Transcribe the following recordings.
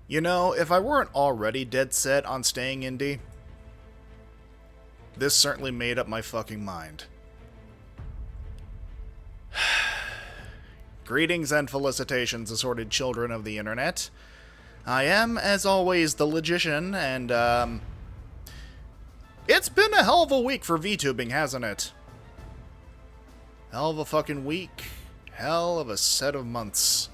You know, if I weren't already dead set on staying indie, this certainly made up my fucking mind. Greetings and felicitations, assorted children of the internet. I am, as always, the Logician, and, it's been a hell of a week for VTubing, hasn't it? Hell of a fucking week. Hell of a set of months.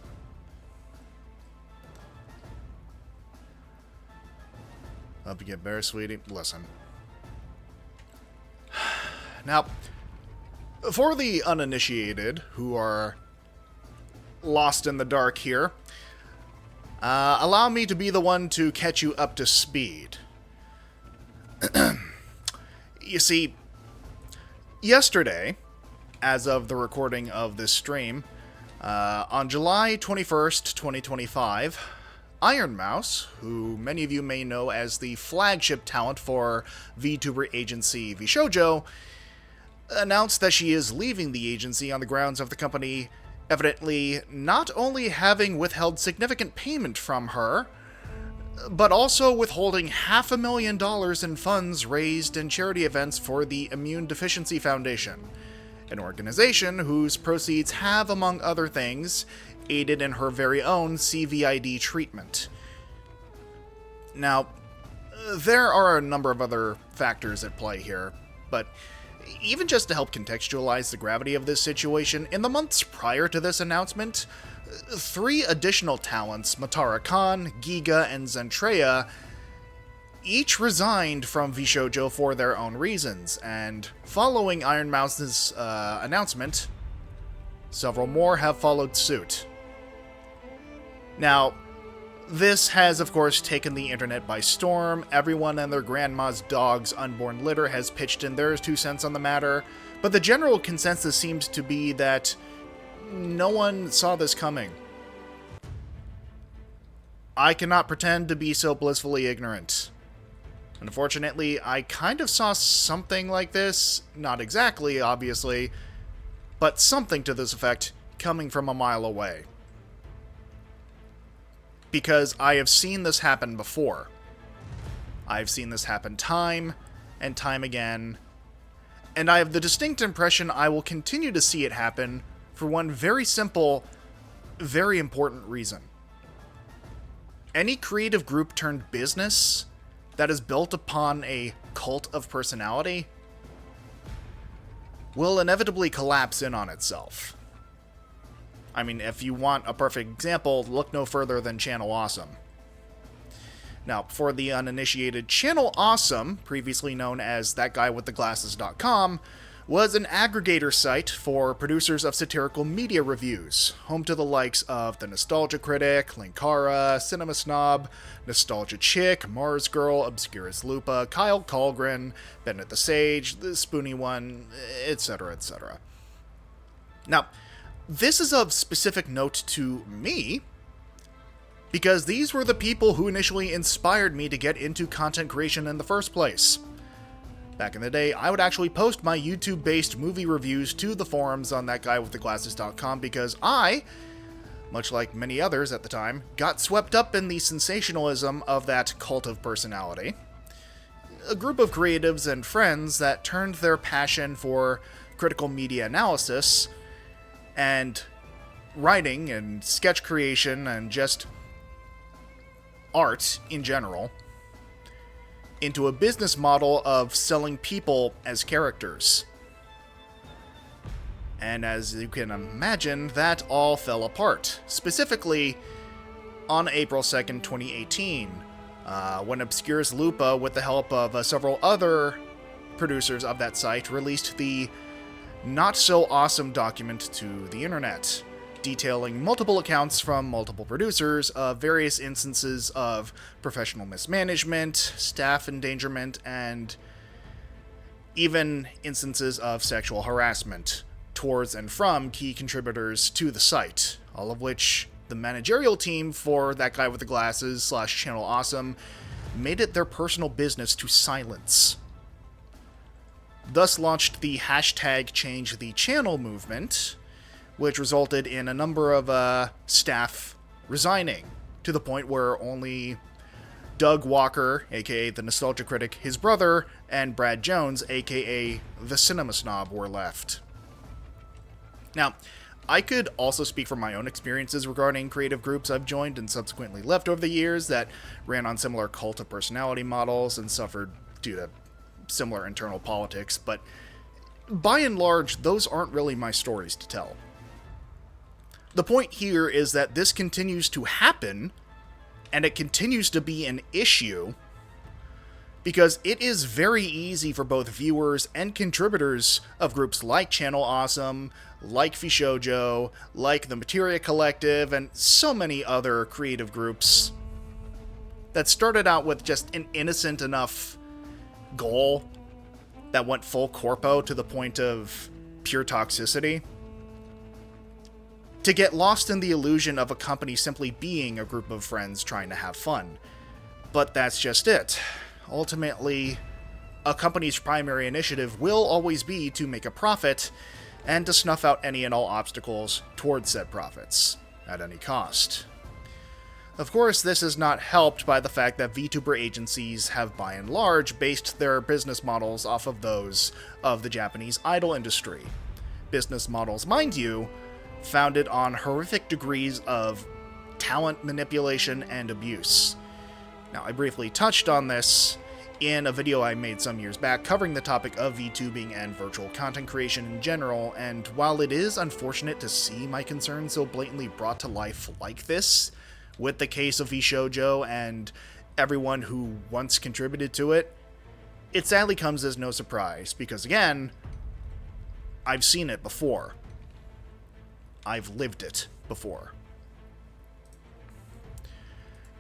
Up you get, bear, sweetie. Listen. Now, for the uninitiated who are lost in the dark here, allow me to be the one to catch you up to speed. You see, yesterday, as of the recording of this stream, on July 21st, 2025, Iron Mouse, who many of you may know as the flagship talent for VTuber agency VShojo, announced that she is leaving the agency on the grounds of the company evidently not only having withheld significant payment from her, but also withholding $500,000 in funds raised in charity events for the Immune Deficiency Foundation, an organization whose proceeds have, among other things, aided in her very own CVID treatment. Now, there are a number of other factors at play here, but even just to help contextualize the gravity of this situation, in the months prior to this announcement, 3 additional talents, Matara Khan, Giga, and Zentreya, each resigned from VShojo for their own reasons, and following Iron Mouse's announcement, several more have followed suit. Now, this has, of course, taken the internet by storm. Everyone and their grandma's dog's unborn litter has pitched in their 2 cents on the matter, but the general consensus seems to be that no one saw this coming. I cannot pretend to be so blissfully ignorant. Unfortunately, I kind of saw something like this, not exactly, obviously, but something to this effect coming from a mile away. Because I have seen this happen before. I've seen this happen time and time again, and I have the distinct impression I will continue to see it happen for one very simple, very important reason. Any creative group turned business that is built upon a cult of personality will inevitably collapse in on itself. I mean, if you want a perfect example, look no further than Channel Awesome. Now, for the uninitiated, Channel Awesome, previously known as ThatGuyWithTheGlasses.com, was an aggregator site for producers of satirical media reviews, home to the likes of The Nostalgia Critic, Linkara, Cinema Snob, Nostalgia Chick, Mars Girl, Obscurus Lupa, Kyle Colgren, Bennett the Sage, The Spoony One, etc., etc. Now, this is of specific note to me, because these were the people who initially inspired me to get into content creation in the first place. Back in the day, I would actually post my YouTube-based movie reviews to the forums on ThatGuyWithTheGlasses.com because I, much like many others at the time, got swept up in the sensationalism of that cult of personality. A group of creatives and friends that turned their passion for critical media analysis and writing and sketch creation and just art in general into a business model of selling people as characters. And as you can imagine, that all fell apart. Specifically, on April 2nd, 2018, when Obscurus Lupa, with the help of several other producers of that site, released the not-so-awesome document to the internet, detailing multiple accounts from multiple producers of various instances of professional mismanagement, staff endangerment, and even instances of sexual harassment towards and from key contributors to the site, all of which the managerial team for That Guy with the Glasses / Channel Awesome made it their personal business to silence. Thus launched the hashtag Change the Channel movement, which resulted in a number of staff resigning to the point where only Doug Walker, aka the Nostalgia Critic, his brother, and Brad Jones, aka the Cinema Snob, were left. Now, I could also speak from my own experiences regarding creative groups I've joined and subsequently left over the years that ran on similar cult of personality models and suffered due to similar internal politics, but by and large, those aren't really my stories to tell. The point here is that this continues to happen, and it continues to be an issue, because it is very easy for both viewers and contributors of groups like Channel Awesome, like Fishoujo, like the Materia Collective, and so many other creative groups that started out with just an innocent enough goal that went full corpo to the point of pure toxicity, to get lost in the illusion of a company simply being a group of friends trying to have fun. But that's just it. Ultimately, a company's primary initiative will always be to make a profit and to snuff out any and all obstacles towards said profits, at any cost. Of course, this is not helped by the fact that VTuber agencies have by and large based their business models off of those of the Japanese idol industry. Business models, mind you, founded on horrific degrees of talent manipulation and abuse. Now, I briefly touched on this in a video I made some years back covering the topic of VTubing and virtual content creation in general, and while it is unfortunate to see my concerns so blatantly brought to life like this, with the case of Fishoujo and everyone who once contributed to it, it sadly comes as no surprise, because again, I've seen it before. I've lived it before.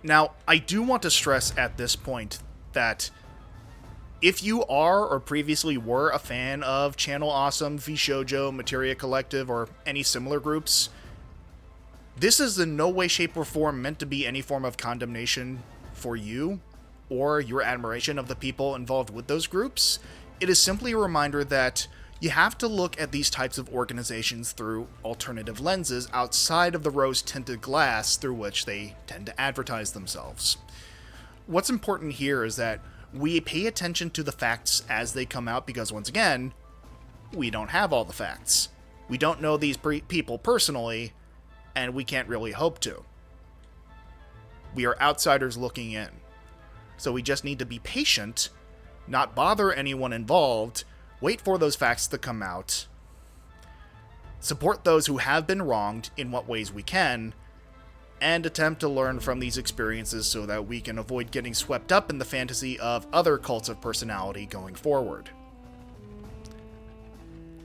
Now, I do want to stress at this point that if you are or previously were a fan of Channel Awesome, Fishoujo, Materia Collective, or any similar groups, this is in no way, shape, or form meant to be any form of condemnation for you or your admiration of the people involved with those groups. It is simply a reminder that you have to look at these types of organizations through alternative lenses outside of the rose-tinted glass through which they tend to advertise themselves. What's important here is that we pay attention to the facts as they come out, because once again, we don't have all the facts. We don't know these people personally, and we can't really hope to. We are outsiders looking in. So we just need to be patient, not bother anyone involved, wait for those facts to come out, support those who have been wronged in what ways we can, and attempt to learn from these experiences so that we can avoid getting swept up in the fantasy of other cults of personality going forward.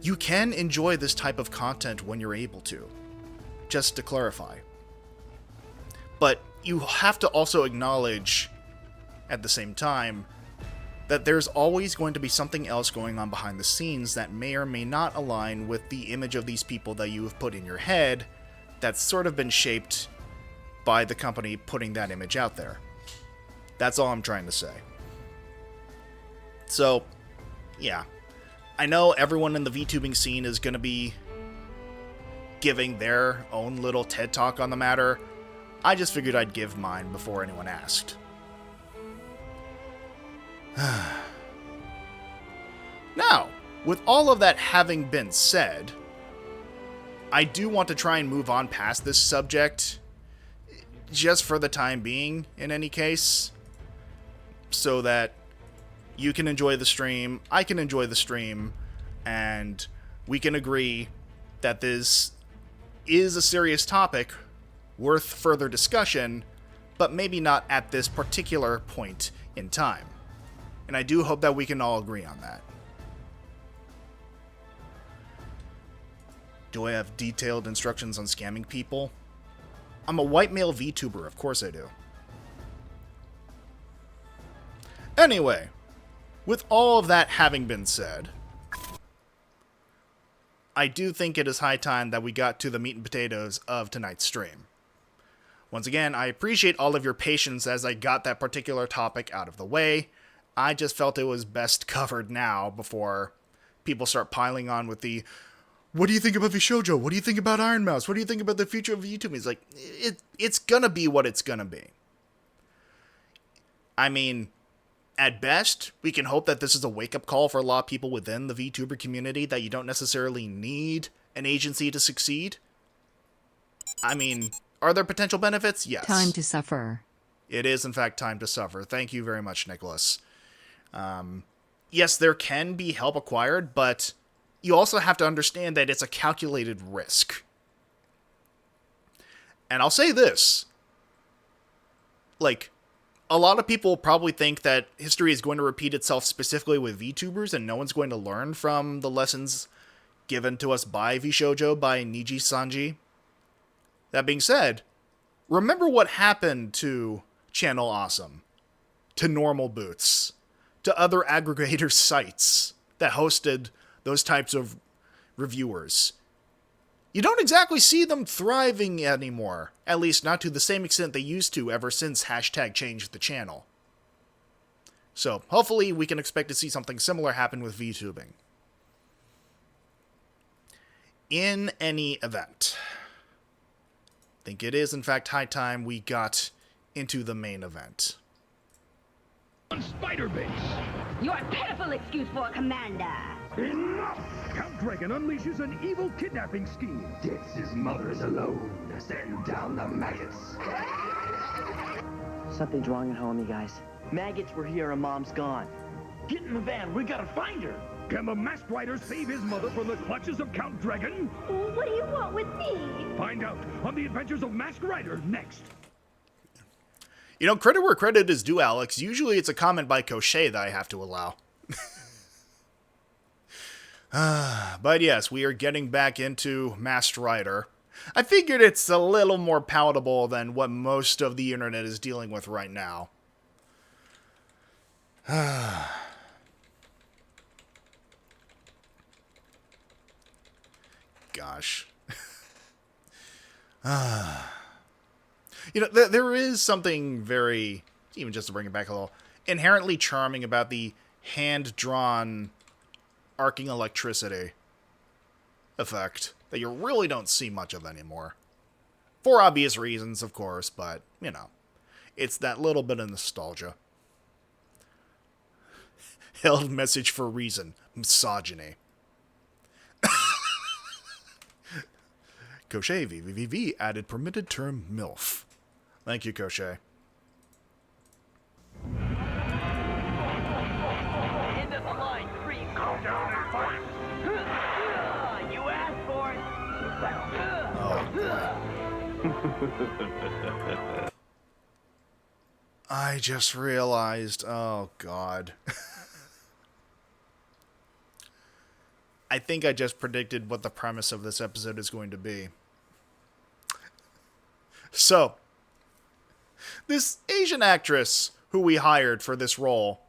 You can enjoy this type of content when you're able to, just to clarify. But you have to also acknowledge, at the same time, that there's always going to be something else going on behind the scenes that may or may not align with the image of these people that you have put in your head that's sort of been shaped by the company putting that image out there. That's all I'm trying to say. So, yeah. I know everyone in the VTubing scene is going to be giving their own little TED Talk on the matter. I just figured I'd give mine before anyone asked. Now, with all of that having been said, I do want to try and move on past this subject, just for the time being, in any case, so that you can enjoy the stream, I can enjoy the stream, and we can agree that this is a serious topic worth further discussion, but maybe not at this particular point in time. And I do hope that we can all agree on that. Do I have detailed instructions on scamming people? I'm a white male VTuber, of course I do. Anyway, with all of that having been said, I do think it is high time that we got to the meat and potatoes of tonight's stream. Once again, I appreciate all of your patience as I got that particular topic out of the way. I just felt it was best covered now before people start piling on with the, what do you think about Vishojo? What do you think about Iron Mouse? What do you think about the future of YouTube? He's like, it's gonna be what it's gonna be. I mean, at best, we can hope that this is a wake-up call for a lot of people within the VTuber community that you don't necessarily need an agency to succeed. I mean, are there potential benefits? Yes. Time to suffer. It is, in fact, time to suffer. Thank you very much, Nicholas. Yes, there can be help acquired, but you also have to understand that it's a calculated risk. And I'll say this. Like, a lot of people probably think that history is going to repeat itself specifically with VTubers, and no one's going to learn from the lessons given to us by Vishojo, by Niji Sanji. That being said, remember what happened to Channel Awesome, to Normal Boots, to other aggregator sites that hosted those types of reviewers. You don't exactly see them thriving anymore, at least not to the same extent they used to ever since hashtag changed the channel. So, hopefully we can expect to see something similar happen with VTubing. In any event, I think it is in fact high time we got into the main event. On Spider Base. You're a pitiful excuse for a commander. Enough! Count Dragon unleashes an evil kidnapping scheme. Dix's mother is alone. Send down the maggots. Something's wrong at home, you guys. Maggots were here and Mom's gone. Get in the van. We gotta find her. Can the Masked Rider save his mother from the clutches of Count Dragon? What do you want with me? Find out on the Adventures of Masked Rider next. You know, credit where credit is due, Alex. Usually it's a comment by Cochet that I have to allow. But yes, we are getting back into Masked Rider. I figured it's a little more palatable than what most of the internet is dealing with right now. Gosh. You know, there is something very, even just to bring it back a little, inherently charming about the hand-drawn arcing electricity effect that you really don't see much of anymore. For obvious reasons, of course, but, you know, it's that little bit of nostalgia. Held message for reason. Misogyny. Cochet VVVV added permitted term MILF. Thank you, Cochet. End of the line, 3. Calm down and fight. You asked for it. Oh, I just realized, oh god. I think I just predicted what the premise of this episode is going to be. So, this Asian actress who we hired for this role,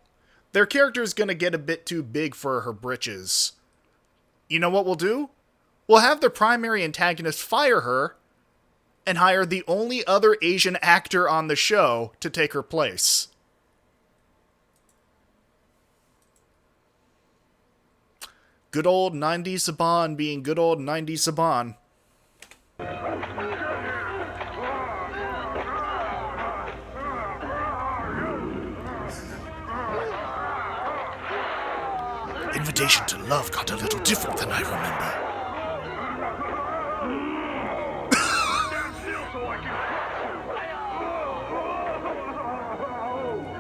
their character is going to get a bit too big for her britches. You know what we'll do? We'll have the primary antagonist fire her and hire the only other Asian actor on the show to take her place. Good old 90s Saban being good old 90s Saban. Invitation to love got a little different than I remember.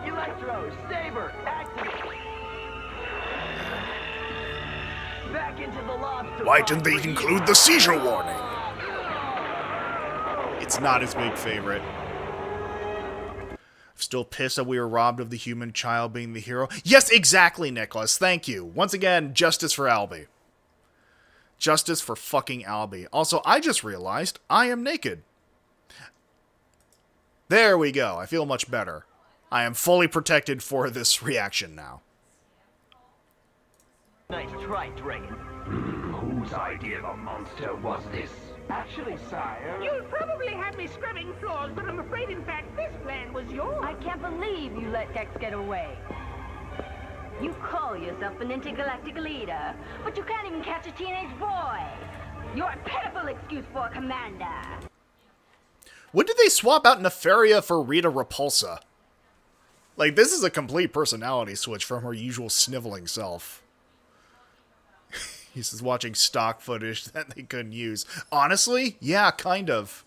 Electro, Saber, activate. Back into the lobster. Why didn't they include the seizure warning? It's not his big favorite. Still pissed that we were robbed of the human child being the hero. Yes, exactly, Nicholas. Thank you. Once again, justice for Albie. Justice for fucking Albie. Also, I just realized I am naked. There we go. I feel much better. I am fully protected for this reaction now. Nice try, Dragon. Whose idea of a monster was this? Actually, sire, you'll probably have me scrubbing floors, but I'm afraid, in fact, this plan was yours. I can't believe you let Dex get away. You call yourself an intergalactic leader, but you can't even catch a teenage boy. You're a pitiful excuse for a commander. When did they swap out Nefaria for Rita Repulsa? Like, this is a complete personality switch from her usual sniveling self. He's just watching stock footage that they couldn't use. Honestly, yeah, kind of.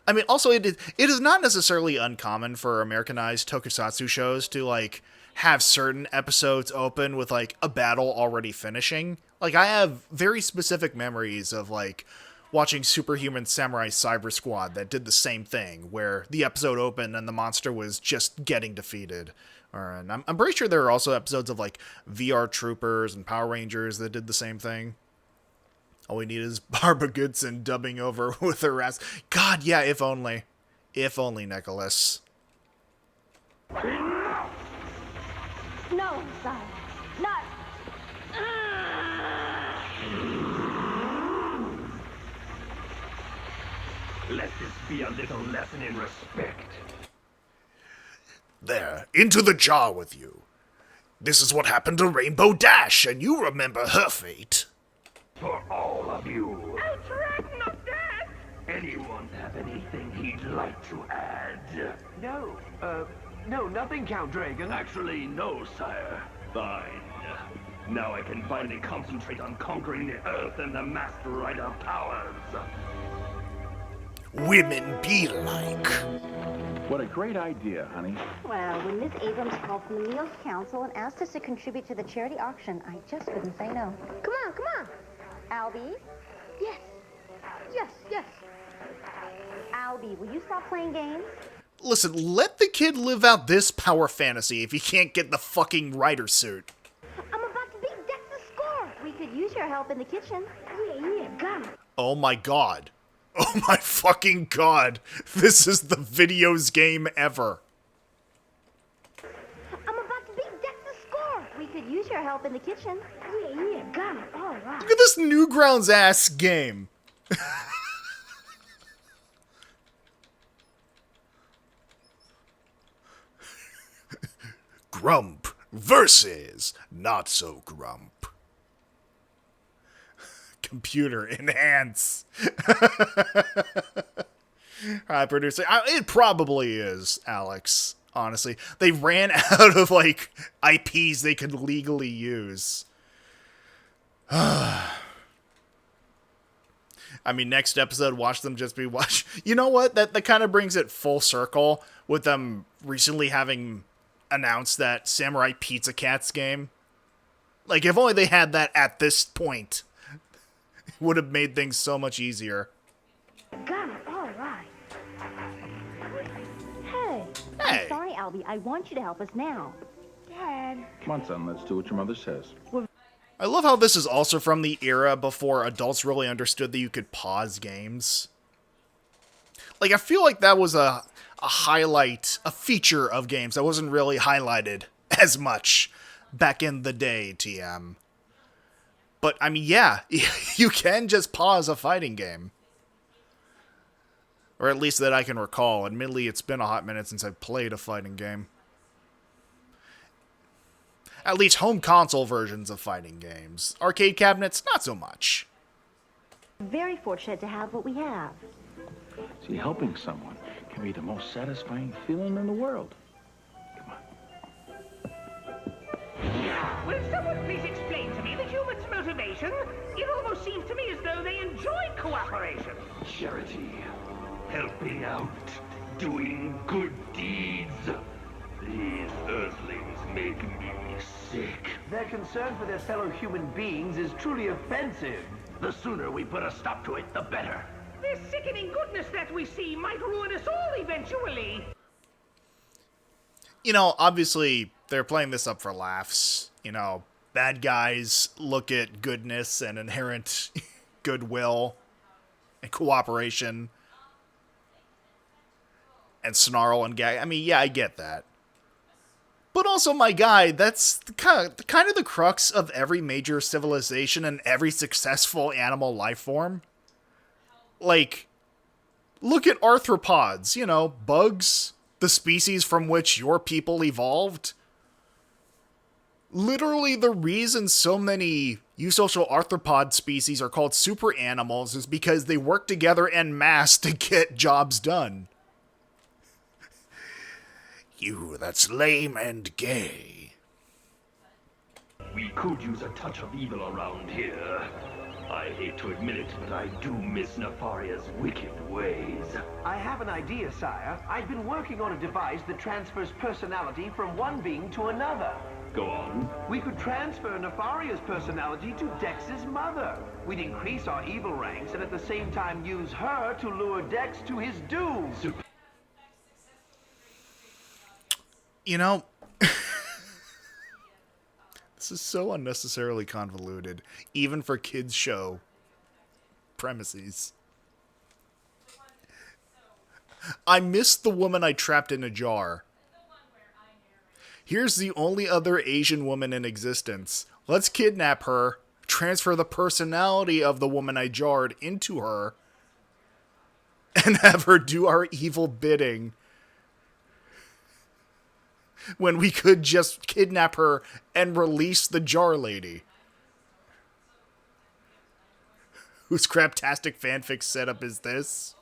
I mean, also, it is not necessarily uncommon for Americanized tokusatsu shows to, like, have certain episodes open with, like, a battle already finishing. Like, I have very specific memories of, like, watching Superhuman Samurai Cyber Squad that did the same thing, where the episode opened and the monster was just getting defeated. And I'm pretty sure there are also episodes of, like, VR Troopers and Power Rangers that did the same thing. All we need is Barbara Goodson dubbing over with her ass. God, yeah, if only. If only, Nicholas. No, sire. Not. Let this be a little lesson in respect. There, into the jar with you. This is what happened to Rainbow Dash, and you remember her fate. For all of you. Outright not dead! Anyone have anything he'd like to add? No, nothing, Count Dragon. Actually, no, sire. Fine. Now I can finally concentrate on conquering the Earth and the Master Rider powers. Women be like. What a great idea, honey. Well, when Miss Abrams called from the Neos Council and asked us to contribute to the charity auction, I just couldn't say no. Come on, come on. Albie? Yes. Yes, yes. Albie, will you stop playing games? Listen, let the kid live out this power fantasy if he can't get the fucking rider suit. I'm about to beat Dex's score. We could use your help in the kitchen. Yeah, got it. Oh my god. Oh my fucking god. This is the videos game ever. I'm about to beat Dex's score. We could use your help in the kitchen. Yeah, got it. All right. Look at this Newgrounds ass game. Grump versus Not So Grump. Computer enhance. Hi, producer. It probably is, Alex. Honestly, they ran out of like IPs they could legally use. I mean, next episode, watch them just be watch. You know what? That kind of brings it full circle with them recently having announced that Samurai Pizza Cats game. Like, if only they had that at this point, it would have made things so much easier. Got it. All right. Hey. Hey. I'm sorry, Albie. I want you to help us now. Dad. Come on, son, let's do what your mother says. I love how this is also from the era before adults really understood that you could pause games. Like, I feel like that was a highlight, a feature of games that wasn't really highlighted as much back in the day, TM. But, I mean, yeah, you can just pause a fighting game. Or at least that I can recall. Admittedly, it's been a hot minute since I've played a fighting game. At least home console versions of fighting games. Arcade cabinets, not so much. Very fortunate to have what we have. See, helping someone can be the most satisfying feeling in the world. Come on. Will someone please explain to me the human's motivation? It almost seems to me as though they enjoy cooperation. Charity. Helping out. Doing good deeds. These Earthlings make me sick. Their concern for their fellow human beings is truly offensive. The sooner we put a stop to it, the better. This sickening goodness that we see might ruin us all eventually. You know, obviously, they're playing this up for laughs. You know, bad guys look at goodness and inherent goodwill and cooperation and snarl and gag. I mean, yeah, I get that. But also, my guy, that's kind of the crux of every major civilization and every successful animal life form. Like, look at arthropods, you know, bugs, the species from which your people evolved. Literally, the reason so many eusocial arthropod species are called super animals is because they work together en masse to get jobs done. You, that's lame and gay. We could use a touch of evil around here. I hate to admit it, but I do miss Nefaria's wicked ways. I have an idea, sire. I've been working on a device that transfers personality from one being to another. Go on. We could transfer Nefaria's personality to Dex's mother. We'd increase our evil ranks and at the same time use her to lure Dex to his doom. You know, this is so unnecessarily convoluted, even for kids' show premises. I missed the woman I trapped in a jar. Here's the only other Asian woman in existence. Let's kidnap her, transfer the personality of the woman I jarred into her, and have her do our evil bidding. When we could just kidnap her and release the jar lady. Whose craptastic fanfic setup is this?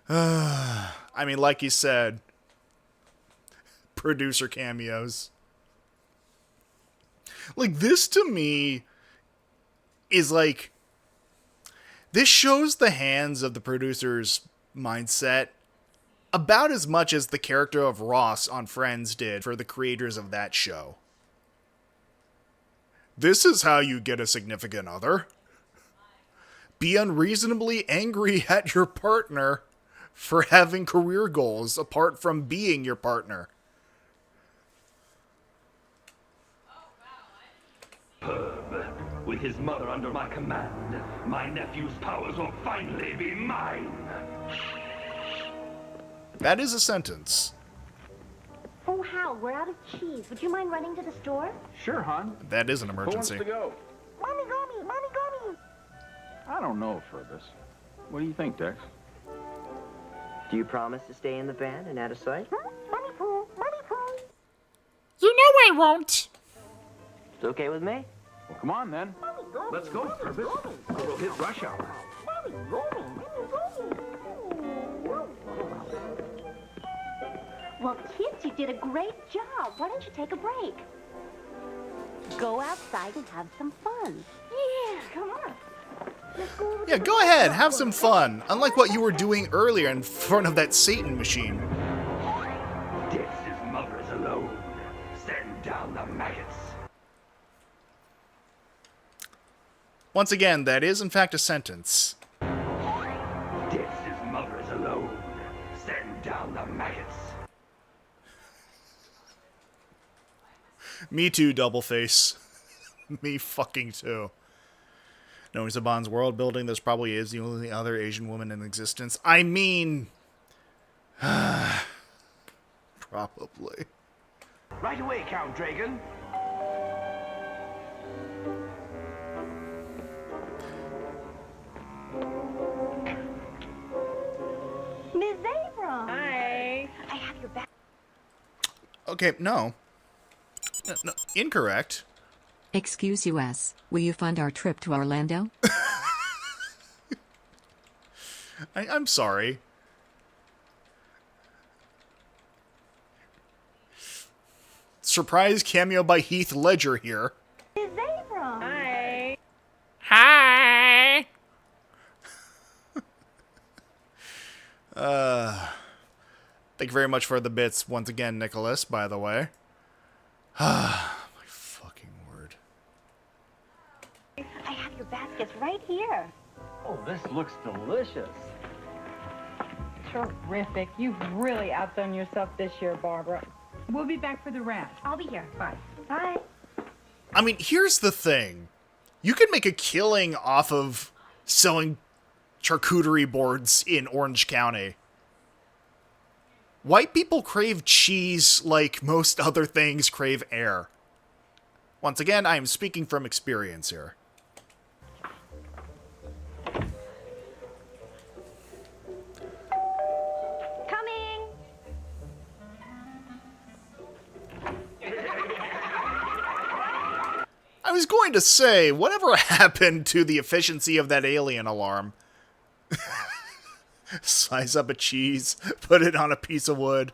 I mean, like you said, producer cameos. Like, this to me is like, this shows the hands of the producer's mindset about as much as the character of Ross on Friends did for the creators of that show. This is how you get a significant other. Be unreasonably angry at your partner for having career goals apart from being your partner. With his mother under my command, my nephew's powers will finally be mine. That is a sentence. Oh, Hal, we're out of cheese. Would you mind running to the store? Sure, hon. That is an Who wants emergency. to go? Mommy got me! Mommy got me! I don't know, Fergus. What do you think, Dex? Do you promise to stay in the van and out of sight? Mommy poo! Mommy poo! You know I won't. It's okay with me. Well, come on, then. Let's go, Fergus. We'll hit rush hour. Well, kids, you did a great job. Why don't you take a break? Go outside and have some fun. Yeah, come on. Yeah, go ahead, have some fun. Unlike what you were doing earlier in front of that Satan machine. Dex's mother is alone. Send down the maggots. Once again, that is in fact a sentence. Dex's mother is alone. Send down the maggots. Me too, Doubleface. Me fucking too. Knowing Saban's world building, this probably is the only other Asian woman in existence. I mean... probably. Right away, Count Dragon. Miss Abram! Hi. I have your back. Okay, no. No, incorrect. Excuse us, will you fund our trip to Orlando? I'm sorry. Surprise cameo by Heath Ledger here. Miss Abram! Hi. Hi! Thank you very much for the bits once again, Nicholas, by the way. My fucking word. I have your baskets right here. Oh, this looks delicious. Terrific. You've really outdone yourself this year, Barbara. We'll be back for the rest. I'll be here. Bye. Bye. I mean, here's the thing. You can make a killing off of selling charcuterie boards in Orange County. White people crave cheese like most other things crave air. Once again, I am speaking from experience here. was going to say, whatever happened to the efficiency of that alien alarm? Slice up a cheese, put it on a piece of wood.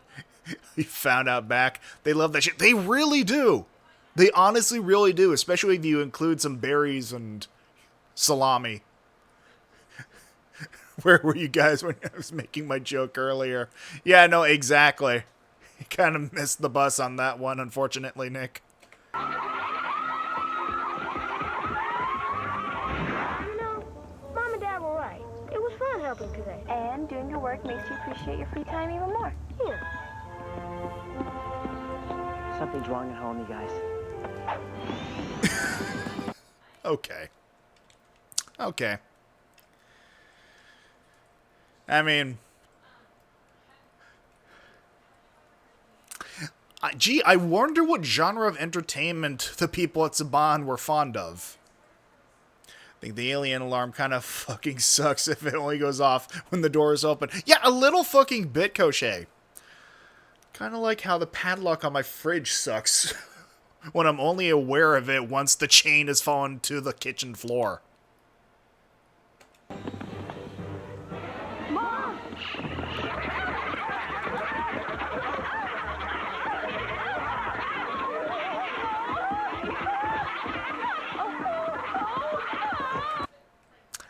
You found out back. They love that shit. They really do. They honestly really do, especially if you include some berries and salami. Where were you guys when I was making my joke earlier? Yeah, no, exactly. You kind of missed the bus on that one, unfortunately, Nick. You know, Mom and Dad were right. It was fun helping today. And doing your work makes you appreciate your free time even more. Yeah. Something's wrong at home, you guys. Okay. Okay. I mean... gee, I wonder what genre of entertainment the people at Saban were fond of. I think the alien alarm kind of fucking sucks if it only goes off when the door is open. Yeah, a little fucking bit, Koche. Kind of like how the padlock on my fridge sucks when I'm only aware of it once the chain has fallen to the kitchen floor. Mom!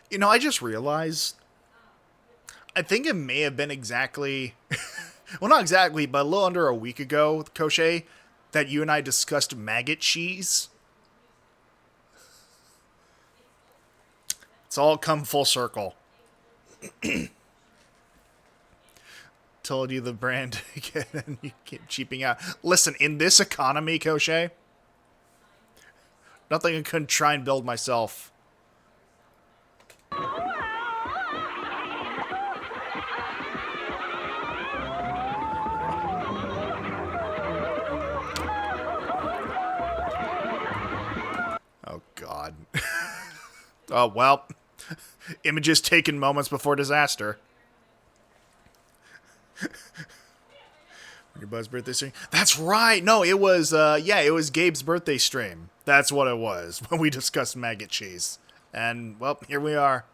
You know, I just realized, I think it may have been exactly, well, not exactly, but a little under a week ago, Koche, that you and I discussed maggot cheese. It's all come full circle. Told you the brand again, and you keep cheaping out. Listen, in this economy, Koche, nothing I couldn't try and build myself. Oh, God. Oh, well. Images taken moments before disaster. Your Buzz birthday stream? That's right! No, it was, yeah, it was Gabe's birthday stream. That's what it was, when we discussed maggot cheese. And, well, here we are.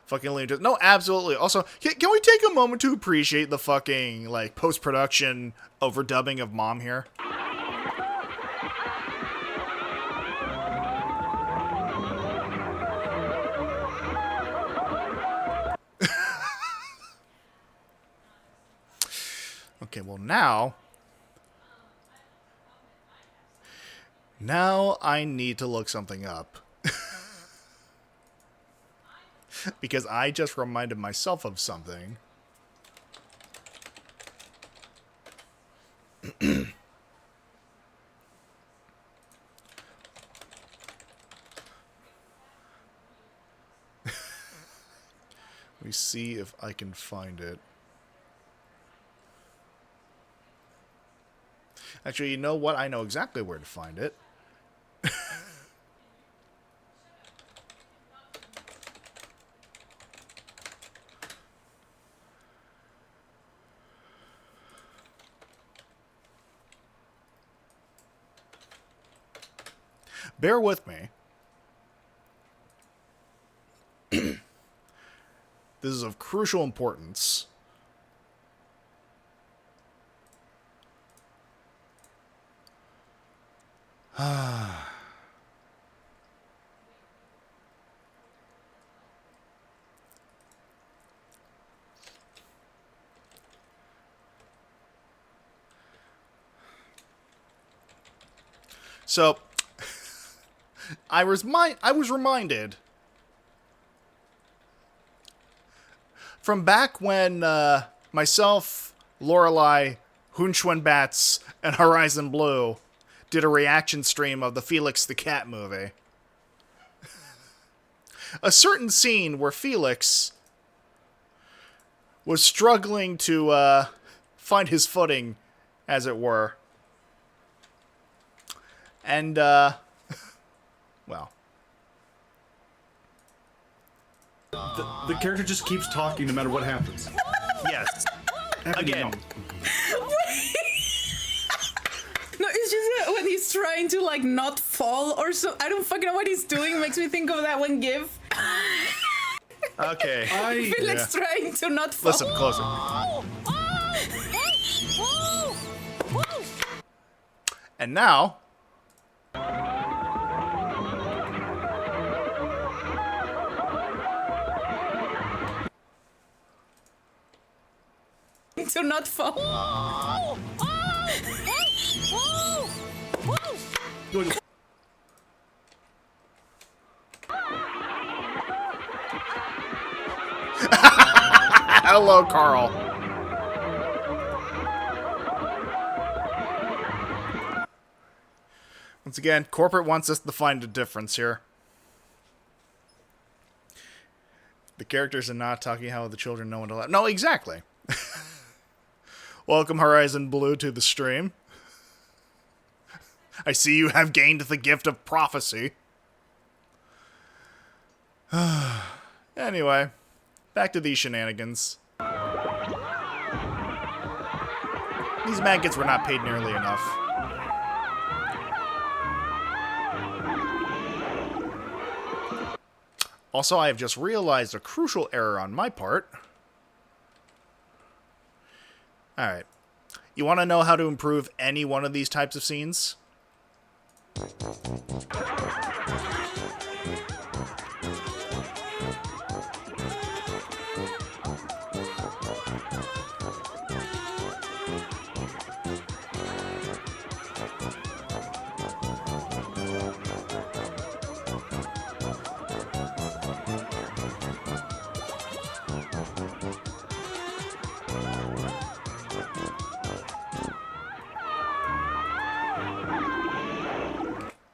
Fucking Legion. No, absolutely. Also, can we take a moment to appreciate the fucking, like, post-production overdubbing of Mom here? Okay, well now I need to look something up. Because I just reminded myself of something. Let me see if I can find it. Actually, you know what? I know exactly where to find it. Bear with me. This is of crucial importance. So, I was reminded from back when myself, Lorelei, Hunchwen Bats, and Horizon Blue did a reaction stream of the Felix the Cat movie. A certain scene where Felix was struggling to find his footing, as it were. And, well. The character just keeps talking no matter what happens. Yes. Again. No, it's just that when he's trying to like not fall or so. I don't fucking know what he's doing. It makes me think of that one gif. Okay. Felix trying to not fall. Listen closer. And now. To not fall. Hello, Carl. Once again, corporate wants us to find a difference here. The characters are not talking how the children know when to laugh. No, exactly. Welcome, Horizon Blue, to the stream. I see you have gained the gift of prophecy. Anyway, back to these shenanigans. These maggots were not paid nearly enough. Also, I have just realized a crucial error on my part. Alright. You want to know how to improve any one of these types of scenes?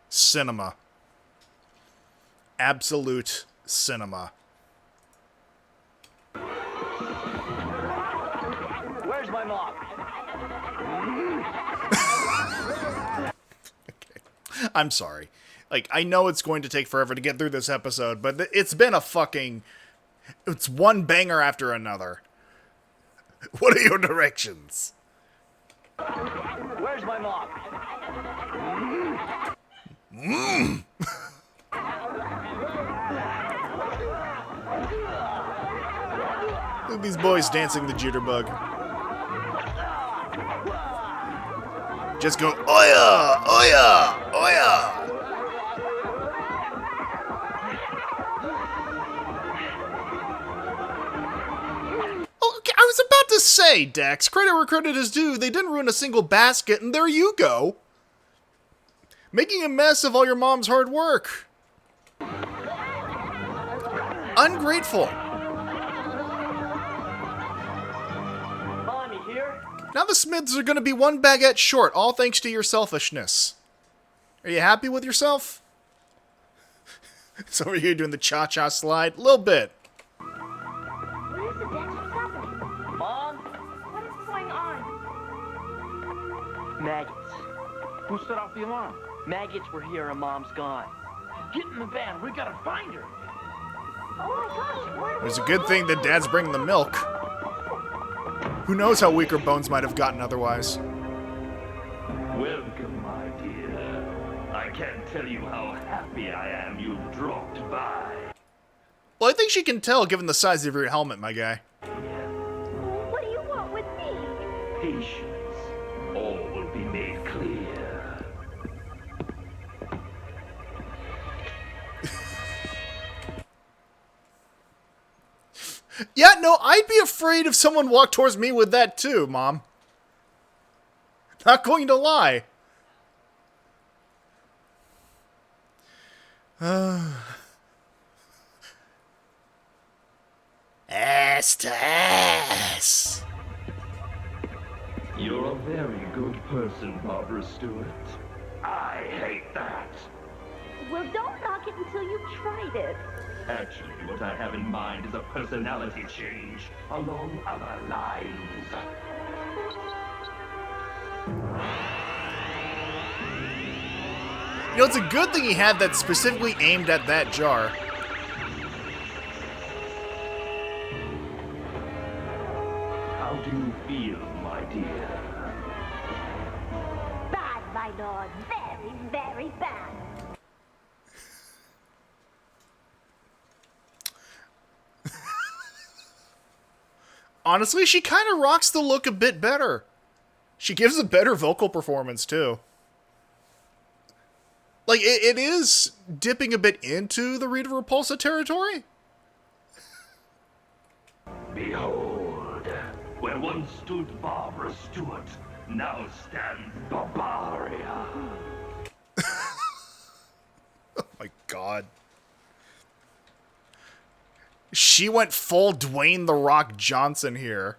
Cinema. Absolute cinema. Where's my mom? Okay. I'm sorry. Like, I know it's going to take forever to get through this episode, but it's been a fucking... It's one banger after another. What are your directions? Where's my mom? Look at these boys dancing the jitterbug. Just go, oya, oya, oya. Okay, I was about to say, Dex, credit where credit is due. They didn't ruin a single basket, and there you go. Making a mess of all your mom's hard work. Ungrateful. Mom, you here? Now the Smiths are going to be one baguette short, all thanks to your selfishness. Are you happy with yourself? So are you doing the cha-cha slide? A little bit. What is it, Dex? What's happening? Mom? What is going on? Maggots. Who set off the alarm? Maggots were here and Mom's gone. Get in the van. We gotta find her. Oh my gosh, where It's a good thing that Dad's bringing the milk. Who knows how weak her bones might have gotten otherwise. Welcome, my dear. I can't tell you how happy I am you dropped by. Well, I think she can tell given the size of your helmet, my guy. What do you want with me? Patience. All will be made clear. Yeah, no, I'd be afraid if someone walked towards me with that too, Mom. Not going to lie. Ass to ass. You're a very good person, Barbara Stewart. I hate that. Well, don't knock it until you've tried it. Actually, what I have in mind is a personality change along other lines. You know, it's a good thing he had that specifically aimed at that jar. How do you feel, my dear? Bad lord. Very, very bad. Honestly, she kind of rocks the look a bit better. She gives a better vocal performance, too. Like, it is dipping a bit into the Rita Repulsa territory. Behold, where once stood Barbara Stewart, now stands Barbaria. Oh my god. She went full Dwayne The Rock Johnson here.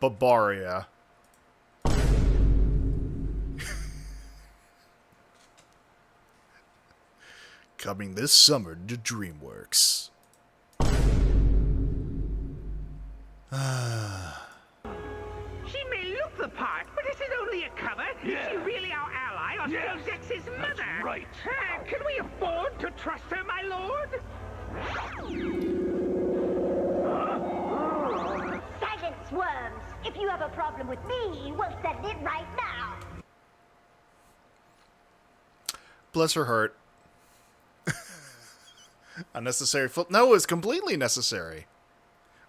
Barbaria. Coming this summer to DreamWorks. She may look the part, but is it only a cover? Yeah. Is she really our ally, or Yes. still Dex's mother? That's right. Can we afford to trust her, my lord? Silence, worms. If you have a problem with me, we'll settle it right now. Bless her heart. Unnecessary flip. No, it's completely necessary.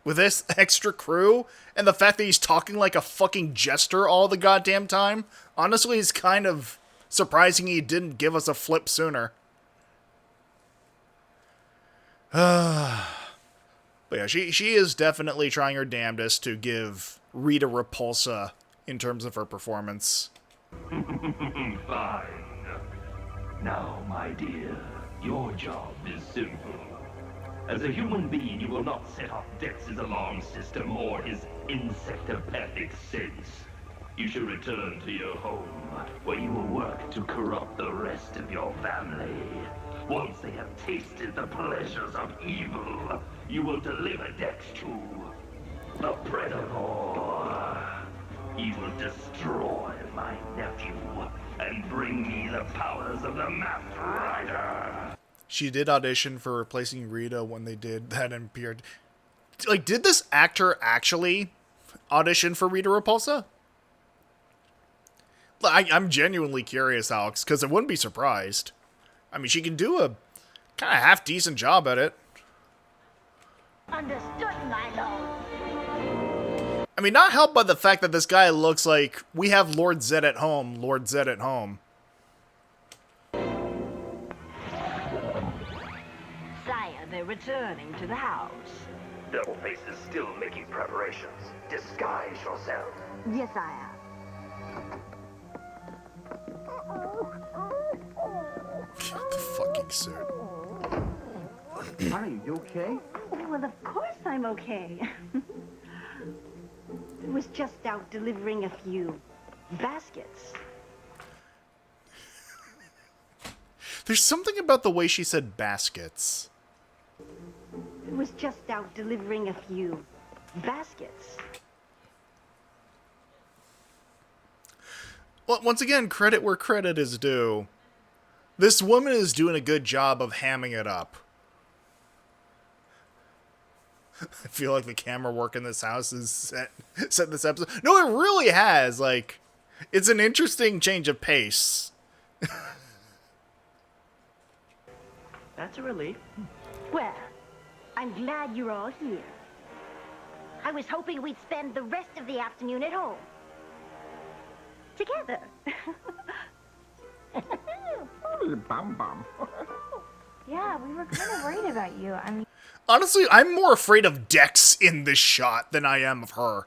With this extra crew, and the fact that he's talking like a fucking jester all the goddamn time, honestly, it's kind of surprising he didn't give us a flip sooner. But yeah, she is definitely trying her damnedest to give Rita Repulsa in terms of her performance. Fine. Now, my dear, your job is simple. As a human being, you will not set off Dex's alarm system or his insectopathic sense. You shall return to your home, where you will work to corrupt the rest of your family. Once they have tasted the pleasures of evil, you will deliver Dex to the Predator. He will destroy my nephew and bring me the powers of the Masked Rider. She did audition for replacing Rita when they did that in PR. Like, did this actor actually audition for Rita Repulsa? I'm genuinely curious, Alex, because I wouldn't be surprised. I mean, she can do a kind of half-decent job at it. Understood, my lord. I mean, not helped by the fact that this guy looks like we have Lord Zed at home, Lord Zed at home. Sire, they're returning to the house. Doubleface is still making preparations. Disguise yourself. Yes, sire. Get the fucking suit. Honey, you okay? Well, of course I'm okay. I was just out delivering a few baskets. There's something about the way she said baskets. I was just out delivering a few baskets. Well, once again, credit where credit is due. This woman is doing a good job of hamming it up. I feel like the camera work in this house is set this episode. No, it really has. Like, it's an interesting change of pace. That's a relief. Well, I'm glad you're all here. I was hoping we'd spend the rest of the afternoon at home. Together. Bum bum. Yeah, we were kind of worried about you. I mean, Honestly, I'm more afraid of Dex in this shot than I am of her.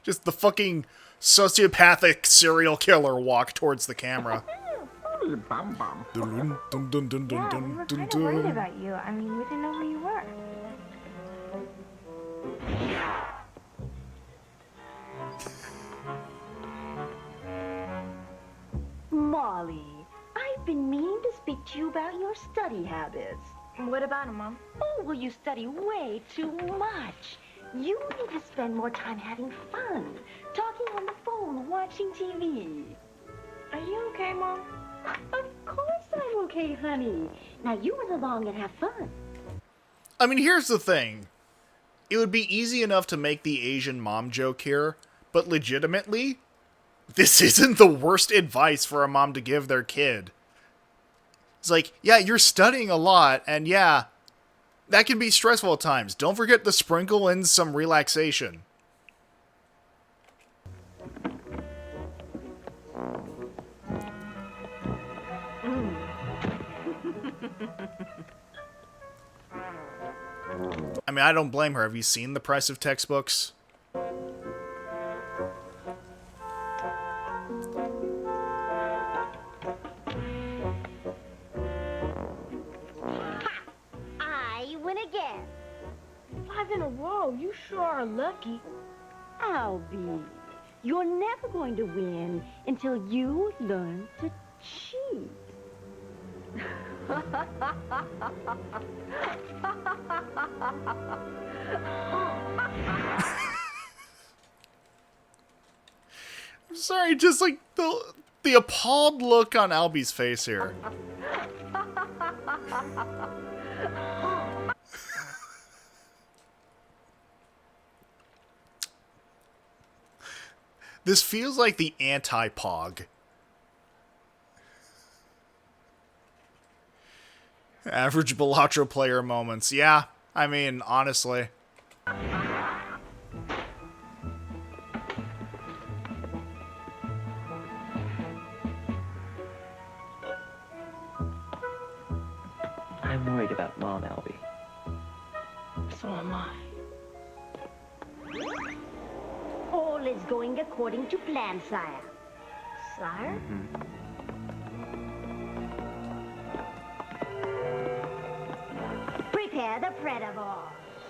Just the fucking sociopathic serial killer walk towards the camera. Bum bum. Dun, dun, dun, dun, yeah, dun, we were dun, kind of worried dun. about you. I mean, we didn't know where you were. Molly, I've been meaning to speak to you about your study habits. What about him, Mom? Oh, well, you study way too much. You need to spend more time having fun, talking on the phone, watching TV. Are you okay, Mom? Of course I'm okay, honey. Now you run along and have fun. I mean, here's the thing. it would be easy enough to make the Asian mom joke here, but legitimately, this isn't the worst advice for a mom to give their kid. It's like, yeah, you're studying a lot, and yeah, that can be stressful at times. Don't forget to sprinkle in some relaxation. I mean, I don't blame her. Have you seen the price of textbooks? I win again. 5 in a row. You sure are lucky. Albie, you're never going to win until you learn to cheat. I'm sorry, just like the appalled look on Albie's face here. This feels like the anti-Pog. Average Balatro player moments. Yeah, I mean, honestly. I'm worried about Mom, Albie. So am I. All is going according to plan, sire. Sire? Prepare the predator.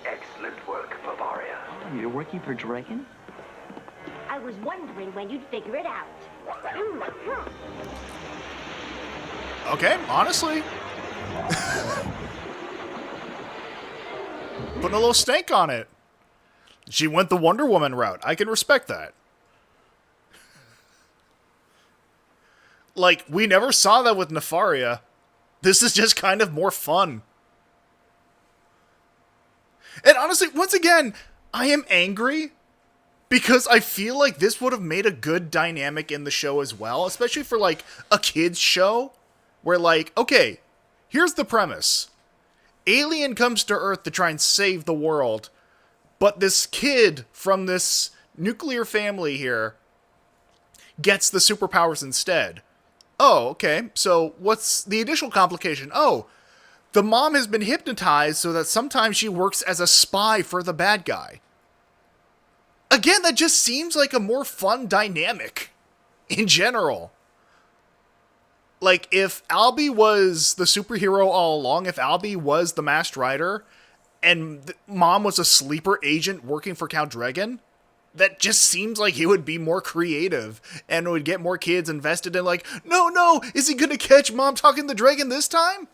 Excellent work, Bavaria. Oh, you're working for Dragon? I was wondering when you'd figure it out. Okay, honestly. Putting a little stank on it. She went the Wonder Woman route. I can respect that. Like, we never saw that with Nefaria. This is just kind of more fun. And honestly, once again, I am angry because I feel like this would have made a good dynamic in the show as well, especially for, like, a kid's show where, like, okay, here's the premise. Alien comes to Earth to try and save the world, but this kid from this nuclear family here gets the superpowers instead. Oh, okay, so what's the additional complication? Oh, the mom has been hypnotized so that sometimes she works as a spy for the bad guy. Again, that just seems like a more fun dynamic in general. Like, if Albie was the superhero all along, if Albie was the Masked Rider, and Mom was a sleeper agent working for Count Dragon, that just seems like it would be more creative, and it would get more kids invested in, like, no, is he gonna catch Mom talking to Dragon this time?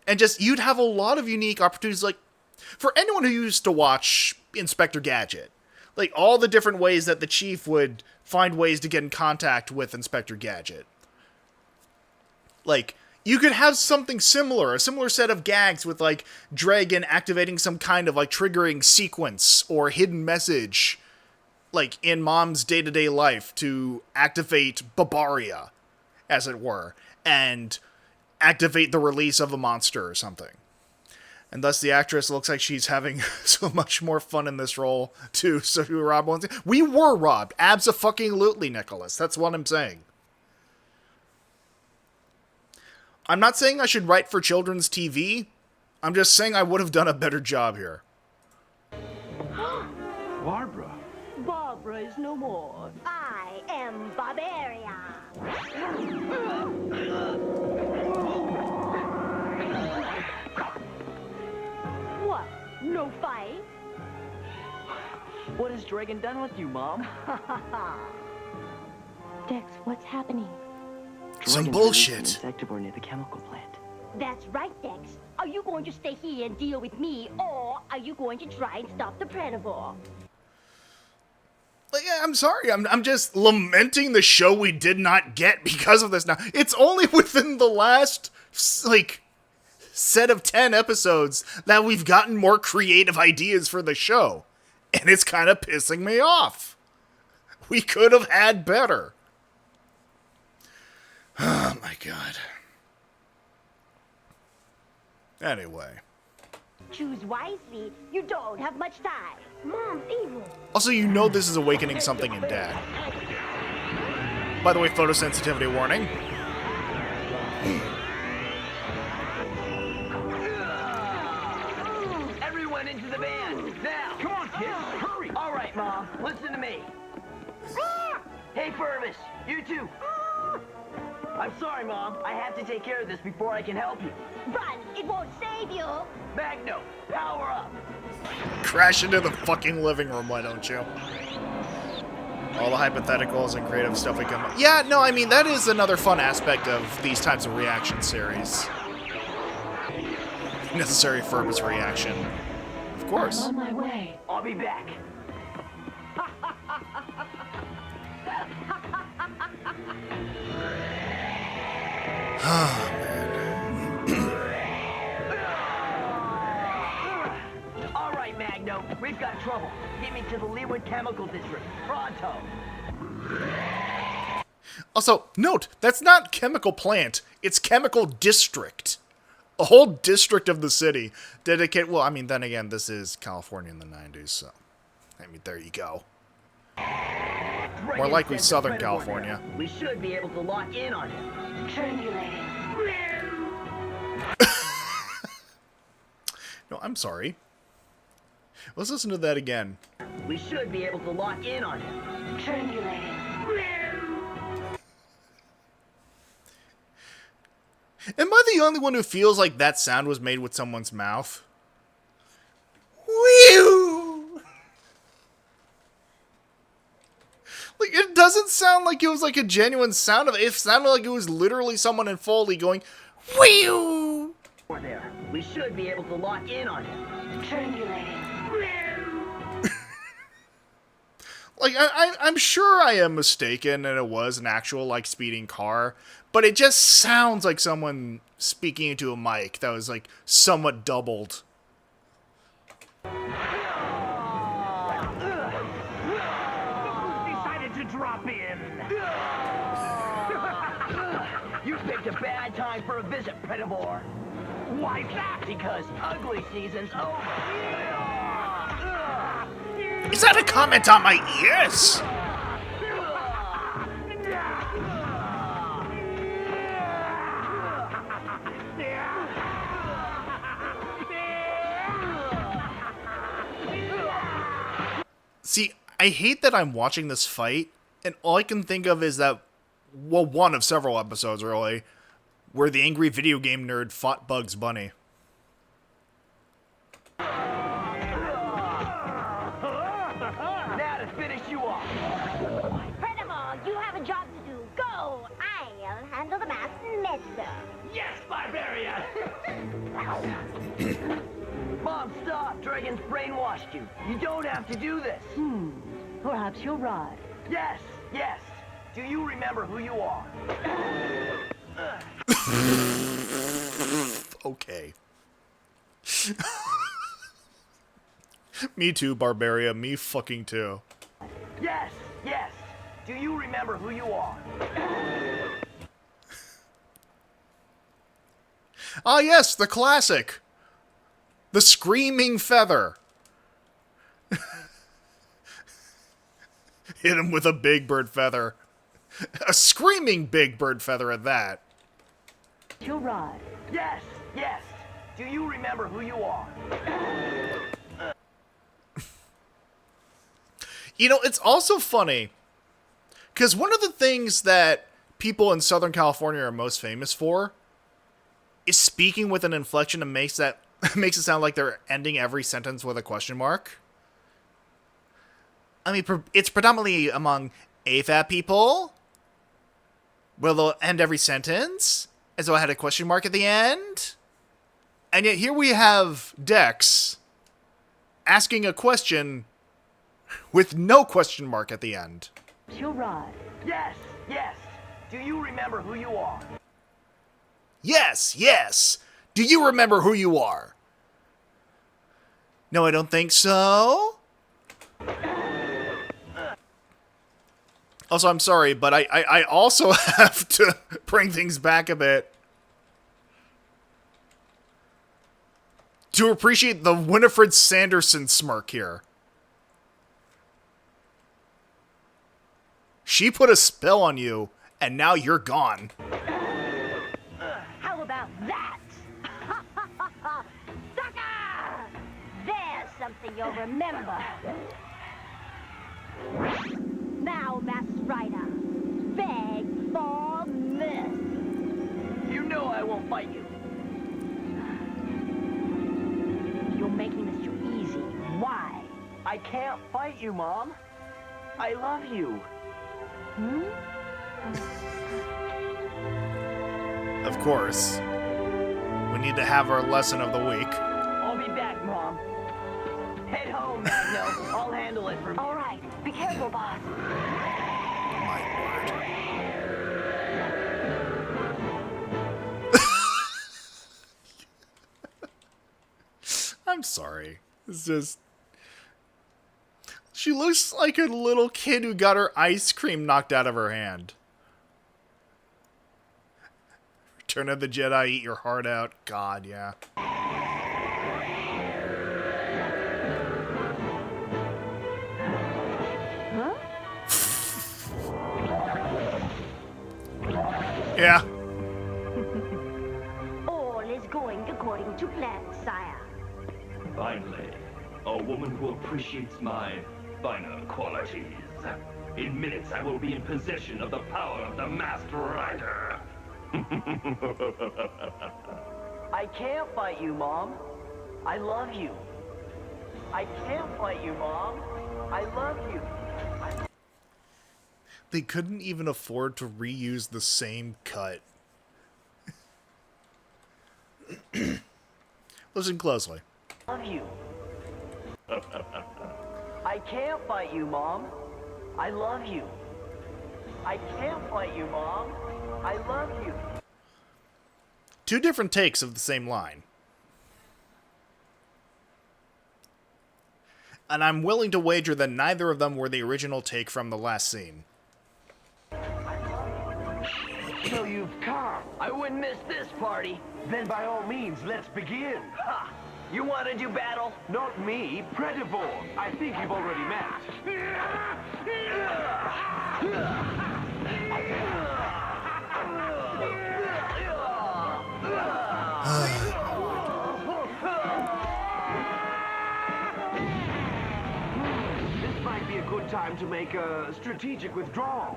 And just, you'd have a lot of unique opportunities, like, for anyone who used to watch Inspector Gadget, like, all the different ways that the Chief would find ways to get in contact with Inspector Gadget. Like, you could have something similar, a similar set of gags with, like, Dragon activating some kind of, like, triggering sequence or hidden message, like, in Mom's day-to-day life to activate Bavaria, as it were, and activate the release of a monster or something. And thus the actress looks like she's having so much more fun in this role, too. So we were robbed once. We were robbed. Abso-fucking-lutely, Nicholas. That's what I'm saying. I'm not saying I should write for children's TV. I'm just saying I would have done a better job here. Barbara. Barbara is no more. I am Barbaria. What? No fight? What has Dragon done with you, Mom? Dex, what's happening? Some Dragon's bullshit. released an insectivore near the chemical plant. That's right, Dex. Are you going to stay here and deal with me, or are you going to try and stop the predator? Like, I'm sorry, I'm just lamenting the show we did not get because of this now. It's only within the last, like, set of 10 episodes that we've gotten more creative ideas for the show. And it's kind of pissing me off. We could have had better. Oh my god. Anyway. Choose wisely. You don't have much time. Mom's evil. Also, you know this is awakening something in Dad. By the way, photosensitivity warning. Everyone into the van, now! Come on, kids, hurry! All right, Mom, listen to me. Hey, Purvis, you too. I'm sorry, Mom. I have to take care of this before I can help you. Run! It won't save you! Magno, power up! Crash into the fucking living room, why don't you? All the hypotheticals and creative stuff we come up. Yeah, no, I mean, that is another fun aspect of these types of reaction series. Necessary Furbus reaction. Of course. I'm on my way. I'll be back. Oh, man. All right, Magno, we've got trouble. Get me to the Leewood Chemical District. Pronto. Also, note, that's not chemical plant. It's chemical district. A whole district of the city dedicated... Well, I mean, then again, this is California in the 90s, so... I mean, there you go. More likely Southern California. We should be able to lock in on him. Triangulating. No, I'm sorry. Let's listen to that again. We should be able to lock in on him. Triangulating. Am I the only one who feels like that sound was made with someone's mouth? Whew! Like, it doesn't sound like it was like a genuine sound of it. It sounded like it was literally someone in Foley going, whew! There. We should be able to lock in on him. Triangulating. Like, I'm sure I am mistaken and it was an actual, like, speeding car, but it just sounds like someone speaking into a mic that was, like, somewhat doubled. Decided to drop in. You picked a bad time for a visit, Predator. Why that? Because ugly season's over. Is that a comment on my ears? See, I hate that I'm watching this fight, and all I can think of is that, well, one of several episodes, really, where the angry video game nerd fought Bugs Bunny. Now to finish you off. Predator, you have a job to do. Go! I'll handle the mask later. Yes, Barbarian! Mom, stop! Dragon's brainwashed you. You don't have to do this. Perhaps you're right. Yes, yes. Do you remember who you are? Okay. Me too, Barbaria. Me fucking too. Yes, yes. Do you remember who you are? Ah, yes, the classic. The Screaming Feather. Hit him with a big bird feather. A screaming big bird feather at that. You're right. Yes, yes. Do you remember who you are? You know, it's also funny, because one of the things that people in Southern California are most famous for is speaking with an inflection that makes it sound like they're ending every sentence with a question mark. I mean, it's predominantly among AFAB people, where they'll end every sentence as though I had a question mark at the end. And yet here we have Dex asking a question with no question mark at the end. You're right. Yes, yes. Do you remember who you are? Yes, yes. Do you remember who you are? No, I don't think so. Also, I'm sorry, but I also have to bring things back a bit to appreciate the Winifred Sanderson smirk here. She put a spell on you, and now you're gone. How about that? Sucker! There's something you'll remember. Now, Masked Rider, beg for mercy. You know I won't fight you. You're making this too easy. Why? I can't fight you, Mom. I love you. Of course. We need to have our lesson of the week. I'll be back, Mom. Head home, Magno. I'll handle it from here. All right. Be careful, boss. My word. I'm sorry. It's just... She looks like a little kid who got her ice cream knocked out of her hand. Return of the Jedi, eat your heart out. God, yeah. Yeah. All is going according to plan, sire. Finally, a woman who appreciates my finer qualities. In minutes, I will be in possession of the power of the Masked Rider. I can't fight you, Mom. I love you. I can't fight you, Mom. I love you. They couldn't even afford to reuse the same cut. Listen closely. Love you. I can't fight you, Mom. I love you. I can't fight you, Mom. I love you. Two different takes of the same line. And I'm willing to wager that neither of them were the original take from the last scene. So you've come. I wouldn't miss this party. Then by all means, let's begin. Ha! You want to do battle? Not me, Predivore. I think you've already met. This might be a good time to make a strategic withdrawal.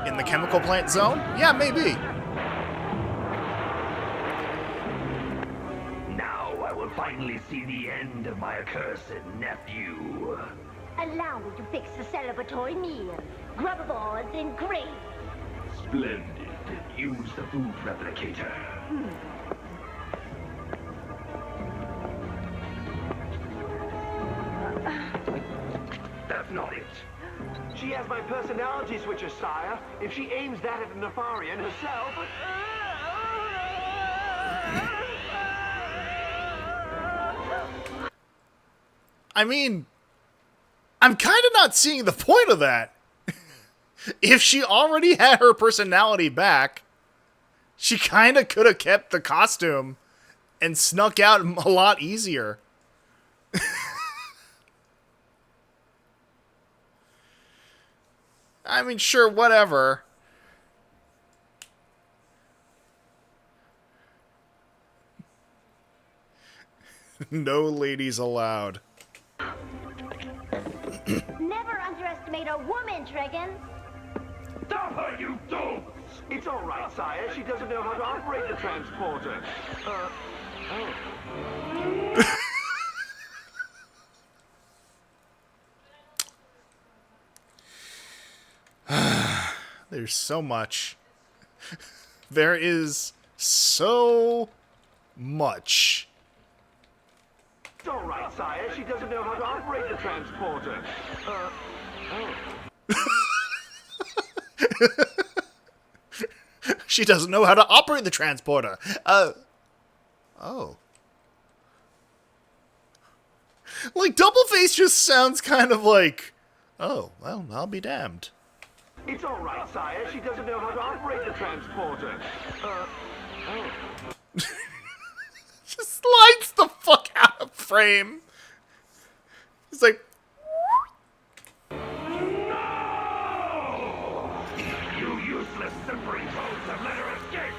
In the chemical plant zone? Yeah, maybe. Now I will finally see the end of my accursed nephew. Allow me to fix the celebratory meal. Grubbables and gravy. Splendid. Use the food replicator. That's not it. She has my personality switcher, sire. If she aims that at a Nefarian herself... I mean, I'm kind of not seeing the point of that. If she already had her personality back, she kind of could have kept the costume and snuck out a lot easier. I mean, sure, whatever. No ladies allowed. Never underestimate a woman, Trigon. Stop her, you dope! It's all right, sire. She doesn't know how to operate the transporter. There's so much. There is so much. It's all right, sire. She doesn't know how to operate the transporter. She doesn't know how to operate the transporter. Oh. Like, Doubleface just sounds kind of like, oh, well, I'll be damned. It's all right, sire. She doesn't know how to operate the transporter. Oh. Just slides the fuck out of frame. He's like, You useless simpering foes have let her escape!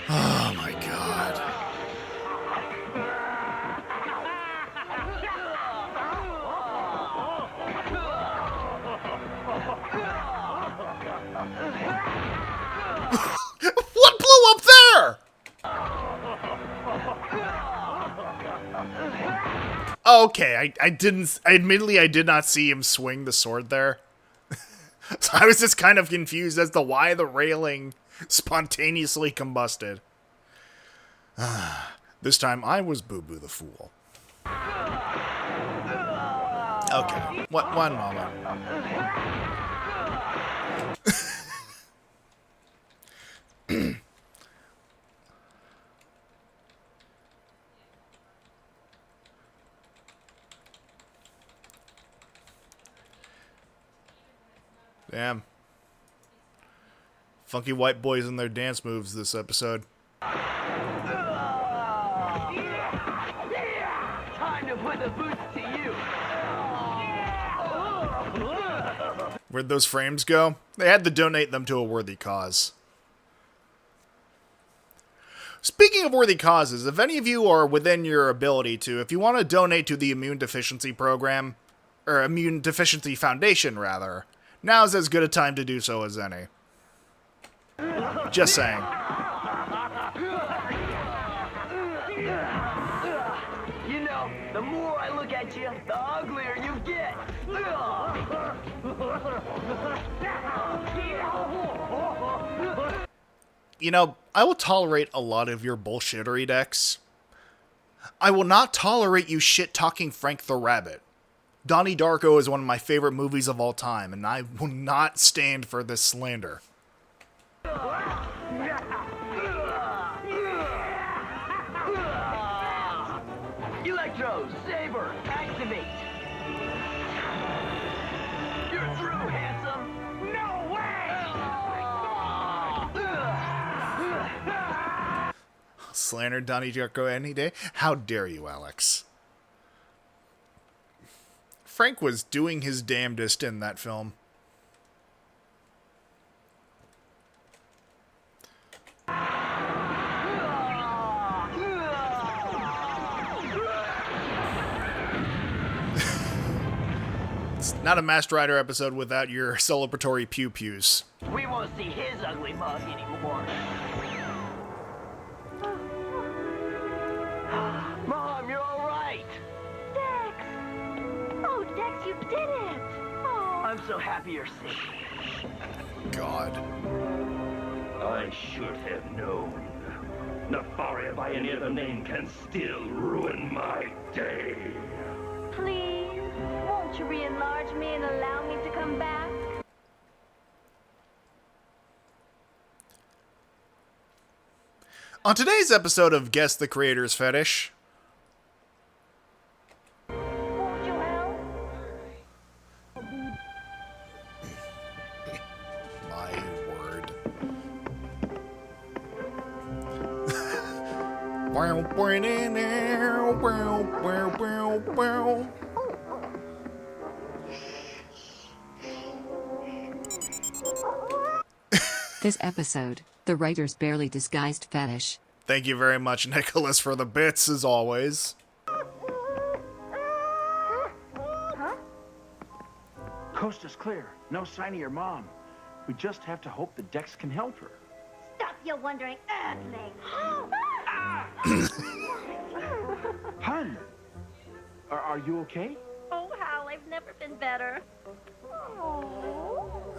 oh my god. What blew up there? Okay, admittedly I did not see him swing the sword there. So I was just kind of confused as to why the railing spontaneously combusted. This time I was Boo Boo the Fool. Okay, one moment. Damn. Funky white boys and their dance moves this episode. Time to put the boots to you. Where'd those frames go? They had to donate them to a worthy cause. Speaking of worthy causes, if any of you are within your ability to, if you want to donate to the Immune Deficiency Program, or Immune Deficiency Foundation, rather, now's as good a time to do so as any. Just saying. You know, the more I look at you, the uglier you get. You know, I will tolerate a lot of your bullshittery, Dex. I will not tolerate you shit-talking Frank the Rabbit. Donnie Darko is one of my favorite movies of all time, and I will not stand for this slander. Electro, Saber, activate. You're through, handsome. No way! Slander Donnie Darko any day? How dare you, Alex? Frank was doing his damnedest in that film. It's not a Masked Rider episode without your celebratory pew-pews. We won't see his ugly mug anymore. Mom, you're all right. Dex! Oh, Dex, you did it! Oh. I'm so happy you're safe. God. I should have known. Nefaria by any other name can still ruin my day. Please, won't you re-enlarge me and allow me to come back? On today's episode of Guess the Creator's Fetish... Won't you help? My word. This episode, the writer's barely disguised fetish. Thank you very much, Nicholas, for the bits, as always. Huh? Coast is clear. No sign of your mom. We just have to hope the Dex can help her. Stop your wondering earthling! Hun! Are you okay? Oh, Hal, I've never been better. Oh.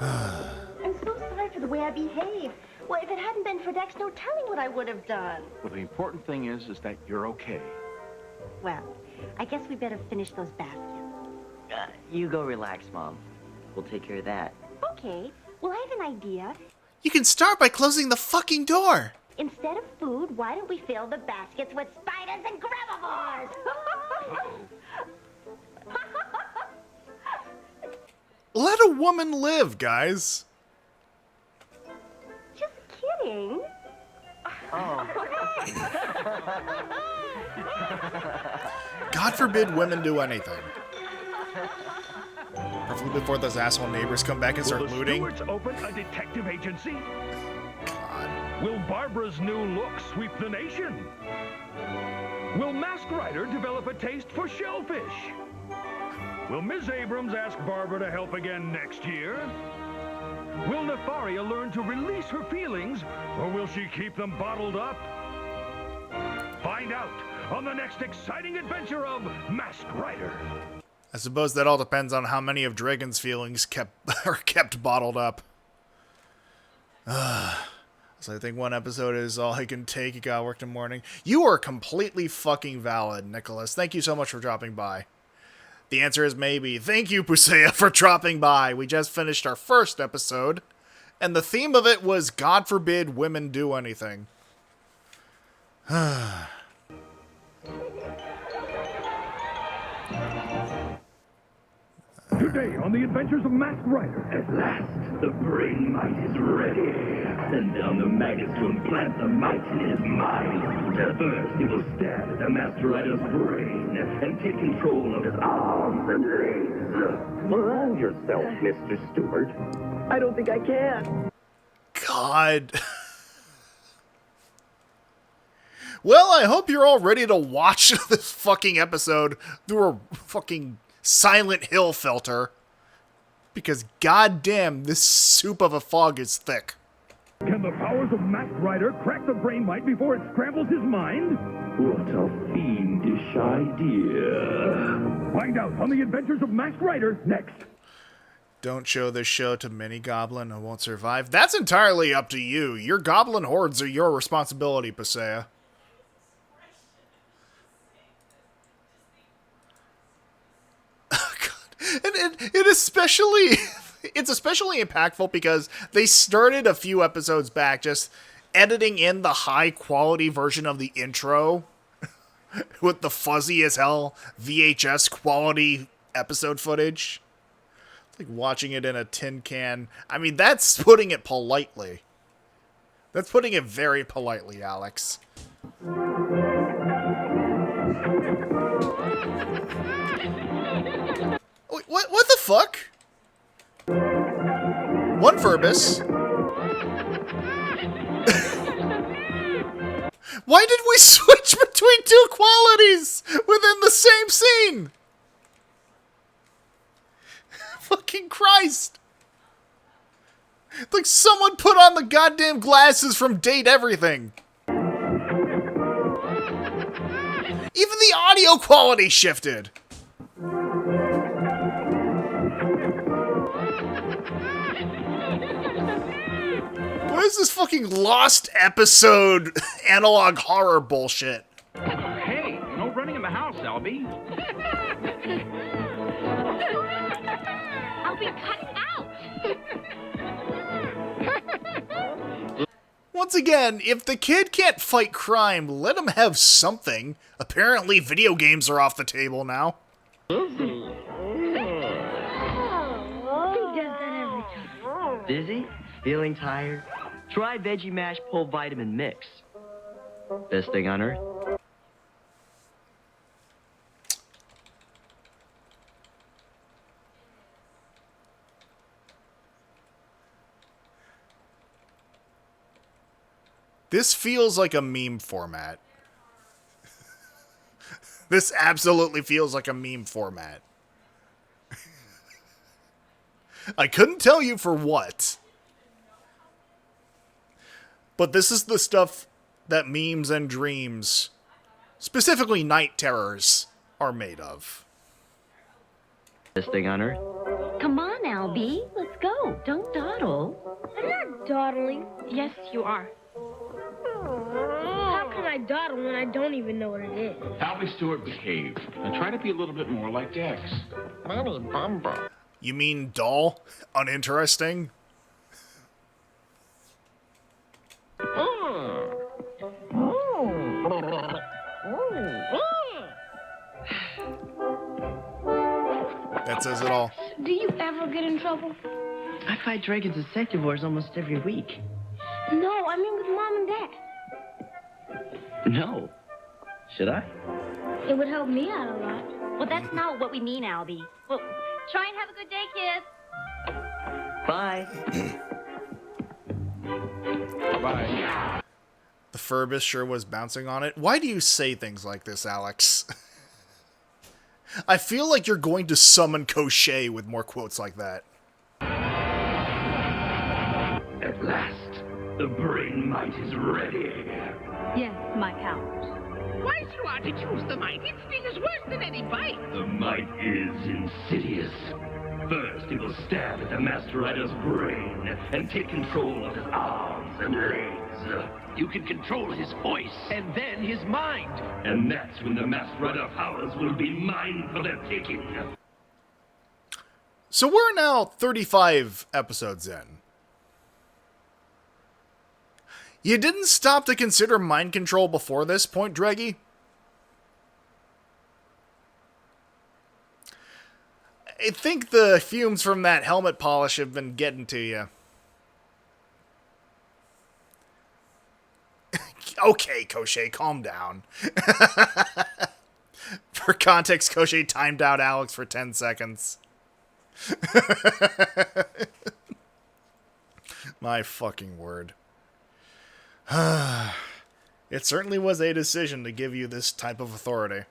I'm so sorry for the way I behaved. Well, if it hadn't been for Dex, no telling what I would have done. Well, the important thing is that you're okay. Well, I guess we better finish those baskets. You go relax, Mom. We'll take care of that. Okay. Well, I have an idea. You can start by closing the fucking door. Instead of food, why don't we fill the baskets with spiders and grabbivores? Let a woman live, guys. Just kidding. God forbid women do anything. Preferably before those asshole neighbors come back and start looting. Will the Stewarts open a detective agency? God. Will Barbara's new look sweep the nation? Will Mask Rider develop a taste for shellfish? Will Ms. Abrams ask Barbara to help again next year? Will Nefaria learn to release her feelings, or will she keep them bottled up? Find out on the next exciting adventure of Mask Rider. I suppose that all depends on how many of Dragon's feelings are kept bottled up. So I think one episode is all I can take. You gotta work in the morning. You are completely fucking valid, Nicholas. Thank you so much for dropping by. The answer is maybe. Thank you, Pusea, for dropping by. We just finished our first episode, and the theme of it was God forbid women do anything. Today on the adventures of Mask Rider. At last, the brain might is ready. Send down the maggots to implant the might in his mind. First, he will stab at the Master Rider's brain and take control of his arms and legs. Calm yourself, Mr. Stewart. I don't think I can. God. Well, I hope you're all ready to watch this fucking episode through a fucking Silent Hill filter. Because goddamn, this soup of a fog is thick. Can the powers of Mask Rider crack the brain might before it scrambles his mind? What a fiendish idea. Find out on the adventures of Mask Rider next. Don't show this show to many goblin who won't survive. That's entirely up to you. Your goblin hordes are your responsibility, Pasea. And it especially, it's especially impactful because they started a few episodes back just editing in the high quality version of the intro with the fuzzy as hell VHS quality episode footage. Like watching it in a tin can. I mean, that's putting it politely. That's putting it very politely, Alex. What the fuck? One Furbus. Why did we switch between two qualities within the same scene? Fucking Christ. Like someone put on the goddamn glasses from Date Everything. Even the audio quality shifted. What is this fucking lost episode analog horror bullshit? Hey, no running in the house, Albie. I'll be cut out. Once again, if the kid can't fight crime, let him have something. Apparently, video games are off the table now. He does that every time. Busy? Feeling tired? Try Veggie Mash Pull Vitamin Mix. Best thing on earth. This feels like a meme format. This absolutely feels like a meme format. I couldn't tell you for what. But this is the stuff that memes and dreams, specifically night terrors, are made of. Best thing on earth. Come on, Albie. Let's go. Don't dawdle. I'm not dawdling. Yes, you are. How can I dawdle when I don't even know what it is? Albie Stewart, behave. And try to be a little bit more like Dex. Mommy Bumble. You mean dull? Uninteresting? That says it all. Do you ever get in trouble? I fight dragons insectivores almost every week. No, I mean with Mom and Dad. No. Should I? It would help me out a lot. Well, that's not what we mean, Albie. Well, try and have a good day, kids. Bye. Bye. The Furbus sure was bouncing on it. Why do you say things like this, Alex? I feel like you're going to summon Cochet with more quotes like that. At last, the brain might is ready. Yes, my count. Why should you want to choose the might? Its sting is worse than any bite. The might is insidious. First, it will stab at the Master Rider's brain and take control of his arms and legs. You can control his voice. And then his mind. And that's when the Master Rider powers will be mine for the taking. So we're now 35 episodes in. You didn't stop to consider mind control before this point, Dreggy? I think the fumes from that helmet polish have been getting to you. Okay, Cochet, calm down. For context, Cochet timed out Alex for 10 seconds. My fucking word. It certainly was a decision to give you this type of authority.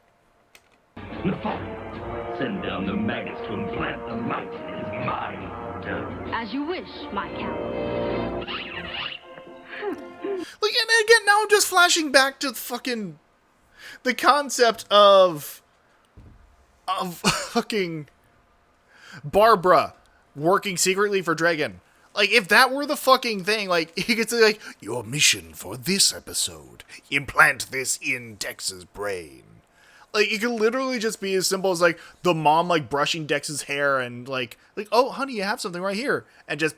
Send down the maggots to implant the might in his mind. As you wish, my count. Look, and again, now I'm just flashing back to fucking the concept of fucking Barbara working secretly for Dragon. Like, if that were the fucking thing, like, he could say, like, your mission for this episode, implant this in Dex's brain. Like, it could literally just be as simple as, like, the mom, like, brushing Dex's hair and, like, oh, honey, you have something right here. And just,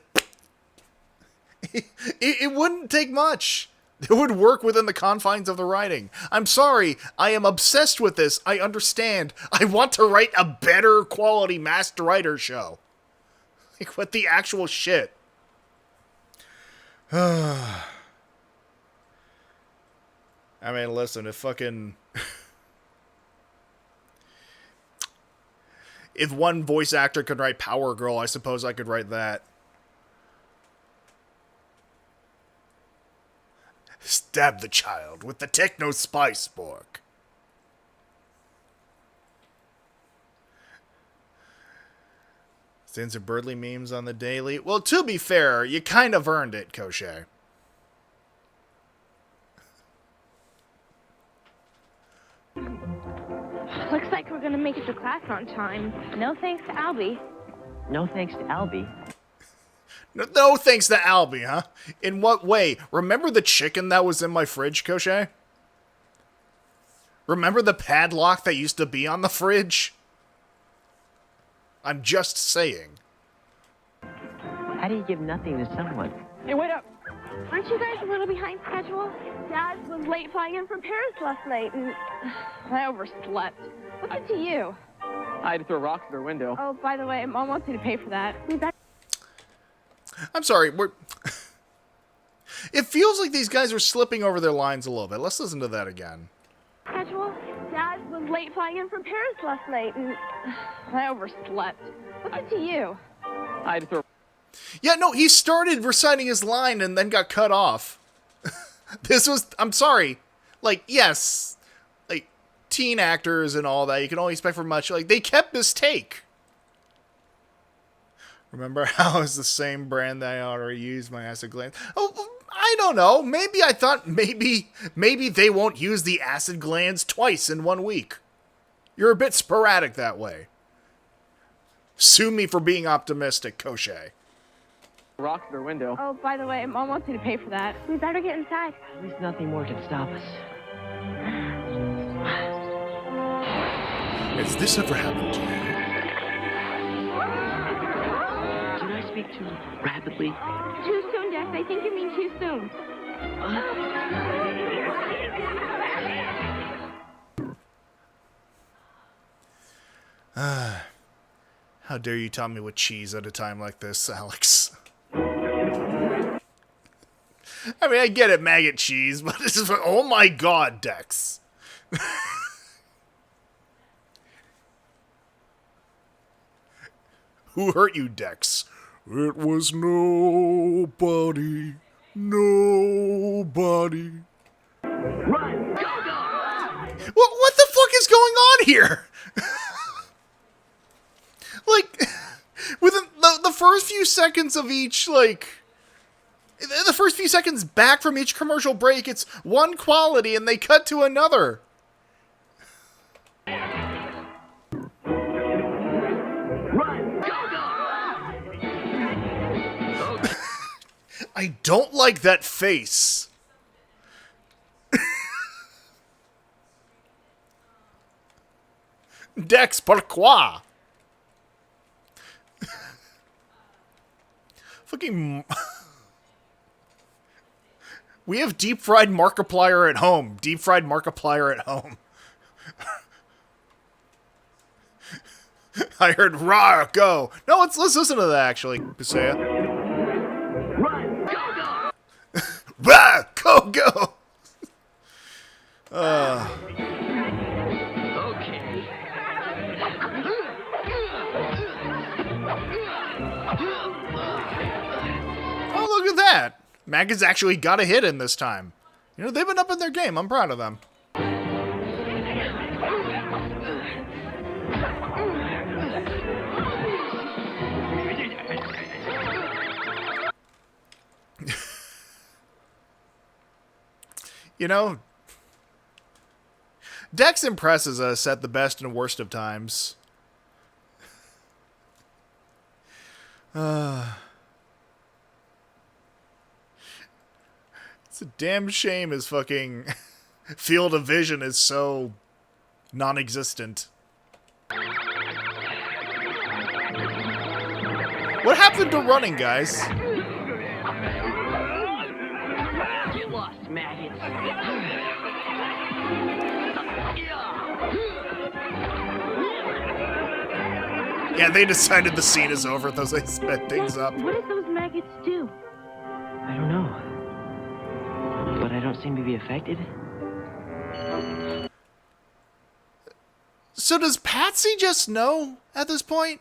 it wouldn't take much. It would work within the confines of the writing. I'm sorry, I am obsessed with this. I understand. I want to write a better quality Master Writer show. Like, what the actual shit? I mean, listen, if fucking... if one voice actor could write Power Girl, I suppose I could write that. Stab the child with the Techno Spice Spork. Sins of Birdly memes on the daily. Well, to be fair, you kind of earned it, Cochet. Looks like we're gonna make it to class on time. No thanks to Albie. No thanks to Albie. No thanks to Albie, huh? In what way? Remember the chicken that was in my fridge, Cochet? Remember the padlock that used to be on the fridge? I'm just saying. How do you give nothing to someone? Hey, wait up! Aren't you guys a little behind schedule? Dad was late flying in from Paris last night, and I overslept. What's it to you? I had to throw rocks at her window. Oh, by the way, Mom wants you to pay for that. I'm sorry, it feels like these guys are slipping over their lines a little bit. Let's listen to that again. Schedule? Dad was late flying in from Paris last night, and I overslept. What's it to you? I had to throw... Yeah, no, he started reciting his line and then got cut off. I'm sorry. Like, yes, like, teen actors and all that, you can only expect for much. Like, they kept this take. Remember how it's the same brand that I already used my acid glands? Oh, I don't know. Maybe I thought maybe they won't use the acid glands twice in 1 week. You're a bit sporadic that way. Sue me for being optimistic, Cochet. Rocks at her window. Oh, by the way, Mom wants you to pay for that. We better get inside. At least nothing more can stop us. Has this ever happened to you? Did I speak too rapidly? Too soon, Dex. I think you mean too soon. How dare you tell me with cheese at a time like this, Alex? I mean, I get it, maggot cheese, but this is... Oh my god, Dex. Who hurt you, Dex? It was nobody. Nobody. Run! Go, go! What the fuck is going on here? Like, within the first few seconds of each, like... The first few seconds back from each commercial break, it's one quality and they cut to another. Run! Go, go! I don't like that face. Dex, pourquoi? Fucking... We have deep-fried Markiplier at home. Deep-fried Markiplier at home. I heard "Rawr, go." No, let's listen to that, actually, Bisea. Run! Go, go! Rawr, go! Okay. Oh, look at that. Maggot's actually got a hit in this time. You know, they've been up in their game. I'm proud of them. You know, Dex impresses us at the best and worst of times. It's a damn shame his fucking field of vision is so non-existent. What happened to running, guys? Get lost, maggots. Yeah, they decided the scene is over, those they sped things up. What did those maggots do? I don't know. But I don't seem to be affected. So does Patsy just know at this point?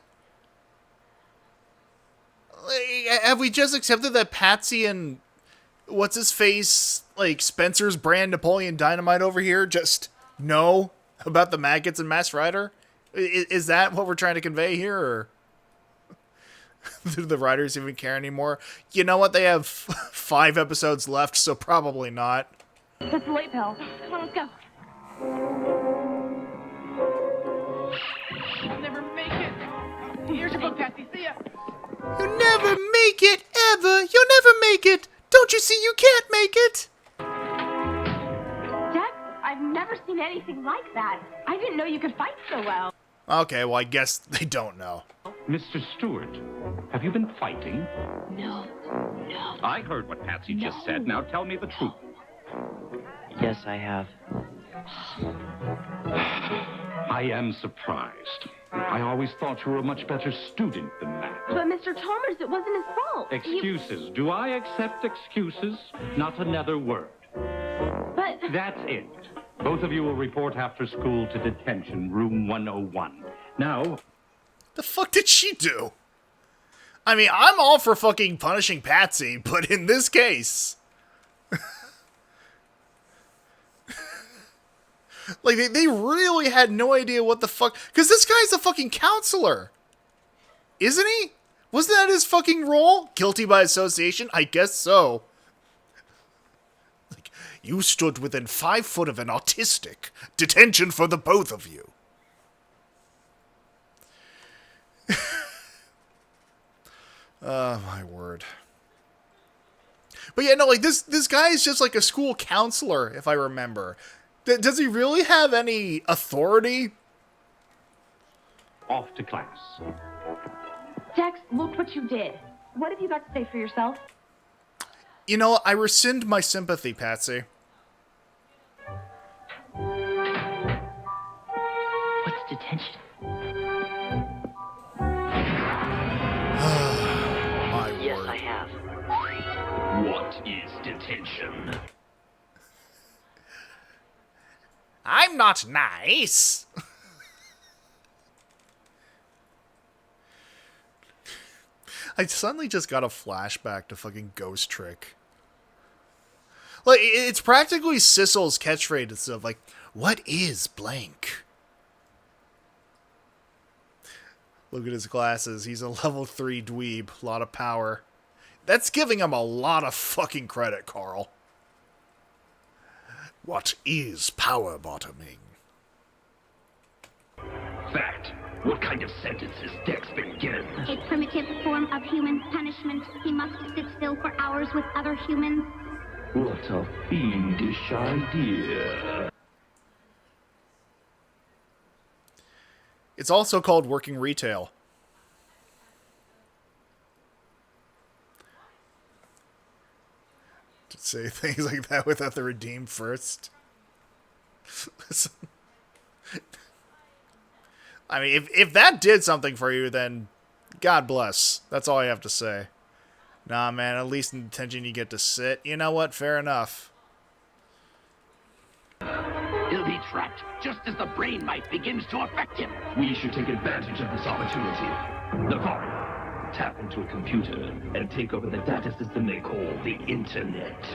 Like, have we just accepted that Patsy and what's-his-face, like Spencer's brand Napoleon Dynamite over here just know about the maggots and Masked Rider? Is that what we're trying to convey here, or do the writers even care anymore? You know what? They have 5 episodes left, so probably not. That's late, pal. Come on, let's go. You'll never make it. Here's your book, Patsy. See ya. You'll never make it, ever. You'll never make it. Don't you see you can't make it? Dex, I've never seen anything like that. I didn't know you could fight so well. Okay, well, I guess they don't know. Mr. Stewart, have you been fighting? No. I heard what Patsy just said. Now tell me the truth. Yes, I have. I am surprised. I always thought you were a much better student than that. But Mr. Chalmers, it wasn't his fault. Excuses. Do I accept excuses? Not another word. But... That's it. Both of you will report after school to detention, room 101. Now... The fuck did she do? I mean, I'm all for fucking punishing Patsy, but in this case... like, they really had no idea what the fuck... Because this guy's a fucking counselor. Isn't he? Wasn't that his fucking role? Guilty by association? I guess so. Like, you stood within 5 foot of an autistic. Detention for the both of you. Oh, my word. But yeah, no, like, this guy is just like a school counselor, if I remember. Does he really have any authority? Off to class. Dex, look what you did. What have you got to say for yourself? You know, I rescind my sympathy, Patsy. What's detention? is detention? I'm not nice. I suddenly just got a flashback to fucking Ghost Trick. Like, it's practically Sissel's catchphrase and stuff. Like, what is blank? Look at his glasses. He's a level 3 dweeb. A lot of power. That's giving him a lot of fucking credit, Carl. What is power bottoming? Fact. What kind of sentence has Dex been given? A primitive form of human punishment. He must sit still for hours with other humans. What a fiendish idea. It's also called working retail. To say things like that without the redeem first. I mean, if that did something for you, then God bless. That's all I have to say. Nah, man, at least in detention you get to sit. You know what? Fair enough. He'll be trapped just as the brain might begins to affect him. We should take advantage of this opportunity. Nefarian, tap into a computer and take over the data system they call the Internet.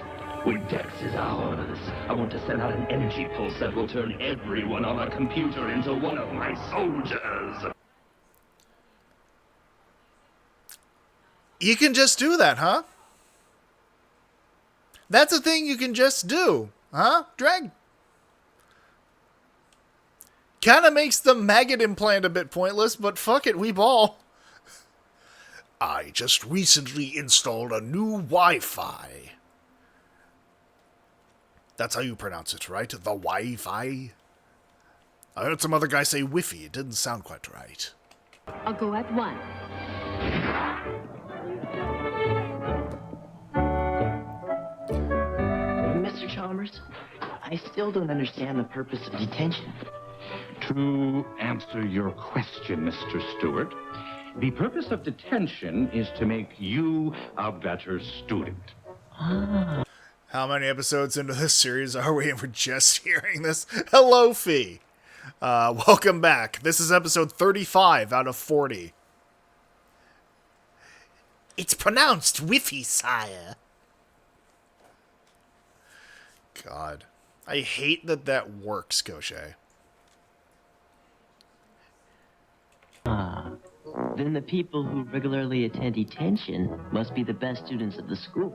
When Dex is ours, I want to send out an energy pulse that will turn everyone on our computer into one of my soldiers. You can just do that, huh? That's a thing you can just do, huh, Dreg? Kinda makes the maggot implant a bit pointless, but fuck it, we ball. I just recently installed a new Wi-Fi. That's how you pronounce it, right? The Wi-Fi? I heard some other guy say Wi-Fi. It didn't sound quite right. I'll go at once. Mr. Chalmers, I still don't understand the purpose of detention. To answer your question, Mr. Stewart, the purpose of detention is to make you a better student. Ah. How many episodes into this series are we, and we're just hearing this? Hello, Fee. Welcome back. This is episode 35 out of 40. It's pronounced Wi-Fi, sire. God. I hate that that works, Gaucher. Ah. Then the people who regularly attend detention must be the best students of the school.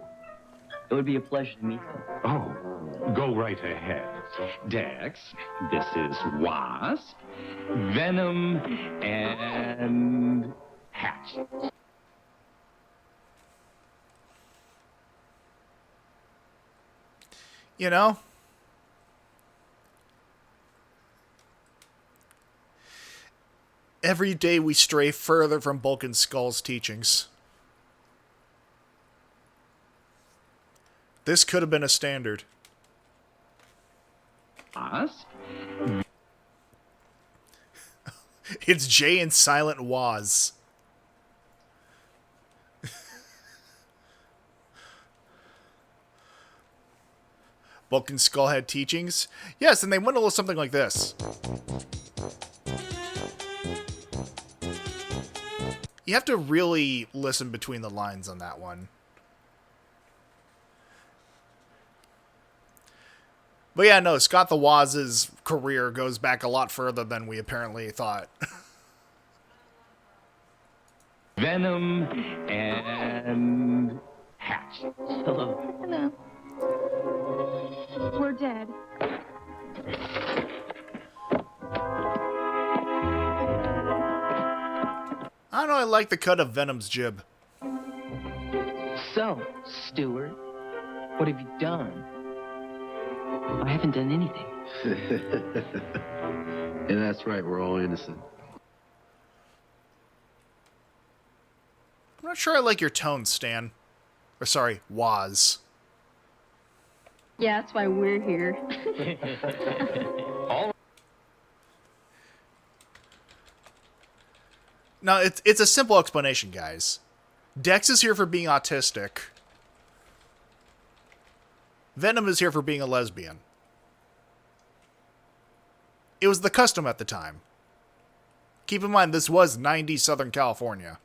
It would be a pleasure to meet them. Oh, go right ahead. Dex, this is Wasp, Venom, and Hatch. You know, every day we stray further from Bulk and Skull's teachings. This could have been a standard. Us? It's Jay and Silent Waz. Bulk and Skull had teachings? Yes, and they went a little something like this. You have to really listen between the lines on that one. But yeah, no, Scott the Waz's career goes back a lot further than we apparently thought. Venom and Hatch. Hello. Hello. We're dead. I don't know, I like the cut of Venom's jib. So, Stewart, what have you done? I haven't done anything. And that's right, we're all innocent. I'm not sure I like your tone, Stan. Or sorry, Waz. Yeah, that's why we're here. No, it's a simple explanation, guys. Dex is here for being autistic. Venom is here for being a lesbian. It was the custom at the time. Keep in mind, this was 90s Southern California.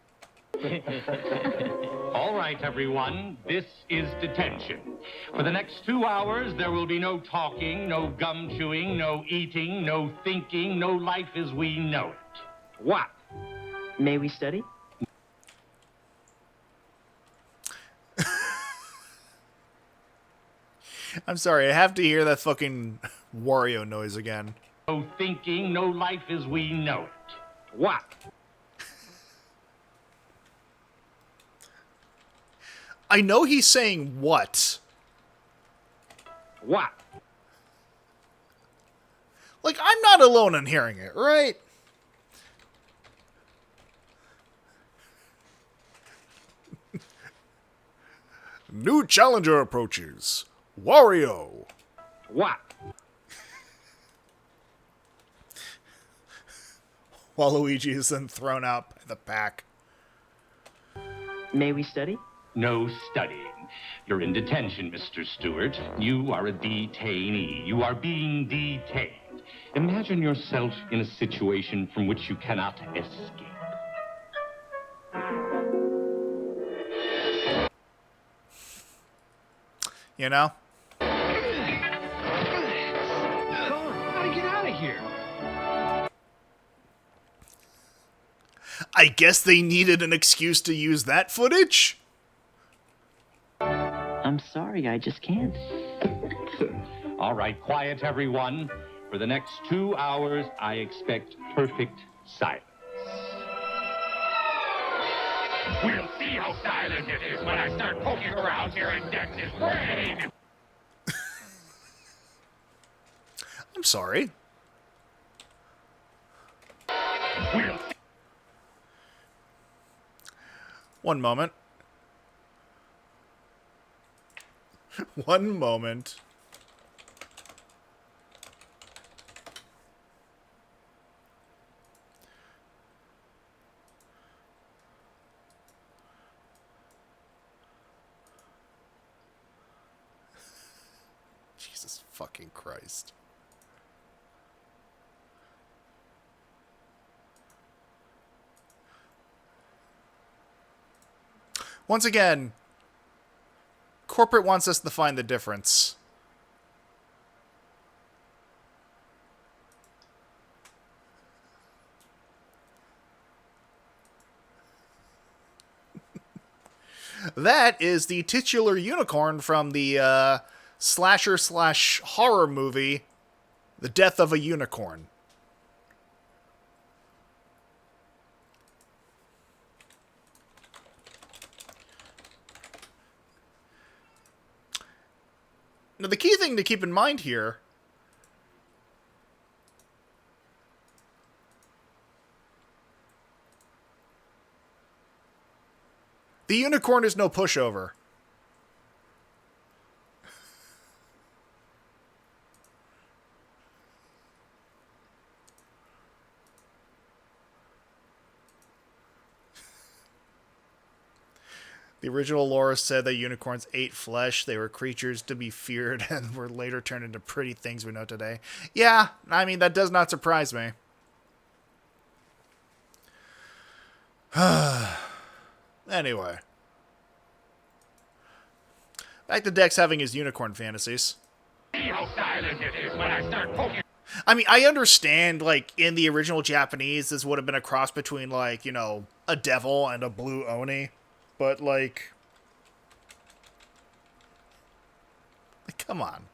All right, everyone, this is detention. For the next 2 hours, there will be no talking, no gum chewing, no eating, no thinking, no life as we know it. What? May we study? I'm sorry, I have to hear that fucking Wario noise again. No thinking, no life as we know it. What? I know he's saying what. What? Like, I'm not alone in hearing it, right? New challenger approaches. Wario. What? Waluigi is then thrown out by the pack. May we study? No studying. You're in detention, Mr. Stewart. You are a detainee. You are being detained. Imagine yourself in a situation from which you cannot escape. You know? Come on, gotta get out of here. I guess they needed an excuse to use that footage? I'm sorry, I just can't. All right, quiet, everyone. For the next 2 hours, I expect perfect silence. We'll see how silent it is when I start poking around here in Dex's brain. I'm sorry. One moment. One moment. Jesus fucking Christ. Once again, corporate wants us to find the difference. That is the titular unicorn from the slasher/horror movie, The Death of a Unicorn. Now, the key thing to keep in mind here the unicorn is no pushover. The original lore said that unicorns ate flesh. They were creatures to be feared and were later turned into pretty things we know today. Yeah, I mean, that does not surprise me. Anyway. Back to Dex having his unicorn fantasies. See how silent it is when I start poking. I mean, I understand, like, in the original Japanese, this would have been a cross between, like, you know, a devil and a blue oni. But, like, come on.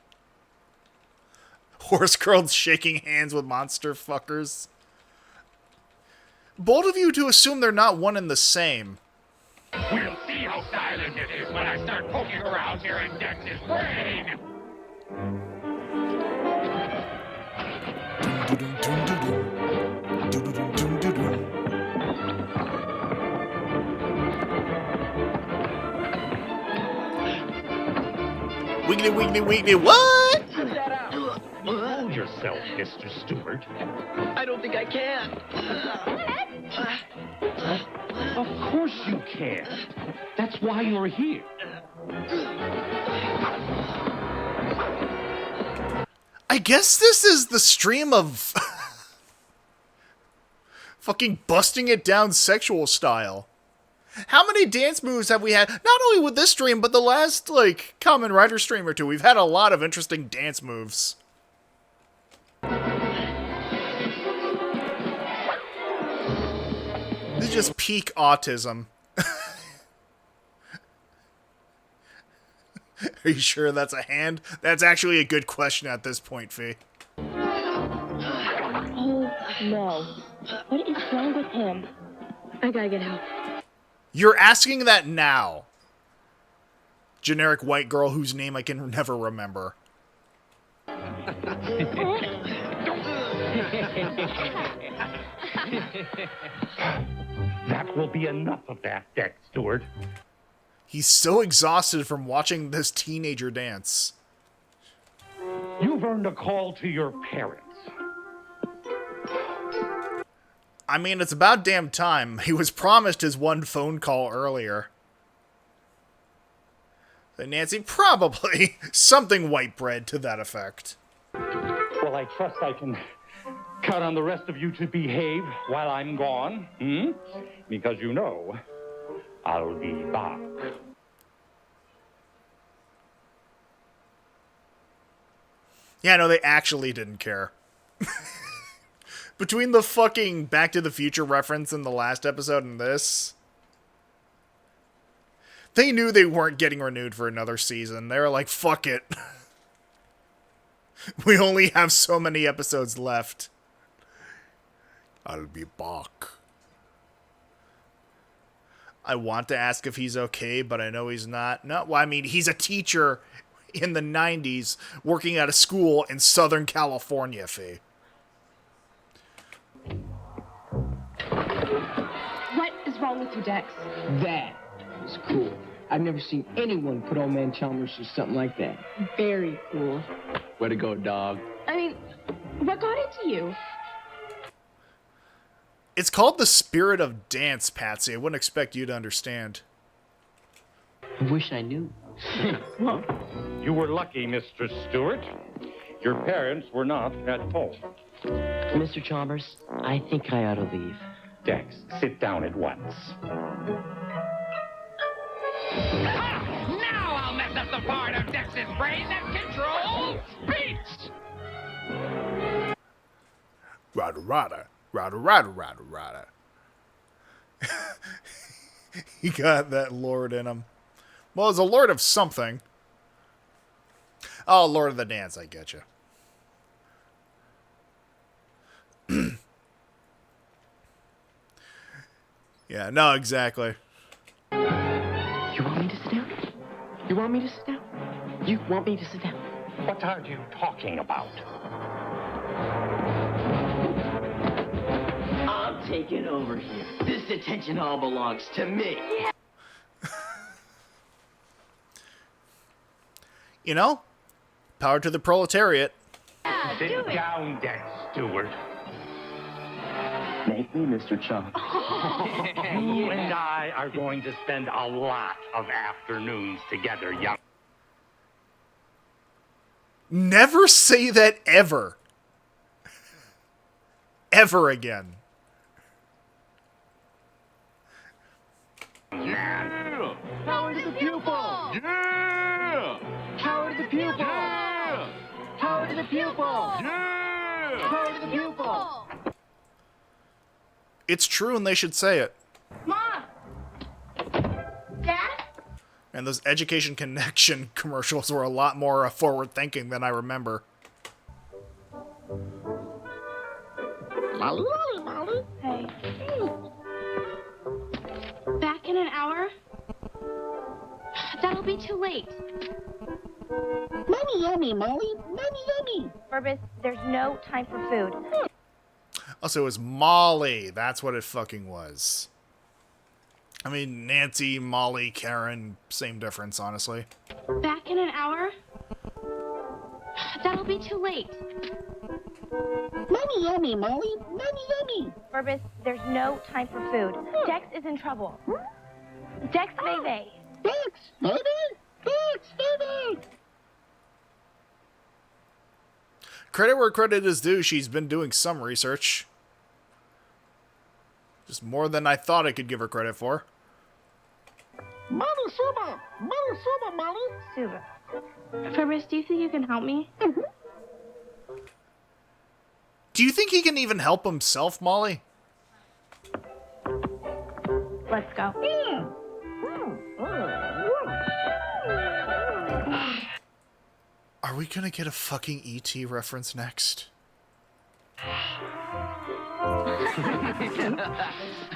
Horse girls shaking hands with monster fuckers. Bold of you to assume they're not one and the same. We'll see how silent it is when I start poking around here in Dex's brain. Wiggly, wiggly, wiggly, what? Hold yourself, Mr. Stewart. I don't think I can. Of course you can. That's why you're here. I guess this is the stream of fucking busting it down sexual style. How many dance moves have we had? Not only with this stream, but the last, like, Kamen Rider stream or two. We've had a lot of interesting dance moves. This is just peak autism. Are you sure that's a hand? That's actually a good question at this point, Fee. Oh, no. What is wrong with him? I gotta get help. You're asking that now. Generic white girl whose name I can never remember. That will be enough of that, Dex Stewart. He's so exhausted from watching this teenager dance. You've earned a call to your parents. I mean, it's about damn time. He was promised his one phone call earlier. So Nancy, probably something white bread to that effect. Well, I trust I can count on the rest of you to behave while I'm gone, Because you know, I'll be back. Yeah, no, they actually didn't care. Between the fucking Back to the Future reference in the last episode and this, they knew they weren't getting renewed for another season. They were like, fuck it. We only have so many episodes left. I'll be back. I want to ask if he's okay, but I know he's not. No, well, I mean, he's a teacher in the 90s working at a school in Southern California, Fee. What is wrong with you, Dex? That is cool. I've never seen anyone put old man Chalmers through something like that. Very cool. Way to go, dog. I mean, what got into you? It's called the spirit of dance, Patsy. I wouldn't expect you to understand. I wish I knew. You were lucky, Mr. Stewart. Your parents were not at home. Mr. Chalmers, I think I ought to leave. Dex, sit down at once. Now I'll mess up the part of Dex's brain that controls speech! Rada rada. Rada rada rada rada. He got that lord in him. Well, it's a lord of something. Oh, Lord of the Dance, I get you. Yeah, no, exactly. You want me to sit down? You want me to sit down? You want me to sit down? What are you talking about? I'm taking over here. This detention hall belongs to me. You know, power to the proletariat. Yeah, Sit down, Dex Stewart. Thank me, Mr. Chum. You and I are going to spend a lot of afternoons together, young. Never say that ever. Ever again. Man. Power to the pupil! Yeah! Power to the pupil! Yeah! Power to the pupil! Yeah! Power to the pupil! It's true and they should say it. Mom! Dad? And those Education Connection commercials were a lot more forward-thinking than I remember. Hey. Back in an hour? That'll be too late. Mommy yummy, Molly. Mommy yummy. Burbus, there's no time for food. Also, it was Molly. That's what it fucking was. I mean, Nancy, Molly, Karen, same difference, honestly. Back in an hour? That'll be too late. Mommy yummy, Molly. Mommy yummy. Burbus, there's no time for food. Dex is in trouble. Dex Veve. Dex, baby. Dex, baby. credit where credit is due, she's been doing some research. Just more than I thought I could give her credit for. Molly Suba! Molly Suba, Molly! Suba. Purvis, do you think you can help me? Do you think he can even help himself, Molly? Let's go. Are we gonna get a fucking E.T. reference next?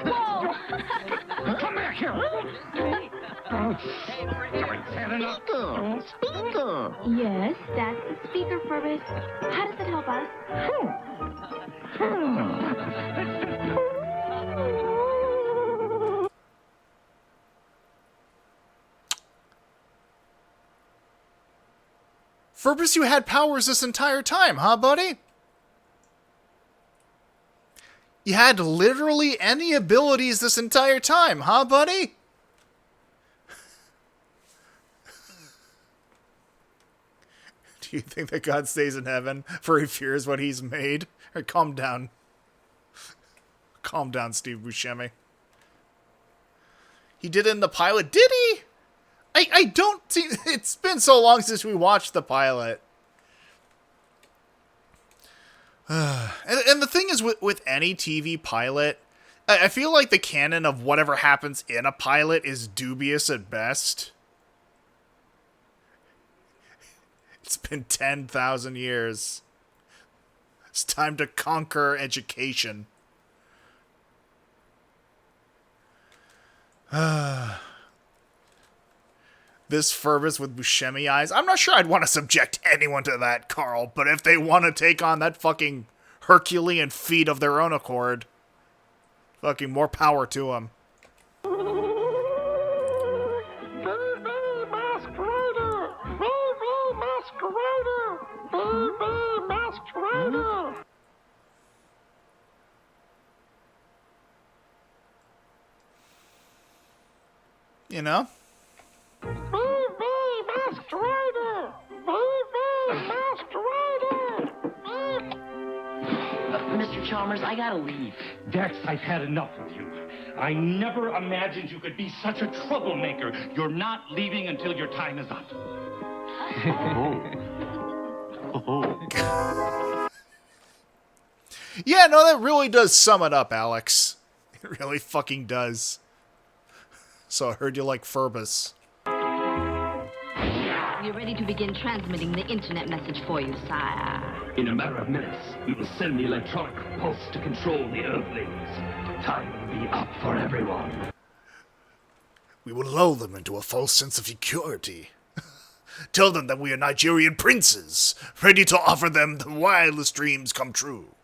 Whoa! Come back here! Speaker! Speaker! Yes, that's the speaker, Purvis. How does it help us? Furbus, you had powers this entire time, huh, buddy? You had literally any abilities this entire time, huh, buddy? Do you think that God stays in heaven for he fears what he's made? Or calm down. Calm down, Steve Buscemi. He did it in the pilot. Did he? I don't see... It's been so long since we watched the pilot. And the thing is, with any TV pilot, I feel like the canon of whatever happens in a pilot is dubious at best. It's been 10,000 years. It's time to conquer education. This Furbus with Buscemi eyes. I'm not sure I'd want to subject anyone to that, Carl, but if they want to take on that fucking Herculean feat of their own accord, fucking more power to them. You know? Mr. Chalmers, I gotta leave. Dex, I've had enough of you. I never imagined you could be such a troublemaker. You're not leaving until your time is up. Yeah, no, that really does sum it up, Alex. It really fucking does. So I heard you like Furbus. We're ready to begin transmitting the internet message for you, sire. In a matter of minutes, we will send the electronic pulse to control the Earthlings. Time will be up for everyone. We will lull them into a false sense of security. Tell them that we are Nigerian princes, ready to offer them the wildest dreams come true.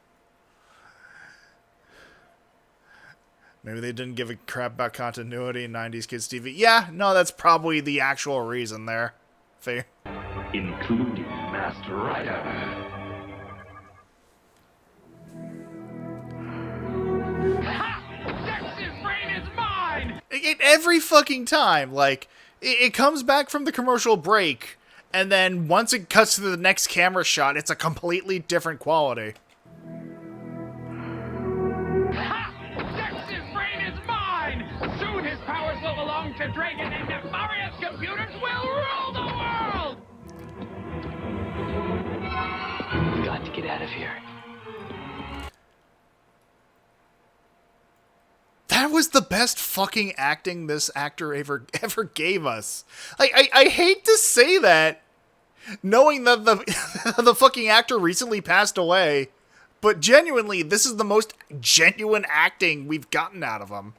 Maybe they didn't give a crap about continuity in 90s Kids TV. Yeah, no, that's probably the actual reason there. Fair. Including Master Rider. Dex's brain is mine! Every fucking time, like, it comes back from the commercial break, and then once it cuts to the next camera shot, it's a completely different quality. Soon his powers will belong to Dragon, and nefarious computers will rule the world! We've got to get out of here. That was the best fucking acting this actor ever gave us. I hate to say that, knowing that the fucking actor recently passed away, but genuinely, this is the most genuine acting we've gotten out of him.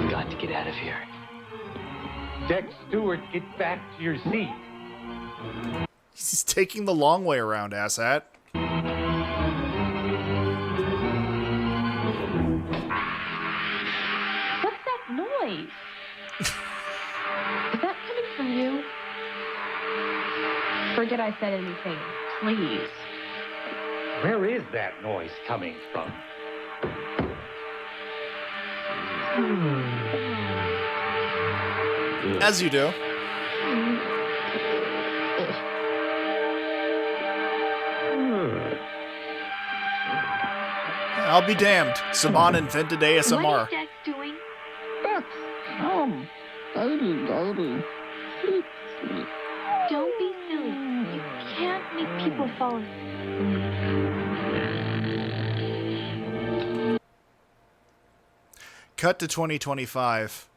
Got to get out of here. Dex Stewart, get back to your seat. He's taking the long way around, asshat. What's that noise? Is that coming from you? Forget I said anything, please. Where is that noise coming from? As you do. I'll be damned. Saban invented ASMR. What is Dex doing? Baby. Sleep, sleep. Don't be silly. You can't make people fall asleep. Cut to 2025.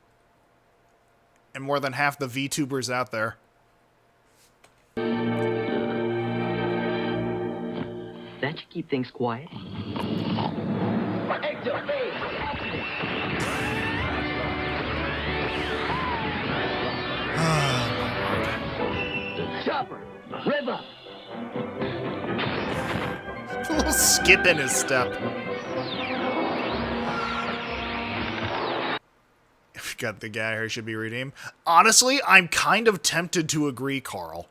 And more than half the VTubers out there. That should keep things quiet. Chopper, rev up. A little skip in his step. If you got the guy here, should be redeemed. Honestly, I'm kind of tempted to agree, Carl.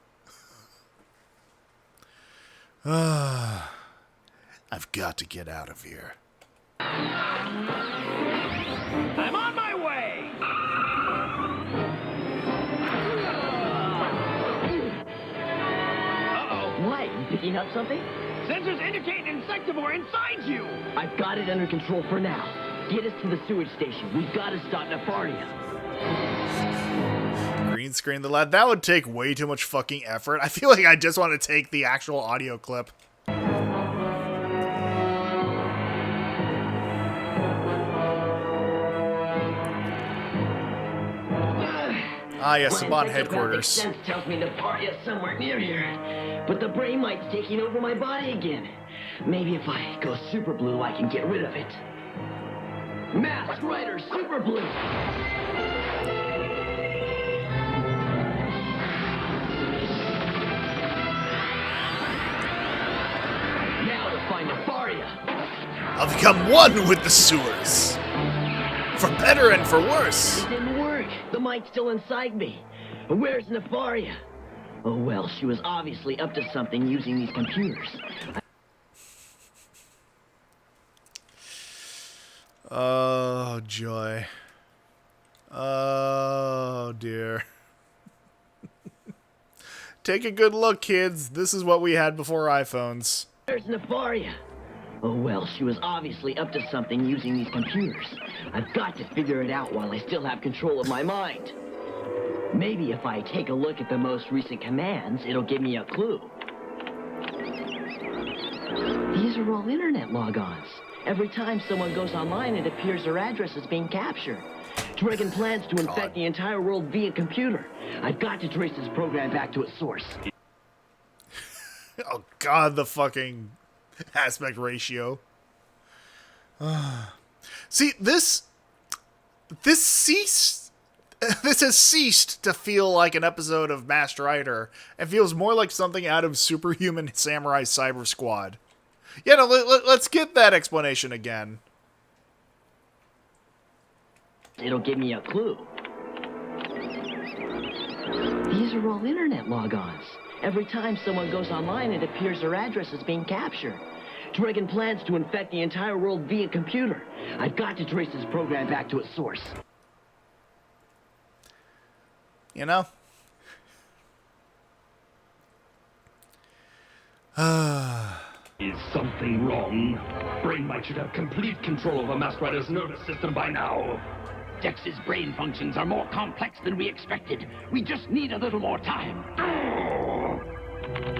I've got to get out of here. I'm on my way. Uh-oh. What? You picking up something? Sensors indicate insectivore inside you. I've got it under control for now. Get us to the sewage station. We've got to stop Nefaria. Green screen the lad. That would take way too much fucking effort. I feel like I just want to take the actual audio clip. Ah, yes, Saban headquarters. Sense tells me Nefaria's somewhere near here, but the brain might's taking over my body again. Maybe if I go super blue, I can get rid of it. Mask Rider Super Blue. Now to find Nefaria. I'll become one with the sewers. For better and for worse. It didn't work. The might's still inside me. Where's Nefaria? Oh well, she was obviously up to something using these computers. Oh, joy. Oh, dear. Take a good look, kids. This is what we had before iPhones. Where's Nefaria? Oh well, she was obviously up to something using these computers. I've got to figure it out while I still have control of my mind. Maybe if I take a look at the most recent commands, it'll give me a clue. These are all internet logons. Every time someone goes online, it appears their address is being captured. Dragon plans to infect the entire world via computer. I've got to trace this program back to its source. Oh god, the fucking aspect ratio. See, this has ceased to feel like an episode of Master Rider and feels more like something out of Superhuman Samurai Cyber Squad. Yeah, no, let's get that explanation again. It'll give me a clue. These are all internet logons. Every time someone goes online, it appears their address is being captured. Dragon plans to infect the entire world via computer. I've got to trace this program back to its source. You know? Is something wrong? Brain might should have complete control over Master Rider's nervous system by now. Dex's brain functions are more complex than we expected. We just need a little more time.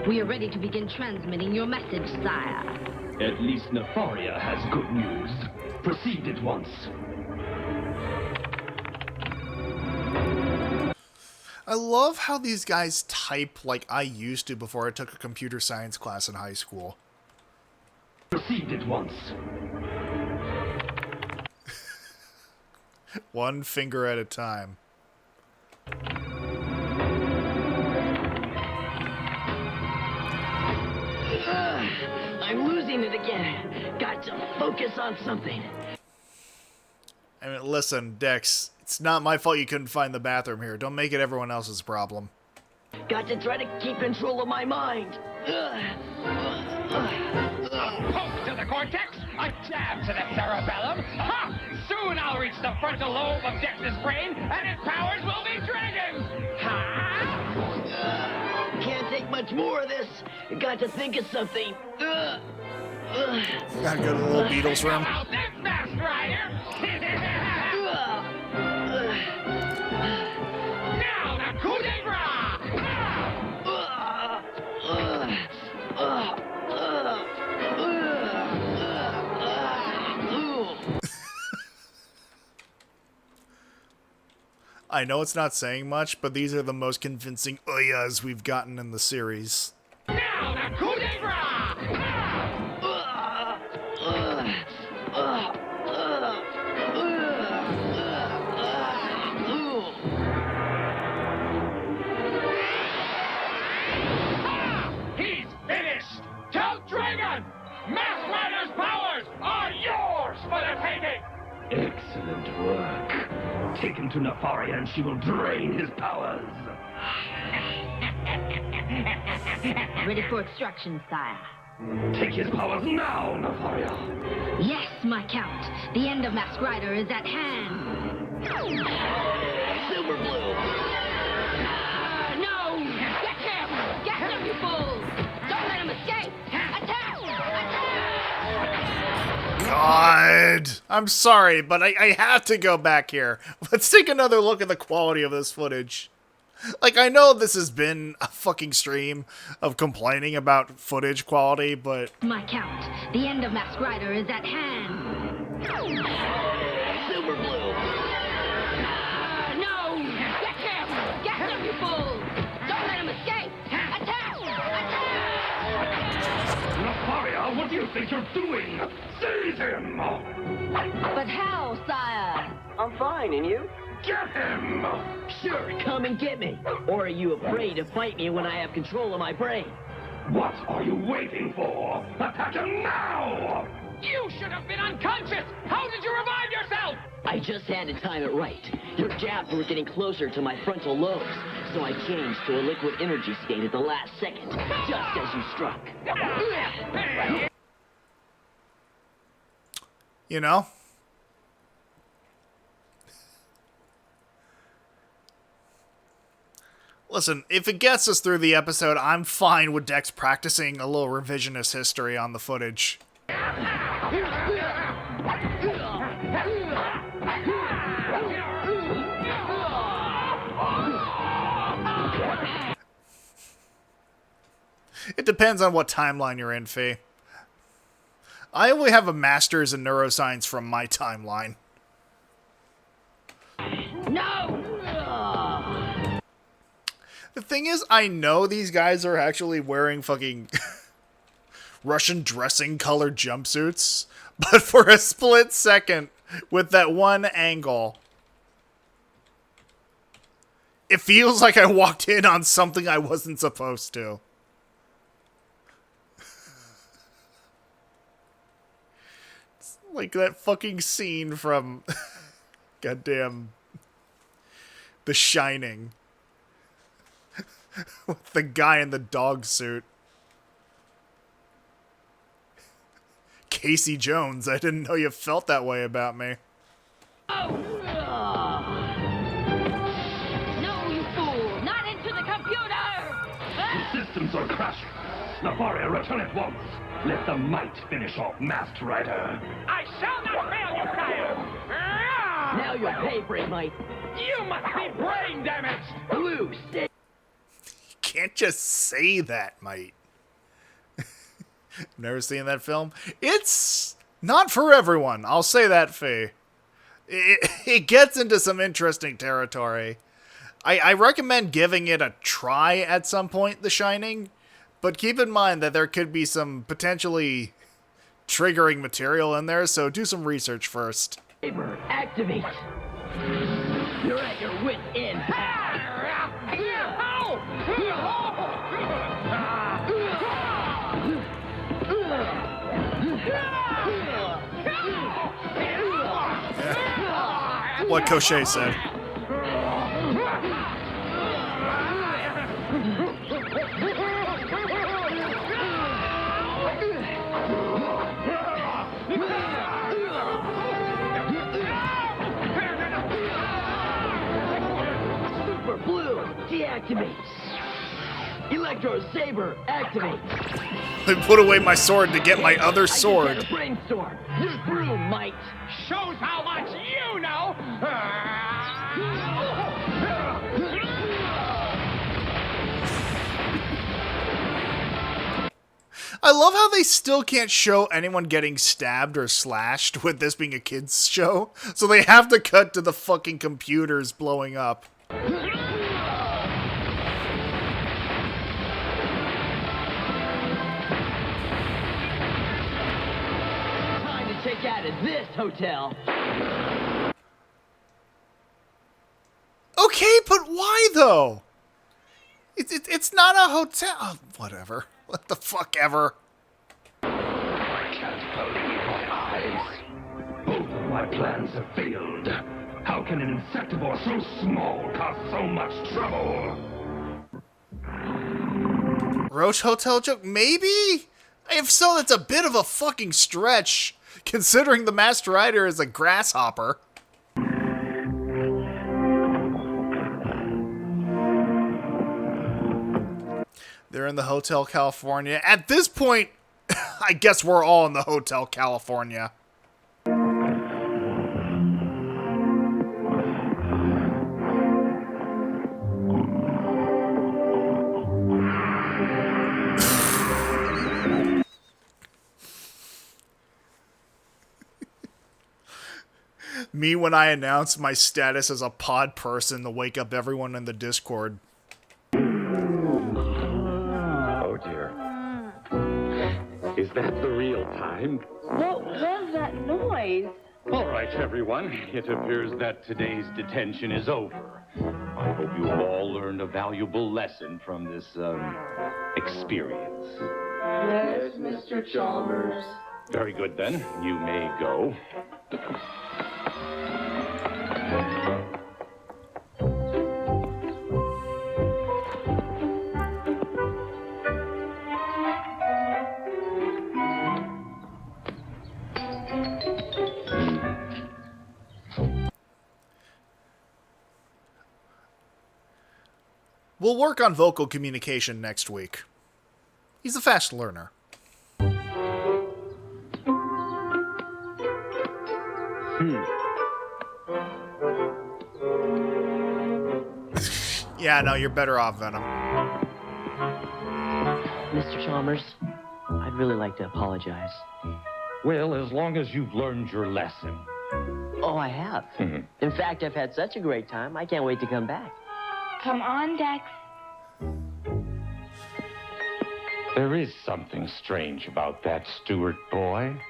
We are ready to begin transmitting your message, sire. At least Nefaria has good news. Proceed at once. I love how these guys type like I used to before I took a computer science class in high school. Proceed at once. One finger at a time. I'm losing it again. Got to focus on something. I mean, listen, Dex, it's not my fault you couldn't find the bathroom here. Don't make it everyone else's problem. Got to try to keep control of my mind. A poke to the cortex, a jab to the cerebellum. Ha! Soon I'll reach the frontal lobe of Dex's brain, and its powers will be dragons. Ha! Can't take much more of this. Got to think of something. Gotta go to the little Beatles room. About this, Masked Rider! Now, the coup de grace! I know it's not saying much, but these are the most convincing uyas we've gotten in the series. Now, the coup de grace! He's finished! Tell Dragon! Masked Rider's powers are yours for the taking! Excellent work. Take him to Nefaria and she will drain his powers. Ready for extraction, sire. Take his powers now, Nefaria. Yes, my count. The end of Masked Rider is at hand. Silver Blue! No! Get him! Get him, you fools! Don't let him escape! Attack! God! I'm sorry, but I have to go back here. Let's take another look at the quality of this footage. Like, I know this has been a fucking stream of complaining about footage quality, but... My count. The end of Masked Rider is at hand. Silver Blue! No! Get him! Get him, you fools! Don't let him escape! Attack! Nefaria, what do you think you're doing? Seize him! But how, sire? I'm fine, and you? Get him! Sure, come and get me. Or are you afraid to fight me when I have control of my brain? What are you waiting for? Attack him now! You should have been unconscious! How did you revive yourself? I just had to time it right. Your jabs were getting closer to my frontal lobes, so I changed to a liquid energy state at the last second, just as you struck. You know? Listen, if it gets us through the episode, I'm fine with Dex practicing a little revisionist history on the footage. It depends on what timeline you're in, Fee. I only have a master's in neuroscience from my timeline. No! The thing is, I know these guys are actually wearing fucking Russian dressing colored jumpsuits, but for a split second, with that one angle, it feels like I walked in on something I wasn't supposed to. It's like that fucking scene from goddamn The Shining. With the guy in the dog suit. Casey Jones, I didn't know you felt that way about me. No, you fool! Not into the computer! The systems are crashing. Nefaria, return at once. Let the might finish off Masked Rider. I shall not fail you, sire! Now you'll pay, Brave Might. You must be brain damaged! Blue, stay. Can't just say that, mate. Never seen that film? It's not for everyone. I'll say that, Faye. It gets into some interesting territory. I recommend giving it a try at some point, The Shining, but keep in mind that there could be some potentially triggering material in there, so do some research first. Saber, activate. You're at your wit's end, pal. What Cochet said. Super Blue, deactivate. Electro Saber, activate. I put away my sword to get my other I sword. just had a brainstorm. You're through, mate. Shows how much you know. I love how they still can't show anyone getting stabbed or slashed with this being a kids show, so they have to cut to the fucking computers blowing up. Time to check out of this hotel. Okay, but why though? It's not a hotel. Oh, whatever. What the fuck ever. I can't believe my eyes. Both of my plans have failed. How can an insectivore so small cause so much trouble? Roach Hotel joke? Maybe? If so, that's a bit of a fucking stretch, considering the Masked Rider is a grasshopper. They're in the Hotel California. At this point, I guess we're all in the Hotel California. Me when I announce my status as a pod person to wake up everyone in the Discord. Oh dear. Is that the real time? What was that noise? All right, everyone. It appears that today's detention is over. I hope you've all learned a valuable lesson from this, experience. Yes, Mr. Chalmers. Very good, then. You may go. We'll work on vocal communication next week. He's a fast learner. Yeah, no, you're better off, Venom. Mr. Chalmers, I'd really like to apologize. Well, as long as you've learned your lesson. Oh, I have. In fact, I've had such a great time, I can't wait to come back. Come on, Dex. There is something strange about that Stewart boy.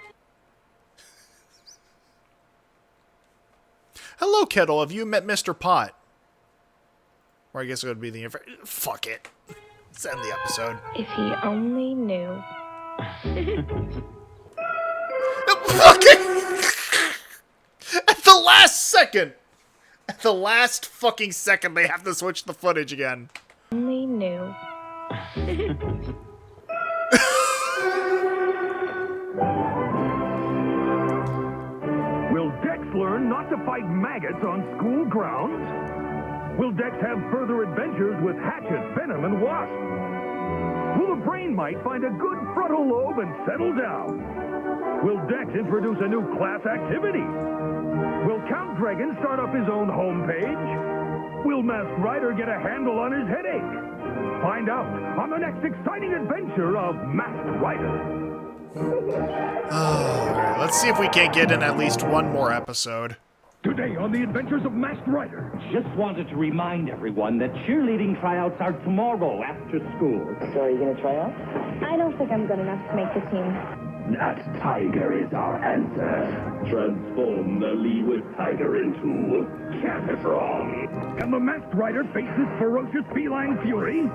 Hello, Kettle. Have you met Mr. Pot? Or I guess it would be the... Fuck it. Let's end the episode. If he only knew. Fucking... At the last second! At the last fucking second, they have to switch the footage again. Only knew. Will Dex learn not to fight maggots on school grounds? Will Dex have further adventures with Hatchet, Venom, and Wasp? Will the Brain Mite find a good frontal lobe and settle down? Will Dex introduce a new class activity? Will Count Dragon start up his own homepage? Will Masked Rider get a handle on his headache? Find out on the next exciting adventure of Masked Rider. Alright, let's see if we can't get in at least one more episode. Today on the Adventures of Masked Rider. Just wanted to remind everyone that cheerleading tryouts are tomorrow after school. So are you going to try out? I don't think I'm good enough to make the team. That tiger is our answer. Transform the leeward tiger into Catastron. Can the Masked Rider face this ferocious feline fury?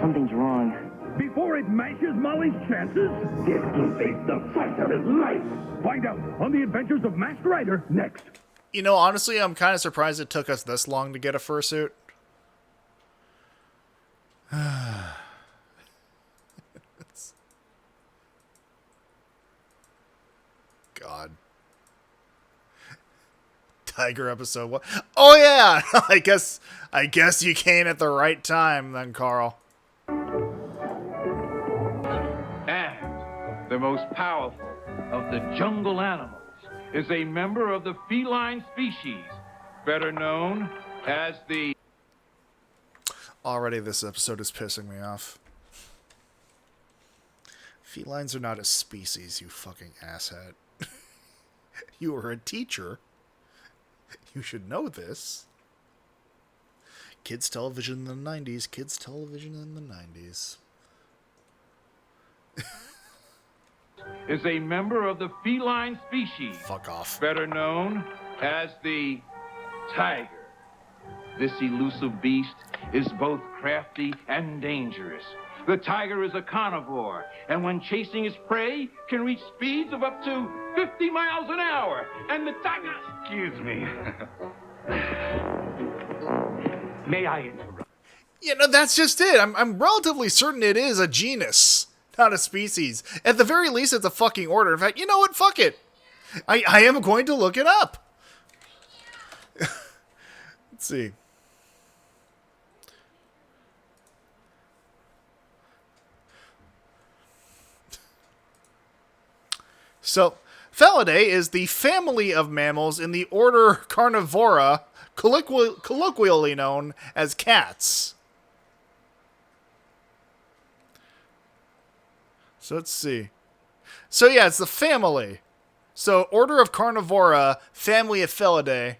Something's wrong. Before it mashes Molly's chances? Get to face the fight of his life. Find out on the Adventures of Masked Rider next. You know, honestly, I'm kind of surprised it took us this long to get a fursuit. God. Tiger episode 1. Oh yeah! I guess you came at the right time then, Carl. most powerful of the jungle animals, is a member of the feline species, better known as the... Already this episode is pissing me off. Felines are not a species, you fucking asshat. You are a teacher. You should know this. Kids television in the 90s. Kids television in the 90s. is a member of the feline species. Fuck off. Better known as the tiger. This elusive beast is both crafty and dangerous. The tiger is a carnivore, and when chasing its prey, can reach speeds of up to 50 miles an hour. And the tiger... Excuse me. May I interrupt? Yeah, no, that's just it. I'm relatively certain it is a genus, not a species. At the very least, it's a fucking order. In fact, you know what? Fuck it. I am going to look it up. Let's see. So, Felidae is the family of mammals in the order Carnivora, colloquially known as cats. So let's see. So yeah, it's the family. So order of Carnivora, family of Felidae.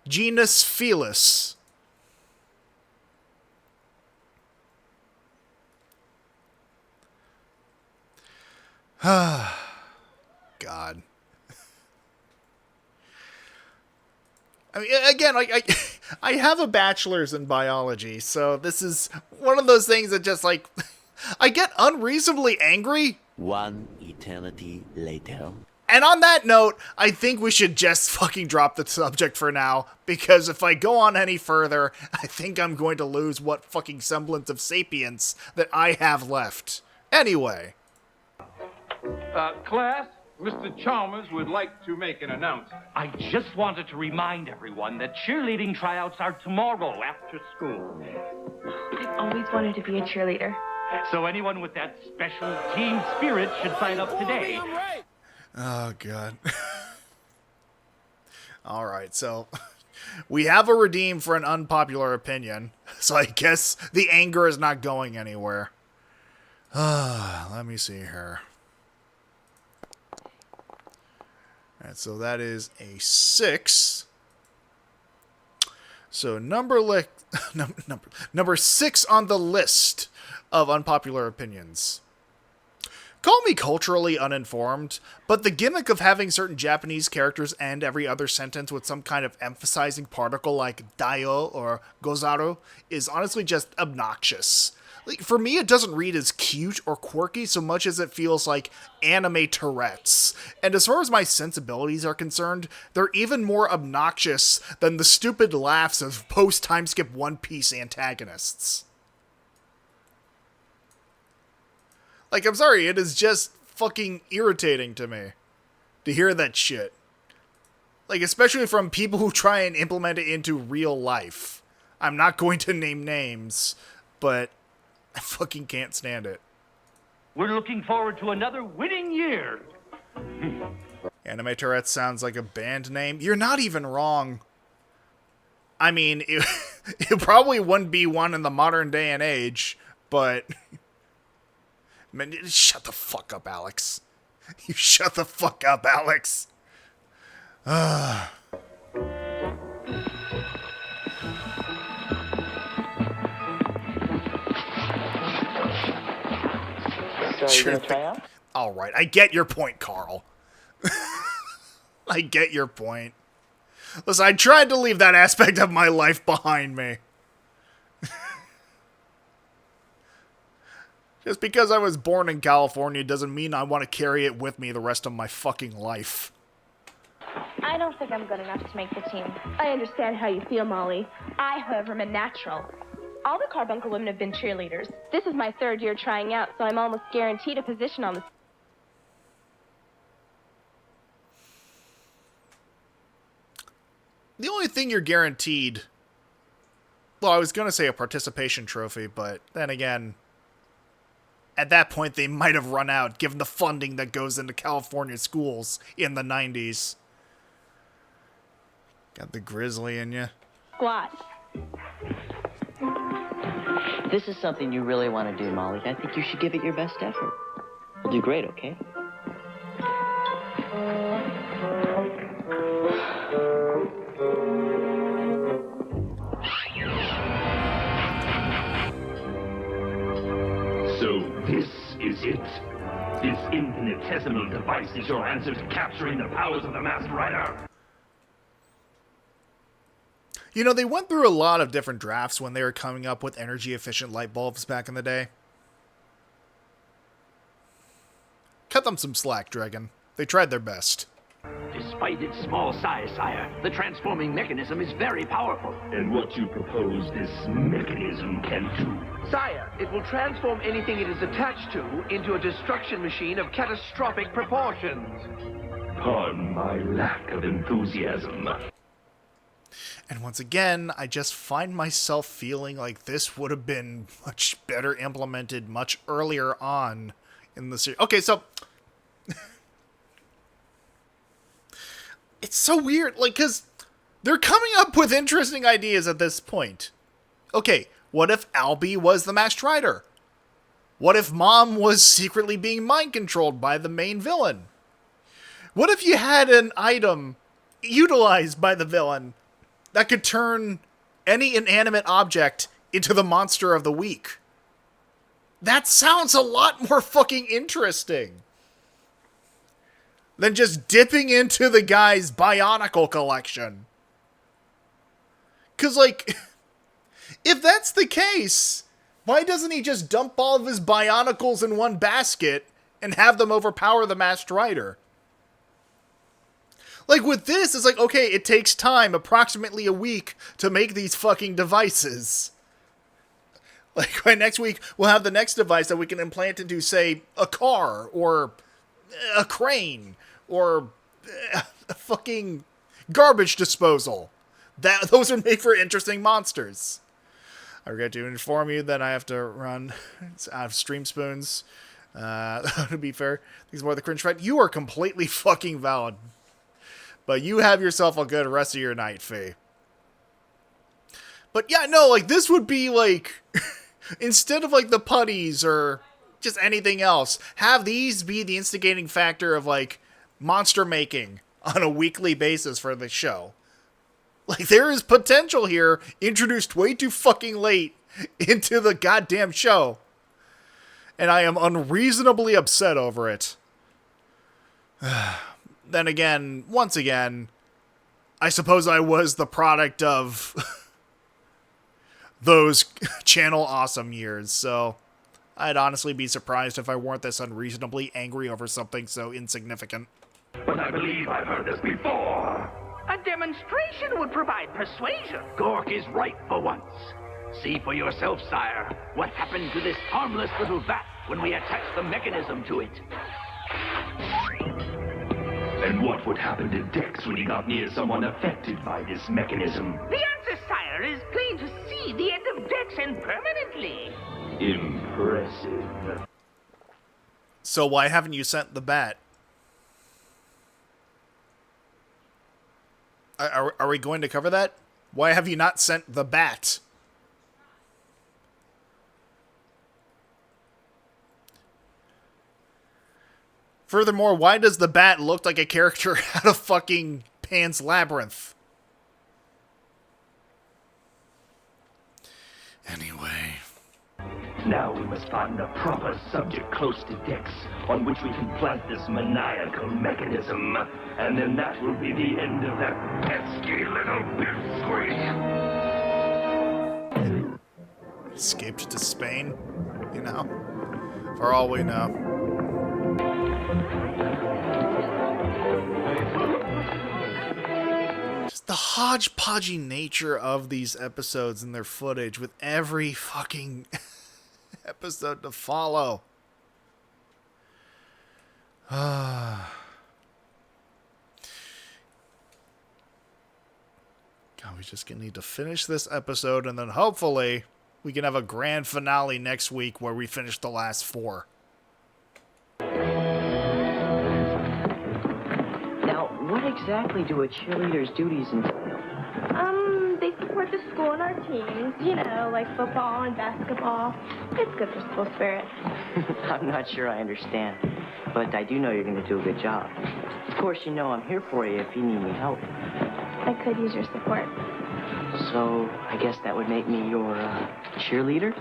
Genus Felis. God. I mean, again, I have a bachelor's in biology, so this is one of those things that just, like, I get unreasonably angry. One eternity later. And on that note, I think we should just fucking drop the subject for now, because if I go on any further, I think I'm going to lose what fucking semblance of sapience that I have left. Anyway. Class, Mr. Chalmers would like to make an announcement. I just wanted to remind everyone that cheerleading tryouts are tomorrow after school. I've always wanted to be a cheerleader. So anyone with that special team spirit should sign up today. Oh, God. Alright, so we have a redeem for an unpopular opinion, so I guess the anger is not going anywhere. Let me see here. Alright, so that is a 6. So number 6 on the list of unpopular opinions. Call me culturally uninformed, but the gimmick of having certain Japanese characters end every other sentence with some kind of emphasizing particle like daio or gozaru is honestly just obnoxious. Like, for me, it doesn't read as cute or quirky so much as it feels like anime Tourette's. And as far as my sensibilities are concerned, they're even more obnoxious than the stupid laughs of post-timeskip One Piece antagonists. Like, I'm sorry, it is just fucking irritating to me to hear that shit. Like, especially from people who try and implement it into real life. I'm not going to name names, but I fucking can't stand it. We're looking forward to another winning year. Anime Tourette sounds like a band name. You're not even wrong. I mean, it probably wouldn't be one in the modern day and age, but... Man, shut the fuck up, Alex. You shut the fuck up, Alex. So you gonna try out? All right, I get your point, Carl. I get your point. Listen, I tried to leave that aspect of my life behind me. Just because I was born in California doesn't mean I want to carry it with me the rest of my fucking life. I don't think I'm good enough to make the team. I understand how you feel, Molly. I, however, am a natural. All the Carbuncle women have been cheerleaders. This is my 3rd year trying out, so I'm almost guaranteed a position on the... The only thing you're guaranteed Well, I was going to say a participation trophy, but then again, at that point they might have run out, given the funding that goes into California schools in the 90s. Got the grizzly in you. Squat. This is something you really want to do, Molly. I think you should give it your best effort. You'll do great, okay? So this is it? This infinitesimal device is your answer to capturing the powers of the Masked Rider? You know, they went through a lot of different drafts when they were coming up with energy-efficient light bulbs back in the day. Cut them some slack, Dragon. They tried their best. Despite its small size, sire, the transforming mechanism is very powerful. And what you propose this mechanism can do? Sire, it will transform anything it is attached to into a destruction machine of catastrophic proportions. Pardon my lack of enthusiasm. And once again, I just find myself feeling like this would have been much better implemented much earlier on in the series. Okay, so it's so weird, like, because they're coming up with interesting ideas at this point. Okay, what if Albie was the Masked Rider? What if Mom was secretly being mind-controlled by the main villain? What if you had an item utilized by the villain that could turn any inanimate object into the monster of the week? That sounds a lot more fucking interesting than just dipping into the guy's Bionicle collection. 'Cause, like, if that's the case, why doesn't he just dump all of his Bionicles in one basket and have them overpower the Masked Rider? Like, with this, it's like, okay, it takes time, approximately a week, to make these fucking devices. Like, by next week, we'll have the next device that we can implant into, say, a car, or a crane, or a fucking garbage disposal. Those are made for interesting monsters. I regret to inform you that I have to run out of stream spoons. To be fair, these more the cringe fight. You are completely fucking valid. But you have yourself a good rest of your night, Faye. But yeah, no, like, this would be, like, instead of, like, the putties or just anything else, have these be the instigating factor of, like, monster making on a weekly basis for the show. Like, there is potential here, introduced way too fucking late into the goddamn show. And I am unreasonably upset over it. Then again, once again, I suppose I was the product of those Channel Awesome years, so I'd honestly be surprised if I weren't this unreasonably angry over something so insignificant. But I believe I've heard this before. A demonstration would provide persuasion. Gork is right for once. See for yourself, sire, what happened to this harmless little vat when we attached the mechanism to it. And what would happen to Dex when he got near someone affected by this mechanism? The answer, sire, is plain to see. The end of Dex and permanently. Impressive. So why haven't you sent the bat? Are we going to cover that? Why have you not sent the bat? Furthermore, why does the bat look like a character out of fucking Pan's Labyrinth? Anyway. Now we must find the proper subject close to Dex on which we can plant this maniacal mechanism. And then that will be the end of that pesky little pipsqueak. Escaped to Spain, you know? For all we know. Just the hodgepodgey nature of these episodes and their footage with every fucking episode to follow. God, we just gonna need to finish this episode, and then hopefully we can have a grand finale next week where we finish the last 4. Now, what exactly do a cheerleader's duties entail? They support the school and our teams, you know, like football and basketball. It's good for school spirit. I'm not sure I understand, but I do know you're going to do a good job. Of course, you know I'm here for you if you need any help. I could use your support. So, I guess that would make me your, cheerleader?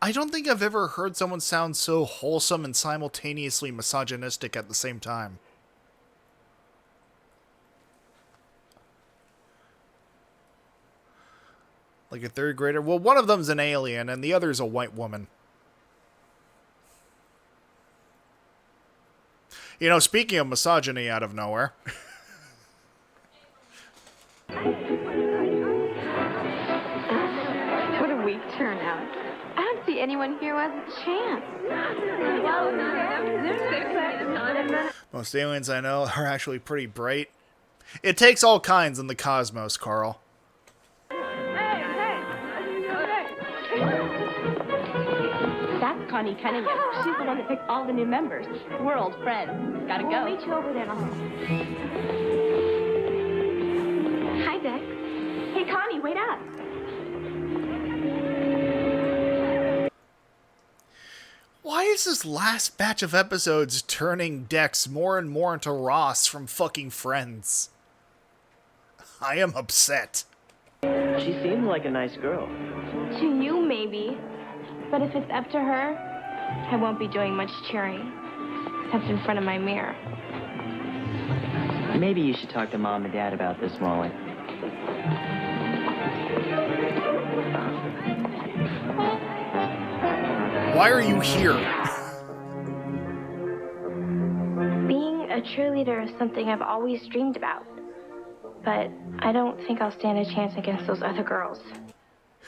I don't think I've ever heard someone sound so wholesome and simultaneously misogynistic at the same time. Like a 3rd grader? Well, one of them's an alien and the other's a white woman. You know, speaking of misogyny out of nowhere. What a weak turnout. I don't see anyone here who has a chance. Most aliens I know are actually pretty bright. It takes all kinds in the cosmos, Carl. That's Connie Cunningham. She's the one that picked all the new members. We're old friends. Gotta go. We'll meet you over there. Hi, Dex. Hey, Connie, wait up. Why is this last batch of episodes turning Dex more and more into Ross from fucking Friends? I am upset. She seemed like a nice girl. To you, maybe. But if it's up to her, I won't be doing much cheering. Except in front of my mirror. Maybe you should talk to Mom and Dad about this, Molly. Why are you here? Being a cheerleader is something I've always dreamed about. But I don't think I'll stand a chance against those other girls.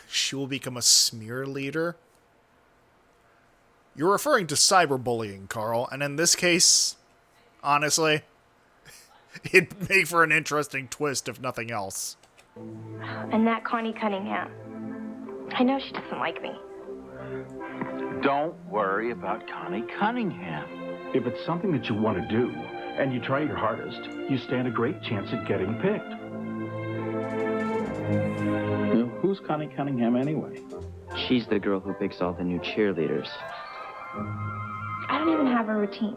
She will become a smear leader? You're referring to cyberbullying, Carl, and in this case, honestly, it'd make for an interesting twist, if nothing else. And that Connie Cunningham. I know she doesn't like me. Don't worry about Connie Cunningham. If it's something that you want to do, and you try your hardest, you stand a great chance at getting picked. Now, who's Connie Cunningham anyway? She's the girl who picks all the new cheerleaders. I don't even have a routine.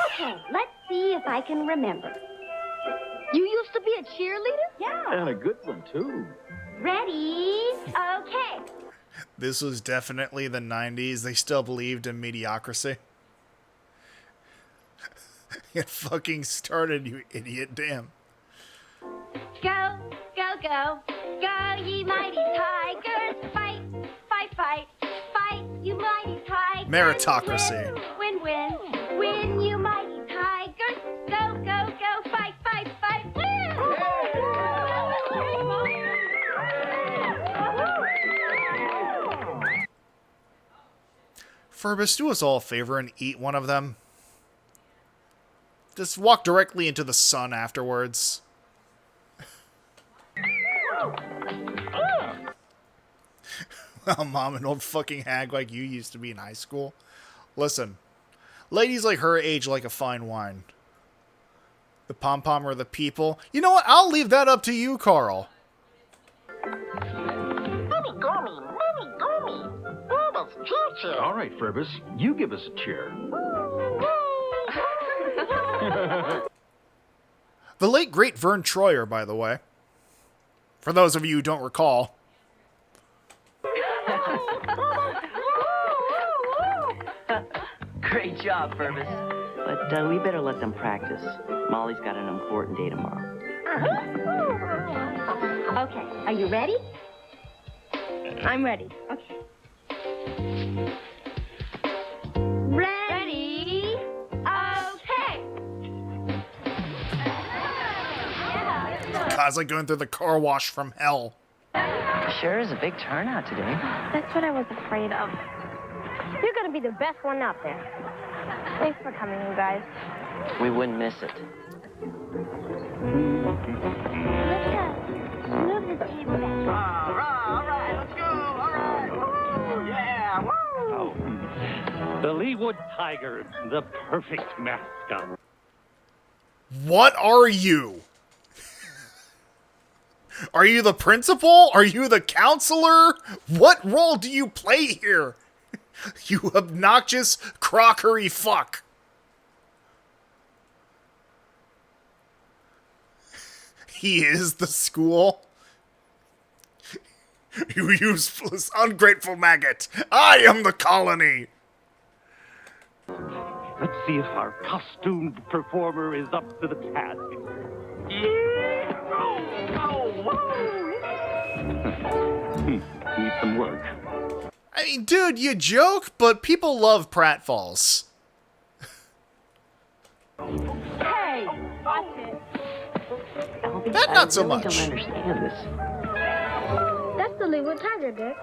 Okay, let's see if I can remember. You used to be a cheerleader? Yeah. And a good one, too. Ready? Okay. This was definitely the 90s. They still believed in mediocrity. It fucking started, you idiot. Damn. Go, go, go. Go, ye mighty tigers. Fight, fight, fight. Fight, you mighty tigers. Meritocracy. Win, win, win, you mighty tigers. Go, go, go. Fight, fight, fight. Win! Furbus, do us all a favor and eat one of them. Just walk directly into the sun afterwards. Well, Mom, an old fucking hag like you used to be in high school. Listen, ladies like her age like a fine wine. The pom-pom or the people. You know what? I'll leave that up to you, Carl. All right, Furbus, you give us a cheer. The late, great Vern Troyer, by the way. For those of you who don't recall. Great job, Furbus. But we better let them practice. Molly's got an important day tomorrow. Okay, are you ready? I'm ready. Okay. Ready? Okay. God's like going through the car wash from hell. Sure is a big turnout today. That's what I was afraid of. You're gotta be the best one out there. Thanks for coming, you guys. We wouldn't miss it. Move the table back. All right, let's go. All right. Woo, yeah, woo. The Leewood Tiger, the perfect mascot. What are you? Are you the principal? Are you the counselor? What role do you play here? You obnoxious crockery fuck. He is the school. You useless, ungrateful maggot. I am the colony. Let's see if our costumed performer is up to the task. Need some work. I mean, dude, you joke, but people love pratfalls. Hey, watch it. That not so I really much. don't understand this. That's the Leewood Tiger, Dick.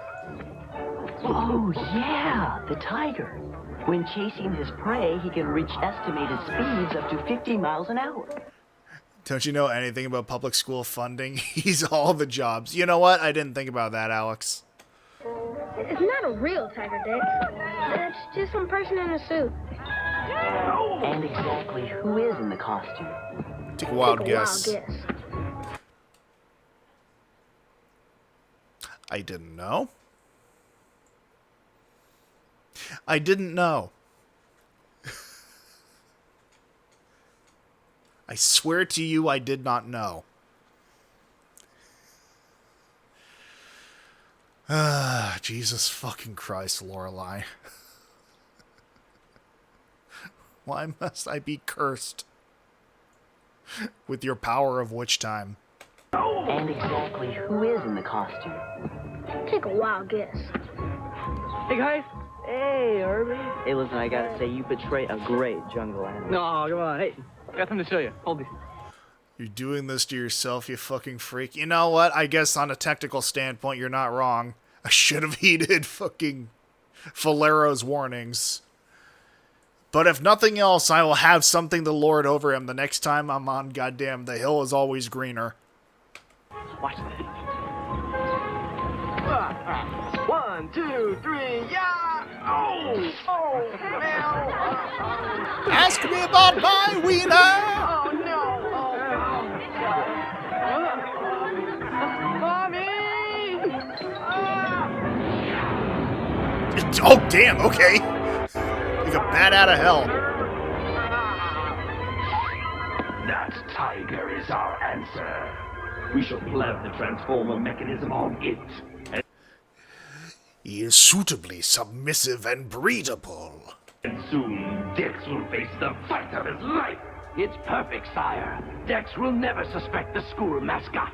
Oh, yeah, the tiger. When chasing his prey, he can reach estimated speeds up to 50 miles an hour. Don't you know anything about public school funding? He's all the jobs. You know what? I didn't think about that, Alex. It's not a real tiger, Dick. It's just some person in a suit. And exactly who is in the costume? Take a wild guess. I didn't know. I didn't know. I swear to you, I did not know. Ah, Jesus fucking Christ, Lorelai. Why must I be cursed with your power of witch time? And exactly who is in the costume? Take a wild guess. Hey, guys. Hey, Herbie. Hey, listen, I gotta say, you portray a great jungle animal. No, come on. Hey, got something to show you. Hold this. You're doing this to yourself, you fucking freak. You know what? I guess on a technical standpoint, you're not wrong. I should have heeded fucking Valero's warnings. But if nothing else, I will have something to lord over him the next time I'm on goddamn The Hill Is Always Greener. Watch this. 1, 2, 3, yeah! Oh! Oh, man! Ask me about my wiener! Oh, no! Mommy! Oh, damn, okay. Like a bat out of hell. That tiger is our answer. We shall plant the transformer mechanism on it. He is suitably submissive and breedable. And soon, Dex will face the fight of his life. It's perfect, sire. Dex will never suspect the school mascot.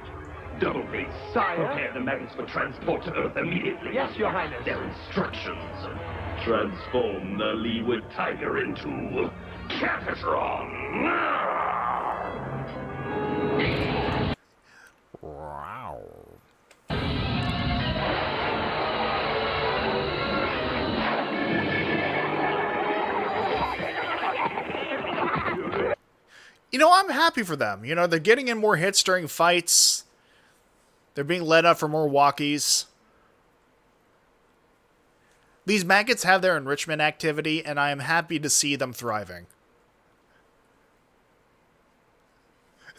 Double-face, Sire? prepare the maggots for transport to Earth immediately. Yes, Your Highness. Their instructions. Transform the Leewood Tiger into Catatron. Wow. You know, I'm happy for them. You know, they're getting in more hits during fights. They're being led up for more walkies. These maggots have their enrichment activity, and I am happy to see them thriving.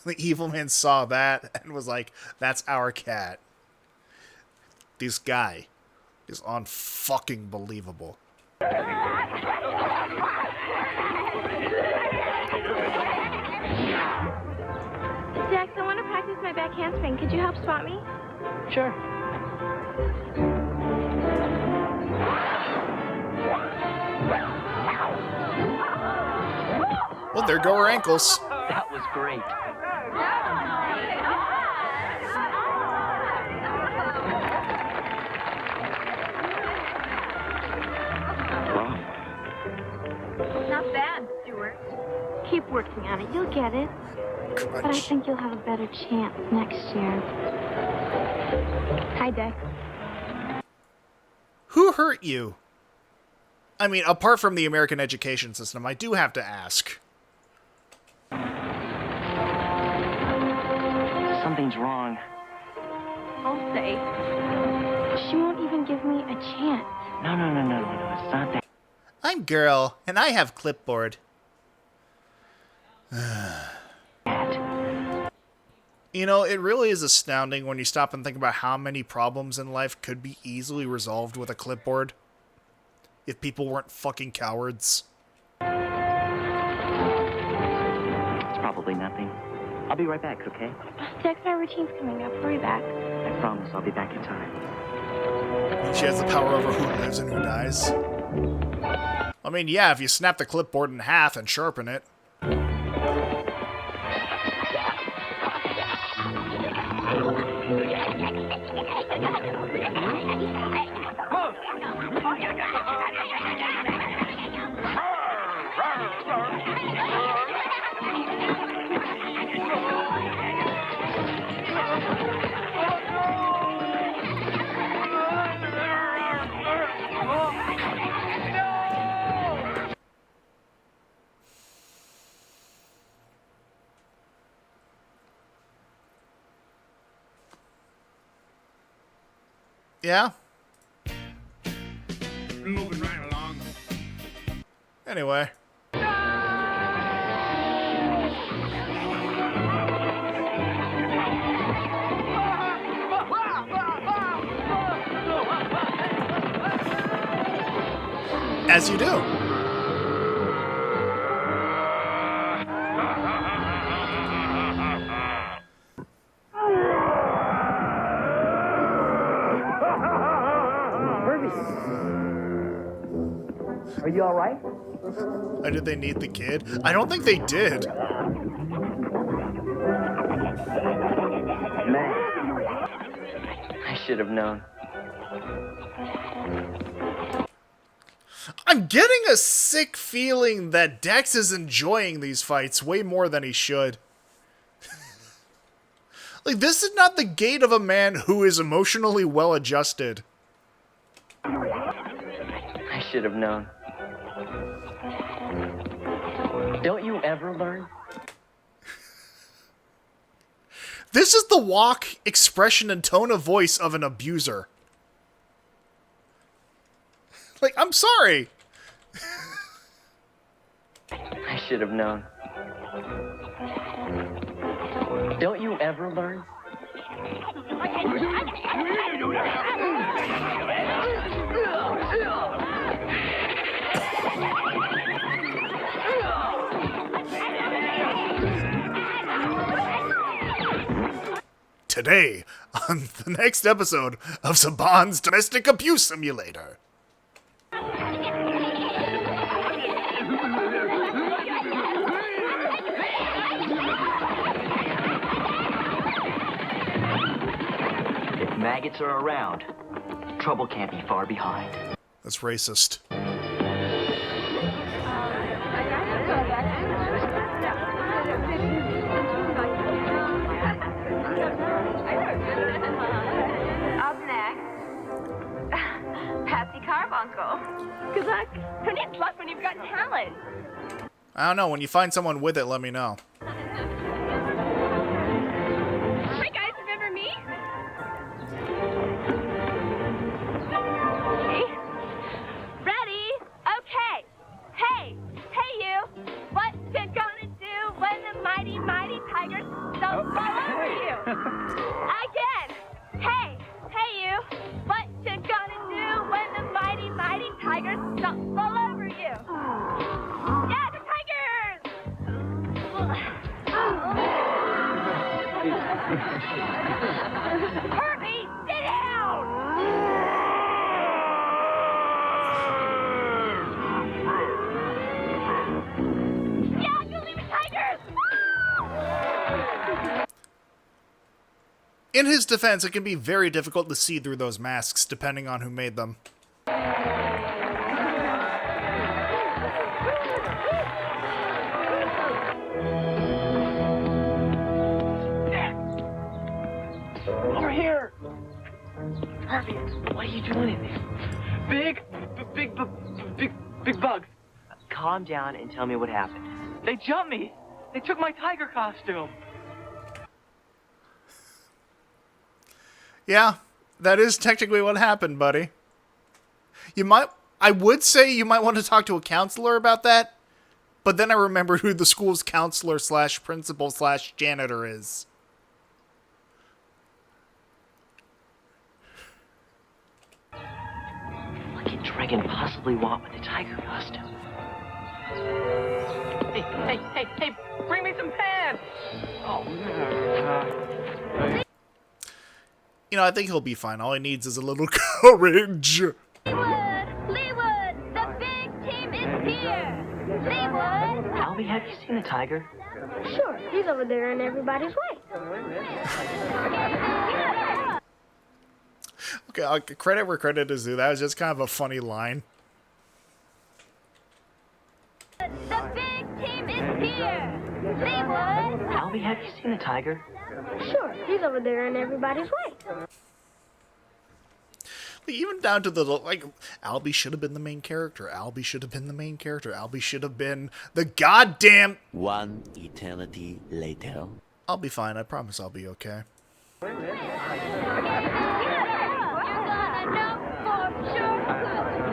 The evil man saw that and was like, that's our cat. This guy is unfucking believable. Dex, I want to practice my back handspring. Could you help spot me? Sure. Well, there go her ankles. That was great. Not bad, Stuart. Keep working on it. You'll get it. But I think you'll have a better chance next year. Hi, Dex. Who hurt you? I mean, apart from the American education system, I do have to ask. Something's wrong. I'll say. She won't even give me a chance. No, it's not that. I'm girl, and I have clipboard. You know, it really is astounding when you stop and think about how many problems in life could be easily resolved with a clipboard. If people weren't fucking cowards. It's probably nothing. I'll be right back, okay? Dex, our routine's coming up. Hurry back. I promise I'll be back in time. And she has the power over who lives and who dies. I mean, yeah, if you snap the clipboard in half and sharpen it. Yeah? Moving right along. Anyway. As you do. Are you all right? Did they need the kid? I don't think they did. Man, I should have known. I'm getting a sick feeling that Dex is enjoying these fights way more than he should. Like, this is not the gait of a man who is emotionally well-adjusted. I should have known. Don't you ever learn? This is the walk, expression, and tone of voice of an abuser. Like, I'm sorry. I should have known. Don't you ever learn? Today, on the next episode of Saban's Domestic Abuse Simulator. If maggots are around, trouble can't be far behind. That's racist. Up next, Patsy Carbuncle. Good luck. Who needs luck when you've got talent? I don't know, when you find someone with it, let me know. Hi guys, remember me? Ready? Okay. Hey you. What you gonna do when the mighty, mighty tigers don't fall over you? Again. Hey you. What you gonna do when the mighty, mighty tigers don't fall over you? Yeah, the tigers! Herbie, sit down! Yeah, go leave the tigers! In his defense, it can be very difficult to see through those masks, depending on who made them. Over here! Harvey, what are you doing in there? Big Big bugs. Calm down and tell me what happened. They jumped me. They took my tiger costume. Yeah, that is technically what happened, buddy. I would say you might want to talk to a counselor about that, but then I remembered who the school's counselor / principal / janitor is. What could Dragon possibly want with a tiger costume? Hey, bring me some pants! Oh, You know, I think he'll be fine. All he needs is a little courage. Leewood, the big team is here. Leewood. Albie, have you seen a tiger? Sure, he's over there in everybody's way. Okay, credit where credit is due. That was just kind of a funny line. The big team is here. Leewood. Albie, have you seen a tiger? Sure, he's over there in everybody's way. Even down to the, like, Albie should have been the main character. Albie should have been the main character. Albie should have been the goddamn... One eternity later. I'll be fine. I promise I'll be okay. You're gonna know for sure.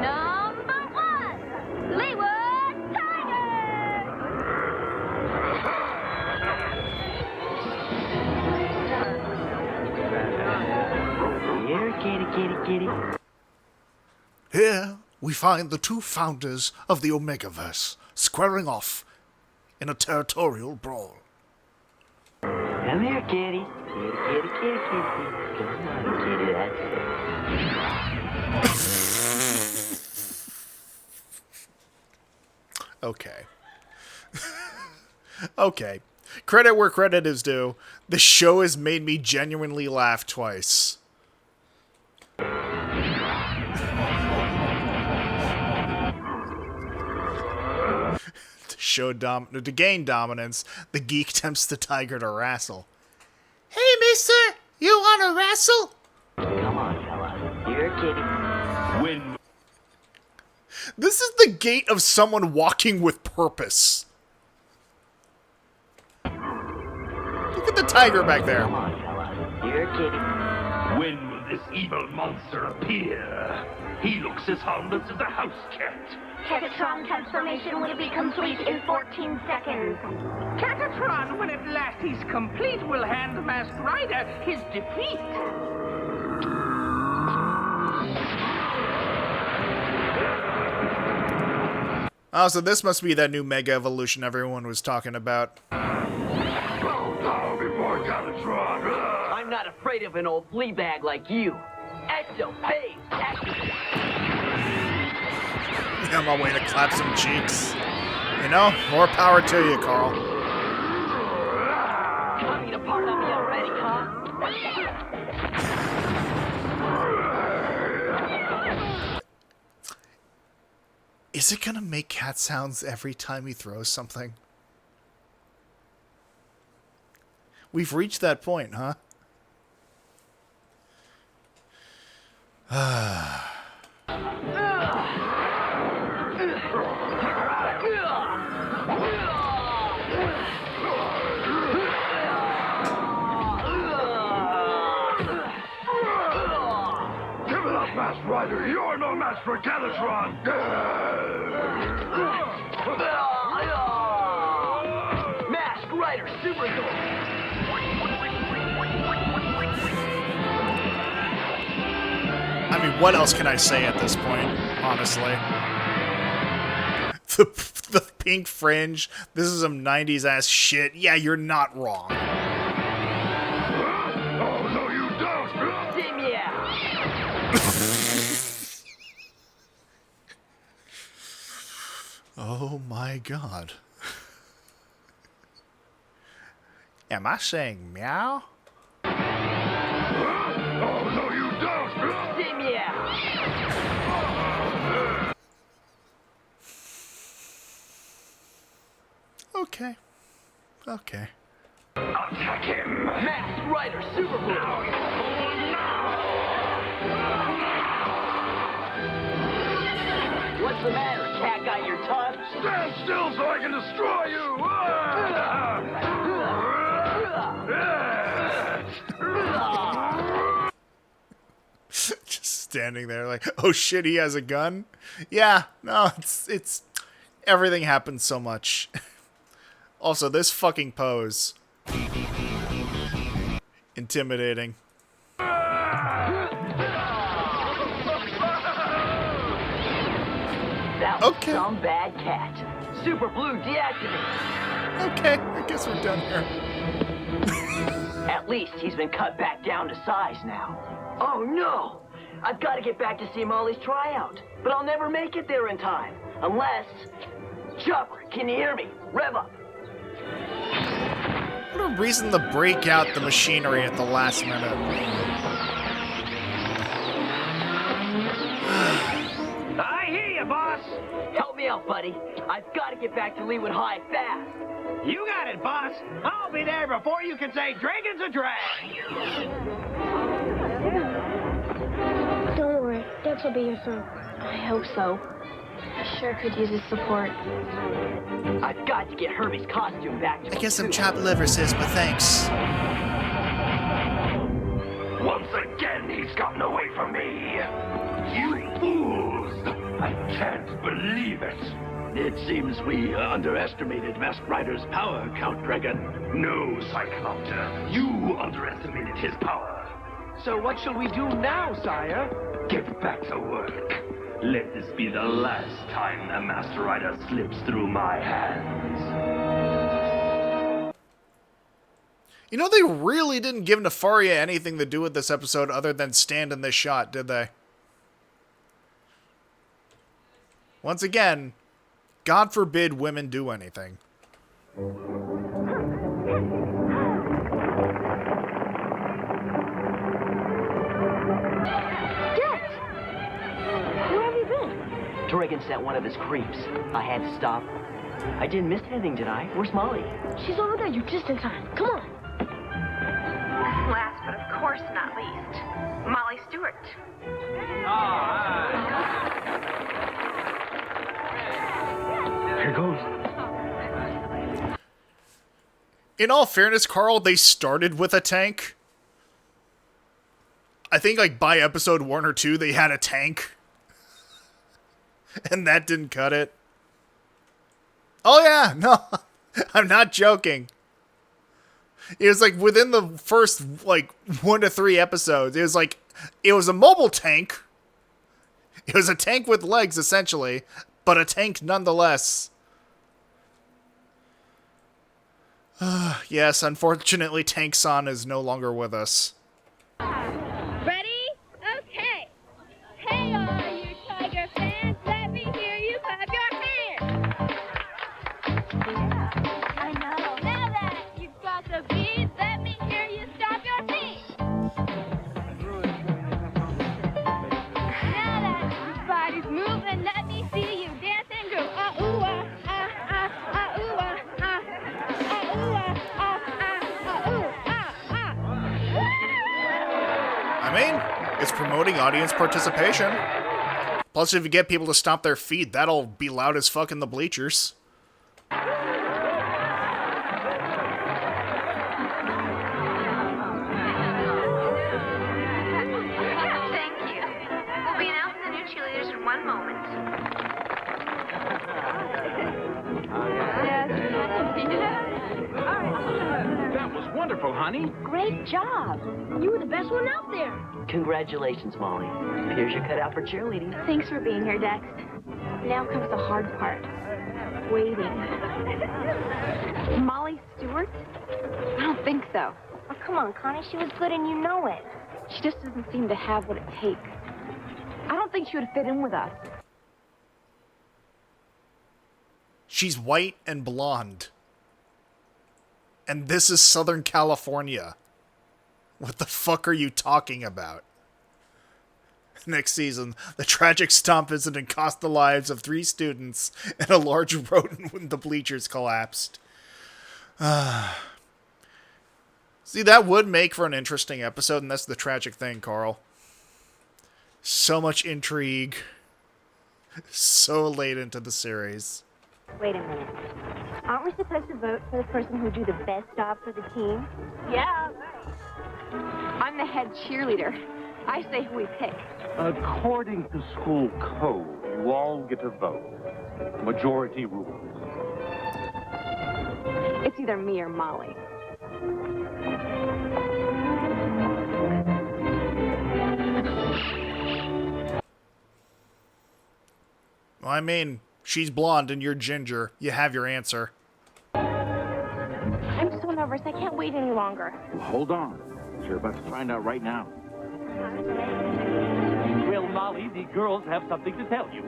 Number 1, Leewood Tiger. Here, kitty. Here, we find the two founders of the Omegaverse squaring off in a territorial brawl. Come here, kitty. Kitty. Come on, kitty, that's it. Okay. Okay. Credit where credit is due. The show has made me genuinely laugh twice. To gain dominance, the geek tempts the tiger to wrestle. Hey, mister! You wanna wrestle? Come on, fella. Here, kitty. Win. This is the gait of someone walking with purpose. Look at the tiger back there. Come on, fella. Here, kitty. When will this evil monster appear? He looks as harmless as a house cat. Catatron transformation will be complete in 14 seconds. Catatron, when at last he's complete, will hand the Masked Rider his defeat. Oh, so this must be that new Mega Evolution everyone was talking about. I'm not afraid of an old flea bag like you. Ecto-phase activate. On my way to clap some cheeks. You know, more power to you, Carl. Coming apart on me already, huh? Is it gonna make cat sounds every time he throws something? We've reached that point, huh? Masked Rider, you're no match for Catatron! Masked Rider Super Goal! I mean, what else can I say at this point, honestly? The pink fringe, this is some 90s ass shit. Yeah, you're not wrong. Oh, no, you don't! Dim yeah! Oh my god. Am I saying meow? Oh, no, you don't! Dim yeah! Okay. Okay. Attack him! Masked Rider Super Bowl! What's the matter, cat standing there like, oh shit, he has a gun? Yeah, no, it's everything happens so much. Also, this fucking pose. Intimidating. That was some bad cat. Super Blue deactivated. Okay, I guess we're done here. At least he's been cut back down to size now. Oh no! I've got to get back to see Molly's tryout, but I'll never make it there in time. Unless... Chopper, can you hear me? Rev up. What a reason to break out the machinery at the last minute. I hear you, boss. Help me out, buddy. I've got to get back to Leewood High fast. You got it, boss. I'll be there before you can say dragon's a drag. Don't worry, Dex will be here soon. I hope so. I sure could use his support. I've got to get Herbie's costume back to I guess some chopped liver, sis, but thanks. Once again, he's gotten away from me. You fools! I can't believe it. It seems we underestimated Masked Rider's power, Count Dragon. No, Cyclopter. You underestimated his power. So what shall we do now, sire? Get back to work. Let this be the last time the Master Rider slips through my hands. You know, they really didn't give Nefaria anything to do with this episode other than stand in this shot, did they? Once again, God forbid women do anything. Dragon sent one of his creeps. I had to stop. I didn't miss anything, did I? Where's Molly? She's over there. You're just in time. Come on. Last, but of course not least, Molly Stewart. Here goes. In all fairness, Carl, they started with a tank. I think, like, by episode 1 or 2, they had a tank. And that didn't cut it. Oh yeah, no, I'm not joking. It was like within the first like 1 to 3 episodes, it was like, it was a mobile tank. It was a tank with legs essentially, but a tank nonetheless. Yes, unfortunately Tank-san is no longer with us. Ready? Okay. Hey, all you Tiger fans, let me hear you clap your hands. Yeah, I know. Now that you've got the beat, let me hear you stop your feet. Now that your body's moving, let me see you dance and groove. Ah, ooh, ah, ah, ah, ah, ooh, ah, ah, ah, ooh, ah, ah, ah, ooh, ah, ah. I mean, it's promoting audience participation. Plus, if you get people to stomp their feet, that'll be loud as fuck in the bleachers. Thank you. We'll be announcing the new cheerleaders in one moment. That was wonderful, honey. Great job. You were the best one out there. Congratulations, Molly. Appears you're cut out for cheerleading. Thanks for being here, Dex. Now comes the hard part. Waiting. Molly Stewart? I don't think so. Oh, come on, Connie. She was good and you know it. She just doesn't seem to have what it takes. I don't think she would fit in with us. She's white and blonde. And this is Southern California. What the fuck are you talking about? Next season, the tragic stomp incident cost the lives of 3 students and a large rodent when the bleachers collapsed. See, that would make for an interesting episode, and that's the tragic thing, Carl. So much intrigue. So late into the series. Wait a minute. Aren't we supposed to vote for the person who do the best job for the team? Yeah. I'm the head cheerleader. I say who we pick. According to school code, you all get a vote. Majority rules. It's either me or Molly. Well, I mean, she's blonde and you're ginger. You have your answer. I'm so nervous. I can't wait any longer. Well, hold on. You're about to find out right now. Well, Molly, the girls have something to tell you.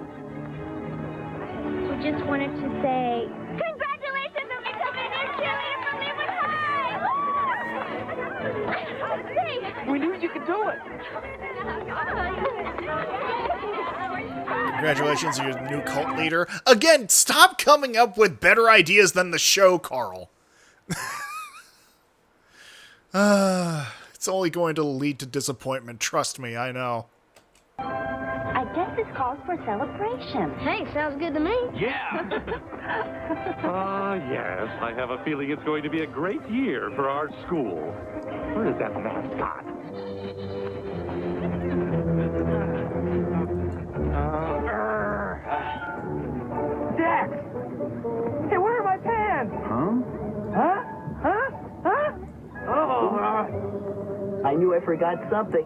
We just wanted to say... Congratulations on becoming a new cheerleader from Leeward High! Hey! We knew you could do it. Congratulations, you're the new cult leader. Again, stop coming up with better ideas than the show, Carl. It's only going to lead to disappointment. Trust me, I know. I guess this calls for celebration. Hey, sounds good to me. Yeah. Yes, I have a feeling it's going to be a great year for our school. Where is that mascot? Dex! Hey, where are my pants? Huh? Huh? Huh? Huh? Oh, I knew I forgot something.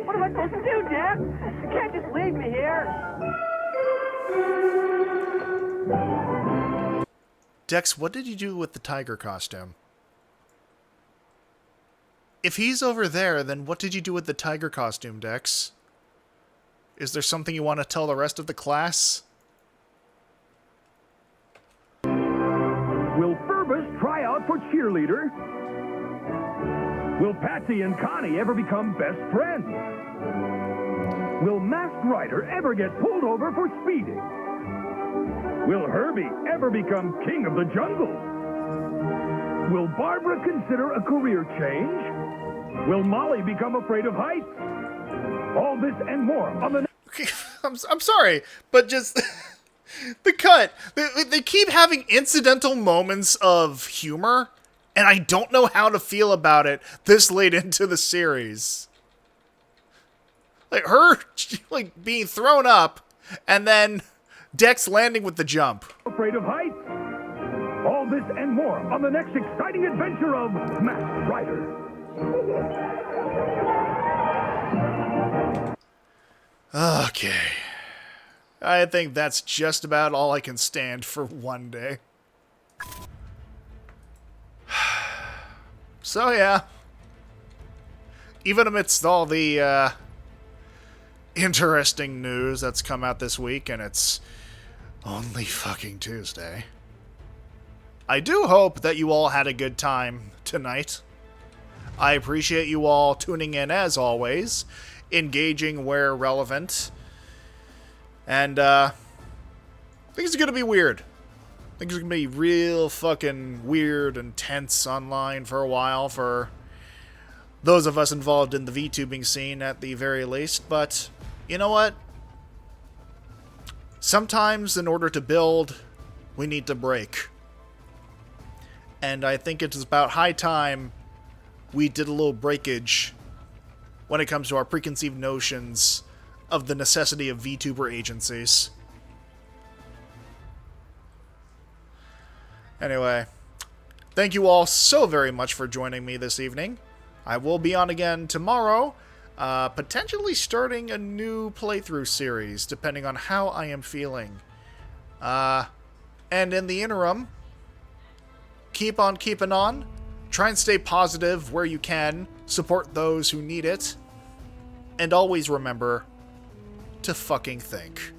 what am I supposed to do, Dex? You can't just leave me here. Dex, what did you do with the tiger costume? If he's over there, then what did you do with the tiger costume, Dex? Is there something you want to tell the rest of the class? Will Furbus try out for cheerleader? Will Patsy and Connie ever become best friends? Will Masked Rider ever get pulled over for speeding? Will Herbie ever become king of the jungle? Will Barbara consider a career change? Will Molly become afraid of heights? All this and more on the... I'm sorry, but just... the cut. They keep having incidental moments of humor, and I don't know how to feel about it this late into the series. Like, her, like, being thrown up, and then Dex landing with the jump. Afraid of heights? All this and more on the next exciting adventure of Masked Rider. Okay. I think that's just about all I can stand for one day. So yeah. Even amidst all the interesting news that's come out this week, and it's only fucking Tuesday, I do hope that you all had a good time tonight. I appreciate you all tuning in as always, engaging where relevant, and I think it's gonna be weird. I think it's gonna be real fucking weird and tense online for a while for those of us involved in the VTubing scene at the very least, but you know what? Sometimes in order to build, we need to break. And I think it is about high time we did a little breakage when it comes to our preconceived notions of the necessity of VTuber agencies. Anyway, thank you all so very much for joining me this evening. I will be on again tomorrow, potentially starting a new playthrough series, depending on how I am feeling. And in the interim, keep on keeping on. Try and stay positive where you can. Support those who need it. And always remember to fucking think.